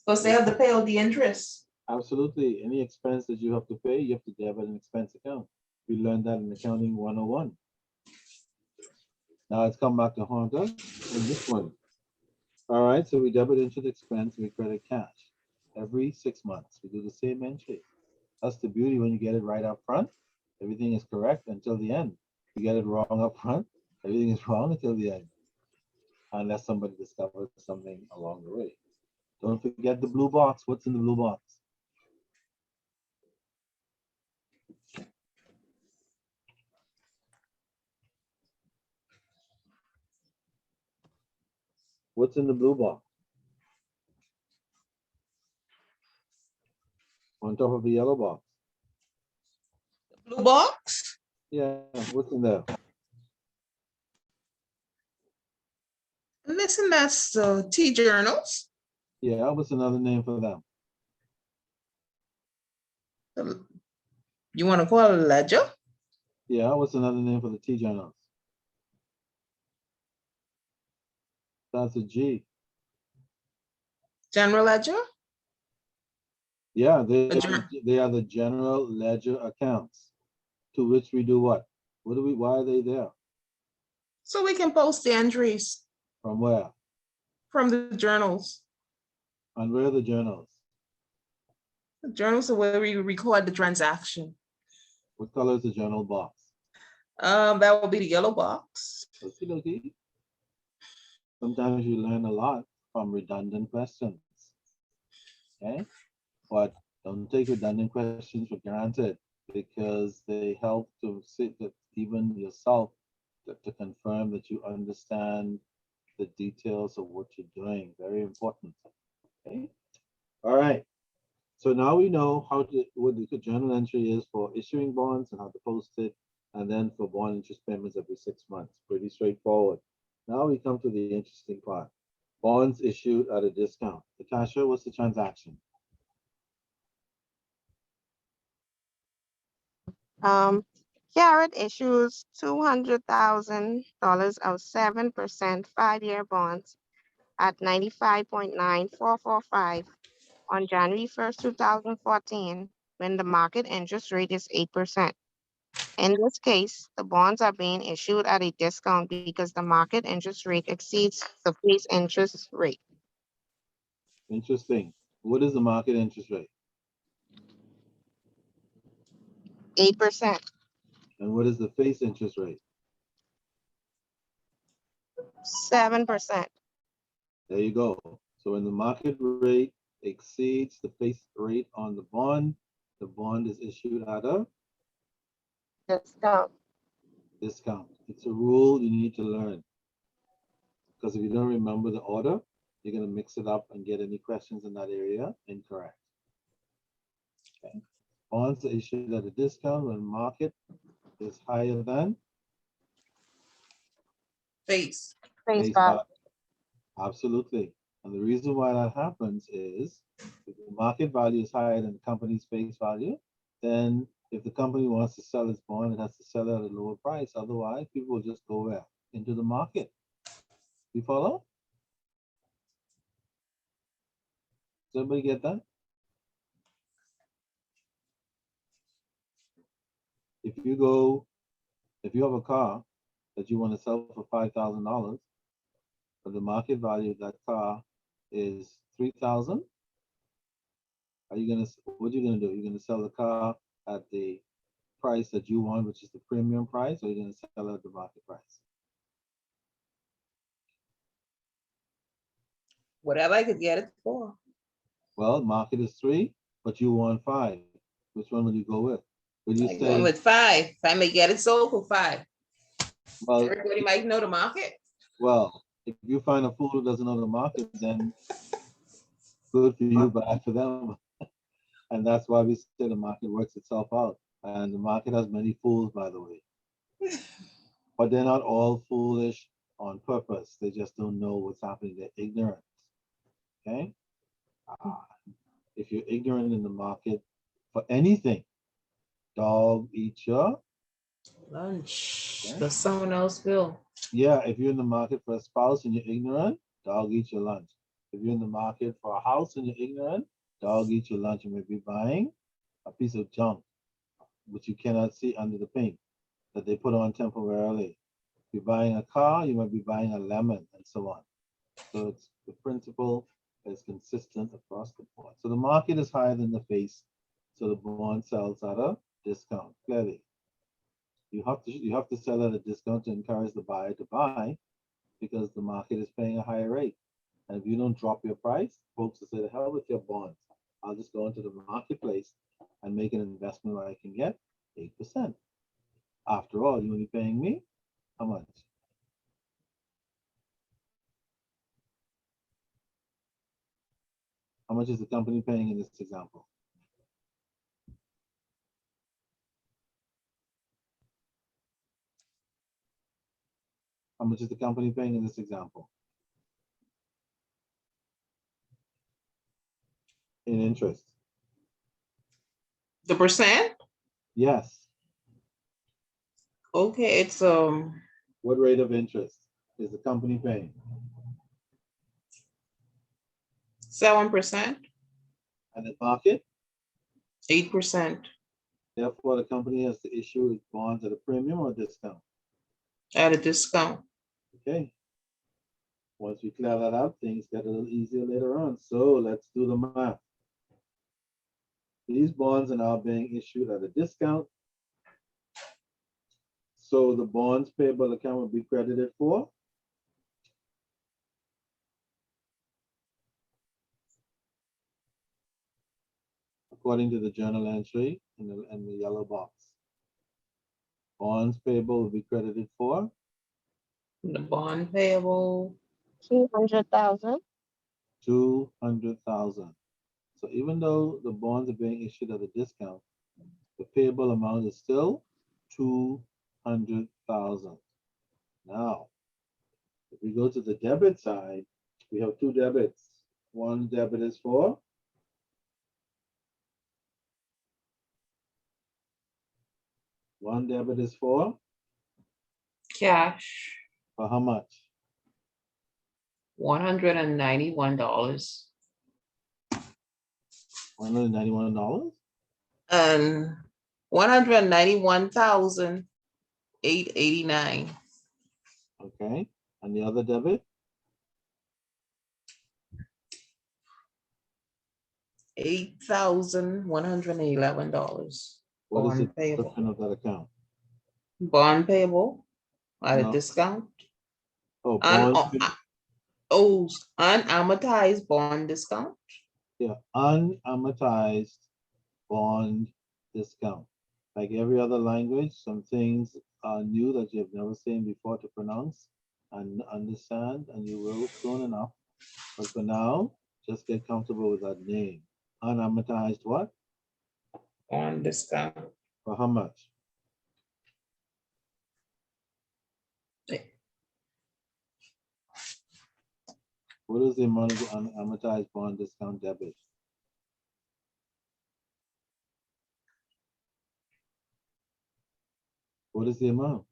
Because they have to pay all the interest. absolutely. Any expense that you have to pay, you have to debit an expense account. We learned that in accounting 101. Now it's come back to haunt us in this one. All right, so we debit into the expense, we credit cash. Every 6 months, we do the same entry. That's the beauty when you get it right up front. Everything is correct until the end. You get it wrong up front, everything is wrong until the end. Unless somebody discovers something along the way. Don't forget the blue box. What's in the blue box? What's in the blue box? On top of the yellow box. Blue box? Yeah, what's in there? Listen, that's T journals. Yeah, what's another name for them? You want to call it a ledger? Yeah, what's another name for the T journals? That's a G. General ledger? Yeah, A they are the general ledger accounts to which we do what? Why are they there? So we can post the entries From where? from the journals. And where are the journals? The journals are where we record the transaction. What color is the journal box? That will be the yellow box. Okie dokie. Sometimes you learn a lot from redundant questions. Okay? But don't take redundant questions for granted because they help to sit that even yourself to confirm that you understand the details of what you're doing. Very important. Okay. All right. So now we know what the journal entry is for issuing bonds and how to post it, and then for bond interest payments every 6 months. Pretty straightforward. Now we come to the interesting part. Bonds issued at a discount. The cashier, what's the transaction? Carrot issues $200,000 of 7% 5-year bonds at 95.9445 on January 1st, 2014, when the market interest rate is 8%. In this case, the bonds are being issued at a discount because the market interest rate exceeds the face interest rate. Interesting. What is the market interest rate? 8%. And what is the face interest rate? 7%. There you go. So when the market rate exceeds the face rate on the bond is issued at a Discount. discount. It's a rule you need to learn. Because if you don't remember the order, you're going to mix it up and get any questions in that area incorrect. Okay. Bonds are issued at a discount when market is higher than Face. Face face value. value. Absolutely. And the reason why that happens is if the market value is higher than the company's face value, then if the company wants to sell its bond, it has to sell it at a lower price. Otherwise, people will just go where? Into the market. You follow? Does everybody get that? If you have a car that you want to sell for $5,000, but the market value of that car is 3,000, what are you gonna do? You're gonna sell the car at the price that you want, which is the premium price, or you're gonna sell it at the market price? Whatever I could get it for. Well, market is 3, but you want 5. Which one will you go with? Would you I'm going say, with 5. If I may get it sold for 5. well, Everybody might know the market. well, if you find a fool who doesn't know the market, then good for you, bad for them. And that's why we say the market works itself out. And the market has many fools, by the way. But they're not all foolish on purpose. They just don't know what's happening. They're ignorant. Okay? If you're ignorant in the market for anything, dog eat your Lunch. Okay. But someone else will. Yeah, if you're in the market for a spouse and you're ignorant, dog eat your lunch. If you're in the market for a house and you're ignorant, dog eat your lunch. You may be buying a piece of junk, which you cannot see under the paint that they put on temporarily. If you're buying a car, you might be buying a lemon and so on. So it's the principle is consistent across the board. So the market is higher than the face. So the bond sells at a discount, clearly. You have to sell at a discount to encourage the buyer to buy because the market is paying a higher rate. And if you don't drop your price, folks will say, the hell with your bonds. I'll just go into the marketplace and make an investment where I can get 8%. After all, you're only paying me how much? How much is the company paying in this example? How much is the company paying in this example? In interest. The percent? Yes. Okay, it's What rate of interest is the company paying? 7%, And the market? 8% Therefore, the company has to issue its bonds at a premium or discount. at a discount. Okay. Once we clear that up, things get a little easier later on. So let's do the math. These bonds are now being issued at a discount. So the bonds payable account will be credited for according to the journal entry in the yellow box. Bonds payable will be credited for The bond payable, 200,000. 200,000. So even though the bonds are being issued at a discount, the payable amount is still 200,000. Now, if we go to the debit side, we have 2 debits. One debit is for cash, for how much? $191. $191. And 191,889. Okay. And the other debit? $8,111. What is the Bond payable. description of that account? Bond payable at a No. discount. Oh, Un- bond, oh, unamortized bond discount. yeah, unamortized bond discount. Like every other language, some things are new that you've never seen before to pronounce and understand, and you will soon enough. But for now, just get comfortable with that name. Unamortized what? Bond discount. For how much? What is the amount of the unamortized bond discount debit? What is the amount?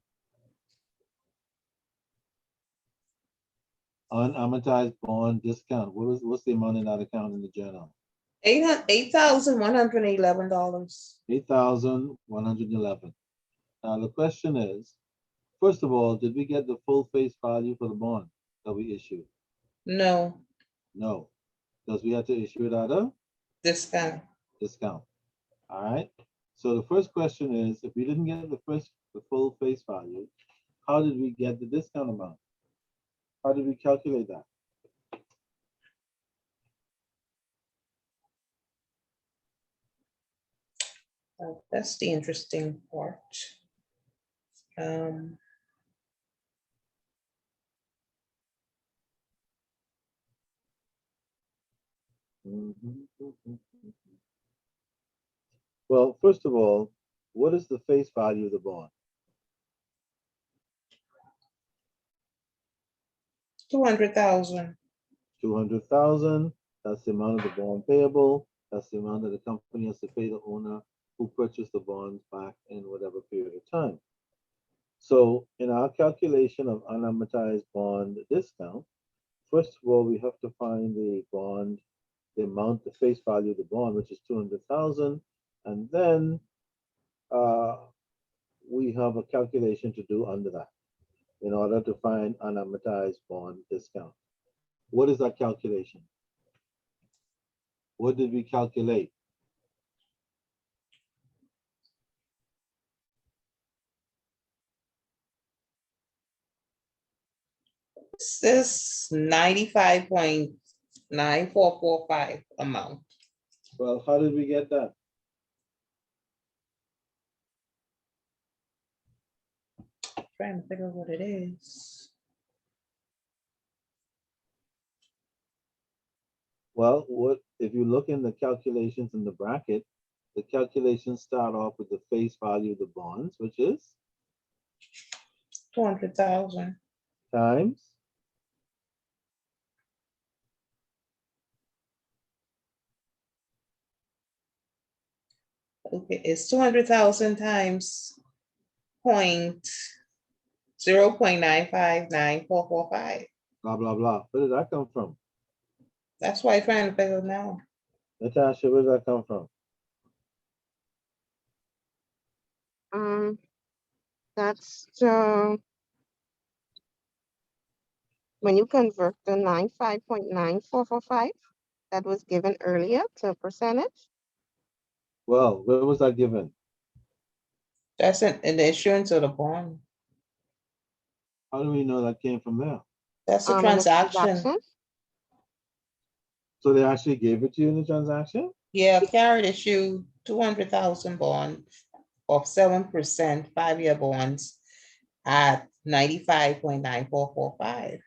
Unamortized bond discount. What's the amount in that account in the journal? $8,111. $8,111. Now the question is, first of all, did we get the full face value for the bond that we issued? No, No, because we had to issue it at a discount. discount. All right. So the first question is, if we didn't get the full face value, how did we get the discount amount? How did we calculate that? That's the interesting part. Well, first of all, what is the face value of the bond? 200,000. 200,000. That's the amount of the bond payable. That's the amount that the company has to pay the owner who purchased the bonds back in whatever period of time. So in our calculation of unamortized bond discount, first of all, we have to find the bond, the amount, the face value of the bond, which is 200,000, and then we have a calculation to do under that in order to find unamortized bond discount. What is that calculation? What did we calculate? This is 95.9445 amount. Well, how did we get that? Trying to figure out what it is. Well, what if you look in the calculations in the bracket, the calculations start off with the face value of the bonds, which is 200,000. times Okay, it's 200,000 times 0.959445. blah blah blah. Where did that come from? That's why I'm trying to figure it now. Natasha, where did that come from? That's when you convert the 95.9445 that was given earlier to a percentage. Well, where was that given? That's an issuance of the bond. How do we know that came from there? That's a In the transaction. So they actually gave it to you in the transaction? Yeah, Carrot issued 200,000 bonds of 7% 5-year bonds at 95.9445.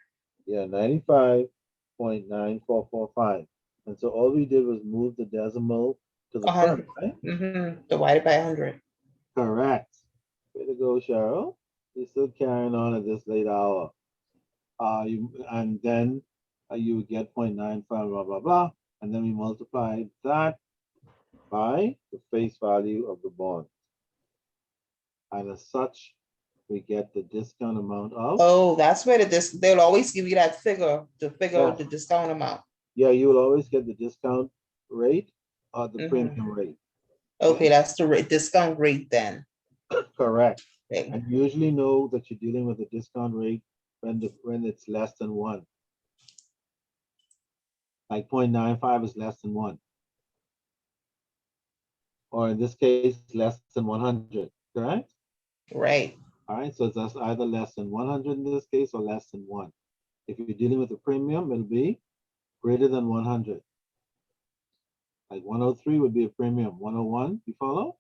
Yeah, 95.9445. And so all we did was move the decimal to the front, 100. right? Divided by 100. Correct. Way to go, Cheryl. You're still carrying on at this late hour. And then you would get 0.95, blah, blah, blah. And then we multiply that by the face value of the bond. And as such, we get the discount amount of, Oh, that's where they'll always give you that figure to figure out Yeah. the discount amount. yeah, you will always get the discount rate or the Mhm. premium rate. Okay, that's the discount rate then. Correct. Okay. And you usually know that you're dealing with a discount rate when it's less than 1. Like 0.95 is less than 1. Or in this case, less than 100, correct? Right. All right, so that's either less than 100 in this case or less than 1. If you're dealing with a premium, it'll be greater than 100. Like 103 would be a premium. 101, you follow?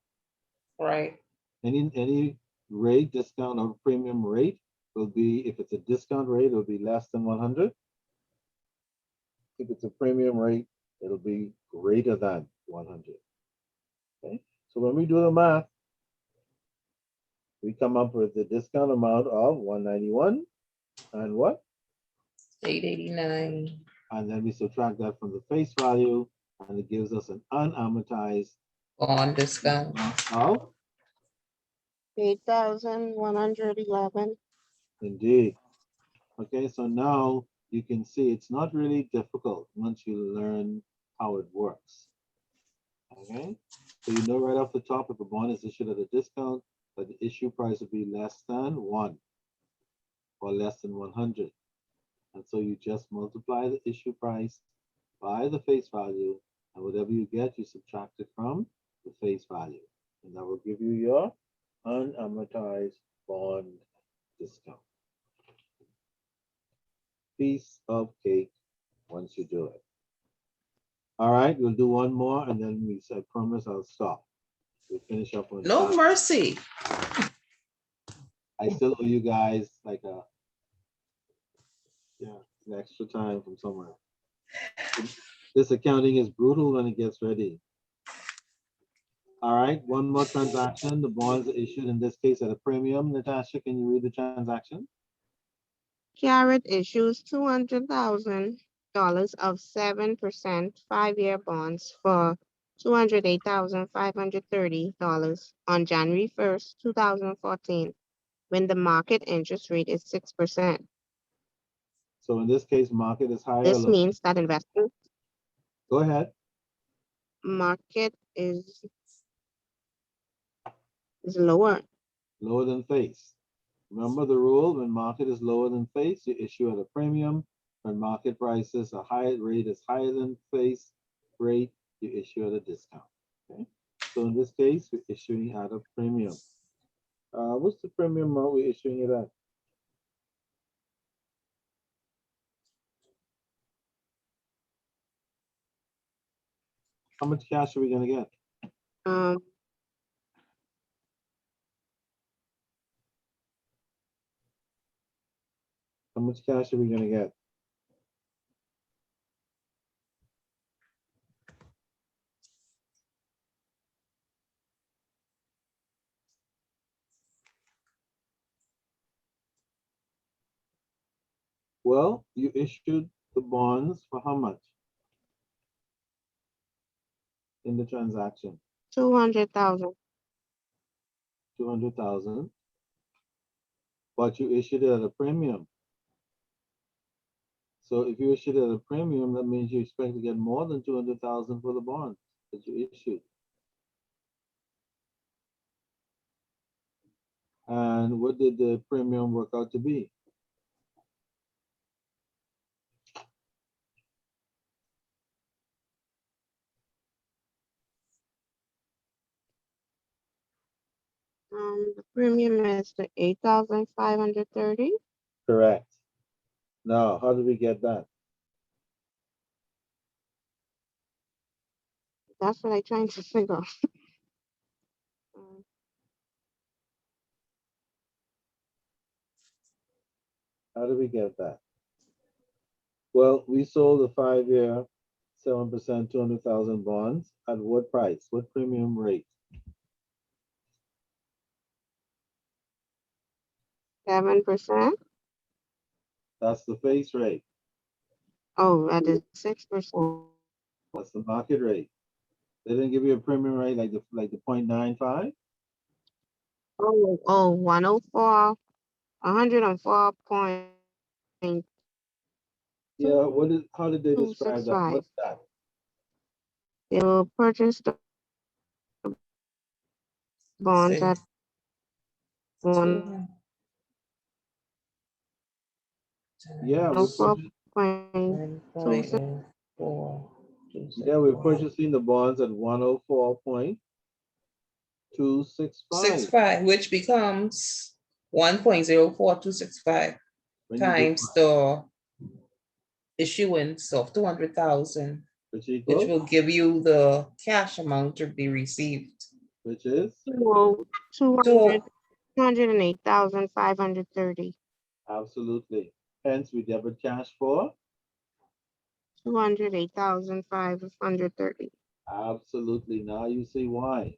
Right. Any rate, discount or premium rate will be, if it's a discount rate, it'll be less than 100. If it's a premium rate, it'll be greater than 100. Okay, so when we do the math, we come up with the discount amount of 191 and what? 889. And then we subtract that from the face value, and it gives us an unamortized Bond discount. of, 8,111. indeed. Okay, so now you can see it's not really difficult once you learn how it works. Okay, so you know right off the top, if a bond is issued at a discount, that the issue price would be less than 1 or less than 100. And so you just multiply the issue price by the face value, and whatever you get, you subtract it from the face value. And that will give you your unamortized bond discount. Piece of cake once you do it. All right, we'll do one more, and then I promise I'll stop. We'll finish up on No time. mercy. I still owe you guys like an extra time from somewhere. This accounting is brutal when it gets ready. All right, one more transaction. The bonds are issued in this case at a premium. Natasha, can you read the transaction? Carrot issues $200,000 of 7% 5-year bonds for $208,530 on January 1st, 2014, when the market interest rate is 6%. So in this case, market is higher. This means that investment Go ahead. market is lower. Lower than face. Remember the rule, when market is lower than face, you issue at a premium. When market prices are higher, rate is higher than face rate, you issue at a discount. Okay. So in this case, we're issuing at a premium. What's the premium amount we're issuing it at? How much cash are we gonna get? Um, How much cash are we gonna get? Well, you issued the bonds for how much in the transaction? 200,000. 200,000. But you issued it at a premium. So if you issued it at a premium, that means you expect to get more than 200,000 for the bond that you issued. And what did the premium work out to be? The premium is the 8,530. Correct. Now, how did we get that? That's what I'm trying to figure. How did we get that? Well, we sold a 5-year, 7%, 200,000 bonds at what price? What premium rate? 7%. That's the face rate. Oh, that is 6%. That's the market rate. They didn't give you a premium rate like the 0.95? Oh, 104, 104.265. Yeah, how did they describe that? What's that? They will purchase the bonds at 104.265. Yeah, we're purchasing the bonds at 104.265. 65, which becomes 1.04265 When you do times the issuance of 200,000, which which equals, will give you the cash amount to be received. which is 208,530. absolutely. Hence, we debit cash for 208,530. absolutely. Now you see why.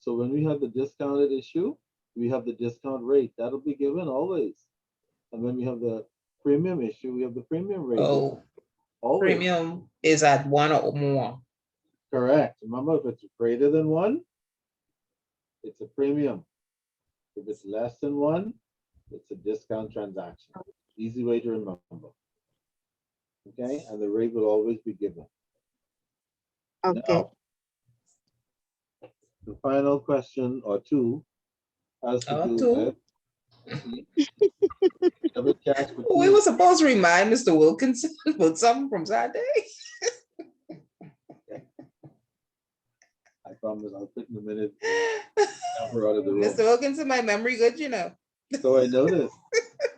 So when we have the discounted issue, we have the discount rate. That'll be given always. And when we have the premium issue, we have the premium rate. Oh, Always. premium is at 1 or more. Correct. Remember, if it's greater than 1, it's a premium. If it's less than 1, it's a discount transaction. Easy way to remember. Okay, and the rate will always be given. Okay. Now, the final question or two has to do Two. with debit cash for We two. were supposed to remind Mr. Wilkinson about something from Saturday. I promise I'll put in a minute. Never out of the room. Mr. Wilkinson, my memory good, you know. So I noticed,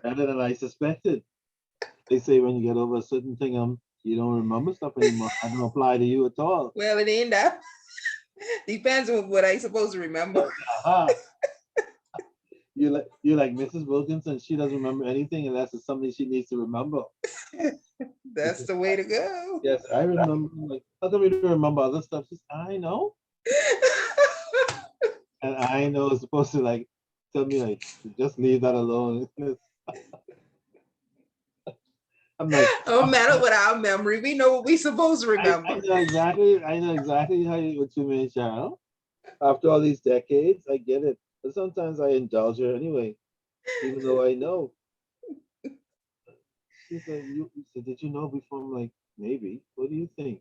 better than I suspected. They say when you get over a certain thing, you don't remember stuff anymore. I don't apply to you at all. Well, it ain't that. Depends on what I supposed to remember. Aha. You're like Mrs. Wilkinson. She doesn't remember anything unless it's something she needs to remember. That's the way to go. Yes, I remember. Like, how come you don't remember other stuff? She's, I know, and I know is supposed to like tell me like just leave that alone. I'm like, No matter what our memory, we know what we supposed to I remember. know exactly. I know exactly what you mean, Cheryl. After all these decades, I get it. But sometimes I indulge her anyway, even though I know. She said, you said, did you know before? I'm like, maybe. What do you think?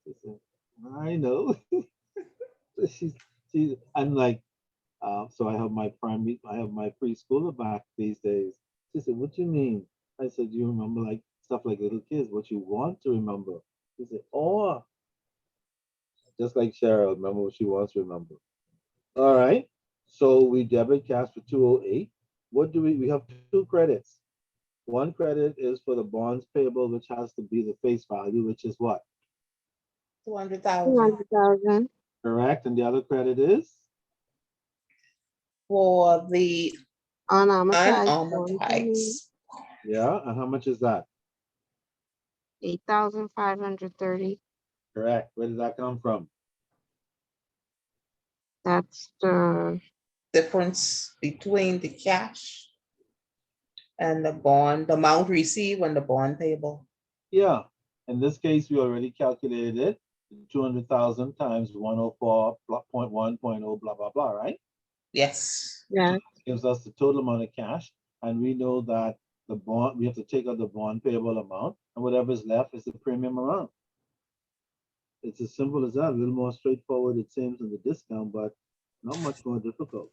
She said, I know. I'm like, so I have my preschooler back these days. She said, what do you mean? I said, you remember like stuff like little kids, what you want to remember? She said, oh, just like Cheryl, remember what she wants to remember. All right. So we debit cash for 208. What do we have two credits. One credit is for the bonds payable, which has to be the face value, which is what? 200,000 200,000. Correct. And the other credit is? for the Unamortized. unamortized. Yeah. And how much is that? 8,530. Correct. Where did that come from? That's the Difference between the cash and the bond, the amount received and the bond payable. Yeah. In this case, we already calculated it. 200,000 times 104.1.0, blah, blah, blah, right? Yes. yeah. Gives us the total amount of cash. And we know that the bond, we have to take out the bond payable amount, and whatever is left is the premium amount. It's as simple as that, a little more straightforward, it seems, in the discount, but not much more difficult.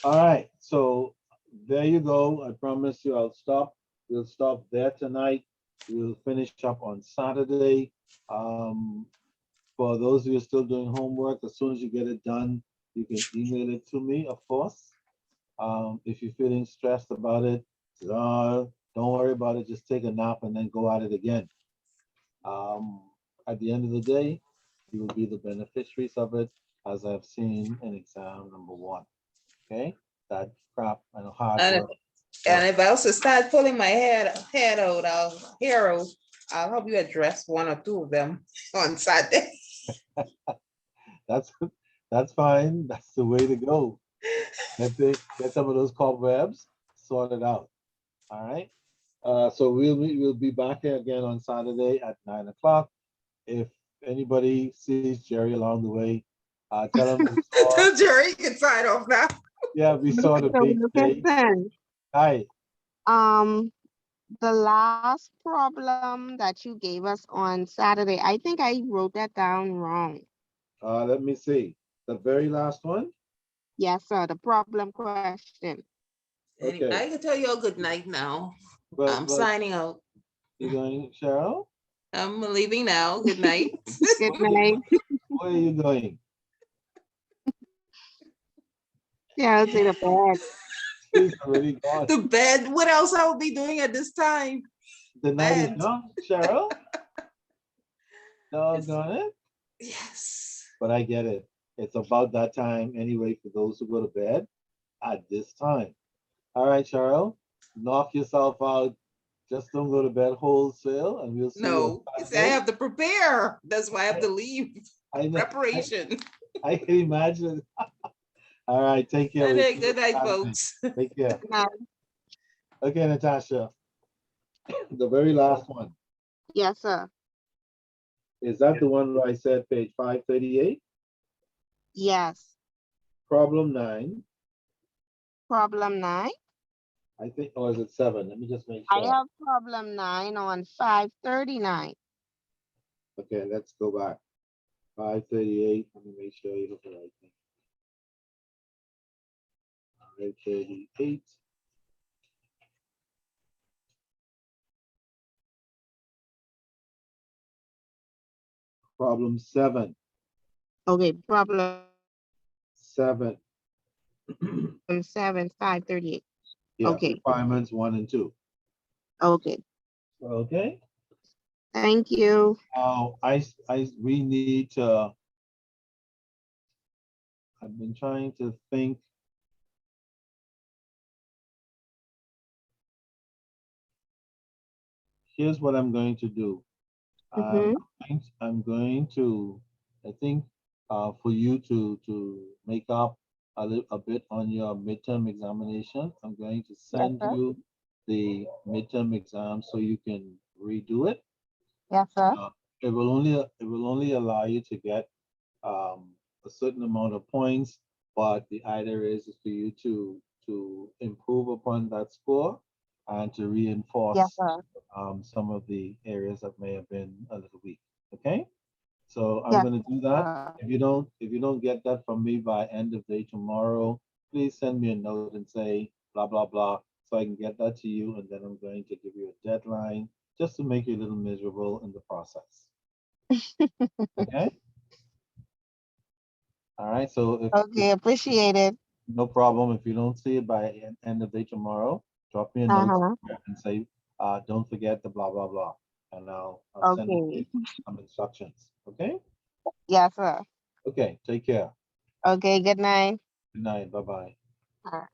All right, so there you go. I promise you I'll stop. We'll stop there tonight. We'll finish up on Saturday. For those of you still doing homework, as soon as you get it done, you can email it to me, of course. If you're feeling stressed about it, don't worry about it. Just take a nap and then go at it again. At the end of the day, you will be the beneficiaries of it, as I've seen in exam number 1. Okay, that crap and hard And work. And if I also start pulling my head out, I'll help you address one or two of them on Saturday. That's fine. That's the way to go. Get some of those cobwebs sorted out. All right. So we'll be back here again on Saturday at 9 o'clock. If anybody sees Jerry along the way, tell him we saw. Jerry, you can sign off now. Yeah, we saw the So big look day. at then. Hi. The last problem that you gave us on Saturday, I think I wrote that down wrong. Let me see. The very last one. Yes, sir. The problem question. Okay. I can tell you a good night now. I'm But signing out. you going, Cheryl? I'm leaving now. Good night. Good night. Where are you going? Yeah, I'll say the bed. She's already gone. The bed, what else I will be doing at this time? The night is bed. young, Cheryl. Doggone it. Yes. But I get it. It's about that time anyway for those who go to bed at this time. All right, Cheryl, knock yourself out. Just don't go to bed wholesale, and we'll see you on No, see, I Saturday. have to prepare. That's why I have to leave. I know. Preparation. I can imagine. All right, take care. We'll see you Good night, Saturday. folks. Take care. Now, Okay, Natasha, the very last one. yes, sir. Is that the one where I said page 538? Yes. Problem 9, Problem 9. I think, or is it 7? Let me just make I sure. have problem 9 on 539. Okay, let's go back. 538, let me make sure you look at the right thing. 538. Problem 7, Okay, problem 7. 7, 538. Yeah, Okay. requirements 1 and 2. Okay. Okay. Thank you. Now, we need to, I've been trying to think. Here's what I'm going to do. Mm-hmm. I'm going to, I think, for you to make up a bit on your midterm examination, I'm going to Yes, send sir. you the midterm exam so you can redo it. Yes, sir. It will only allow you to get a certain amount of points, but the idea is for you to improve upon that score and to Yes, reinforce sir. some of the areas that may have been a little weak. Okay, so I'm Yes, going to do that. sir. If you don't get that from me by end of day tomorrow, please send me a note and say blah blah blah, so I can get that to you, and then I'm going to give you a deadline just to make you a little miserable in the process. Okay. All right. So if Okay, appreciate it. no problem, if you don't see it by end of day tomorrow, drop me a note Uh-huh. and say, don't forget the blah blah blah, and I'll send you Okay. some instructions. Okay. Yes, sir. Okay. Take care. Okay, good night. Good night. Bye bye. All right.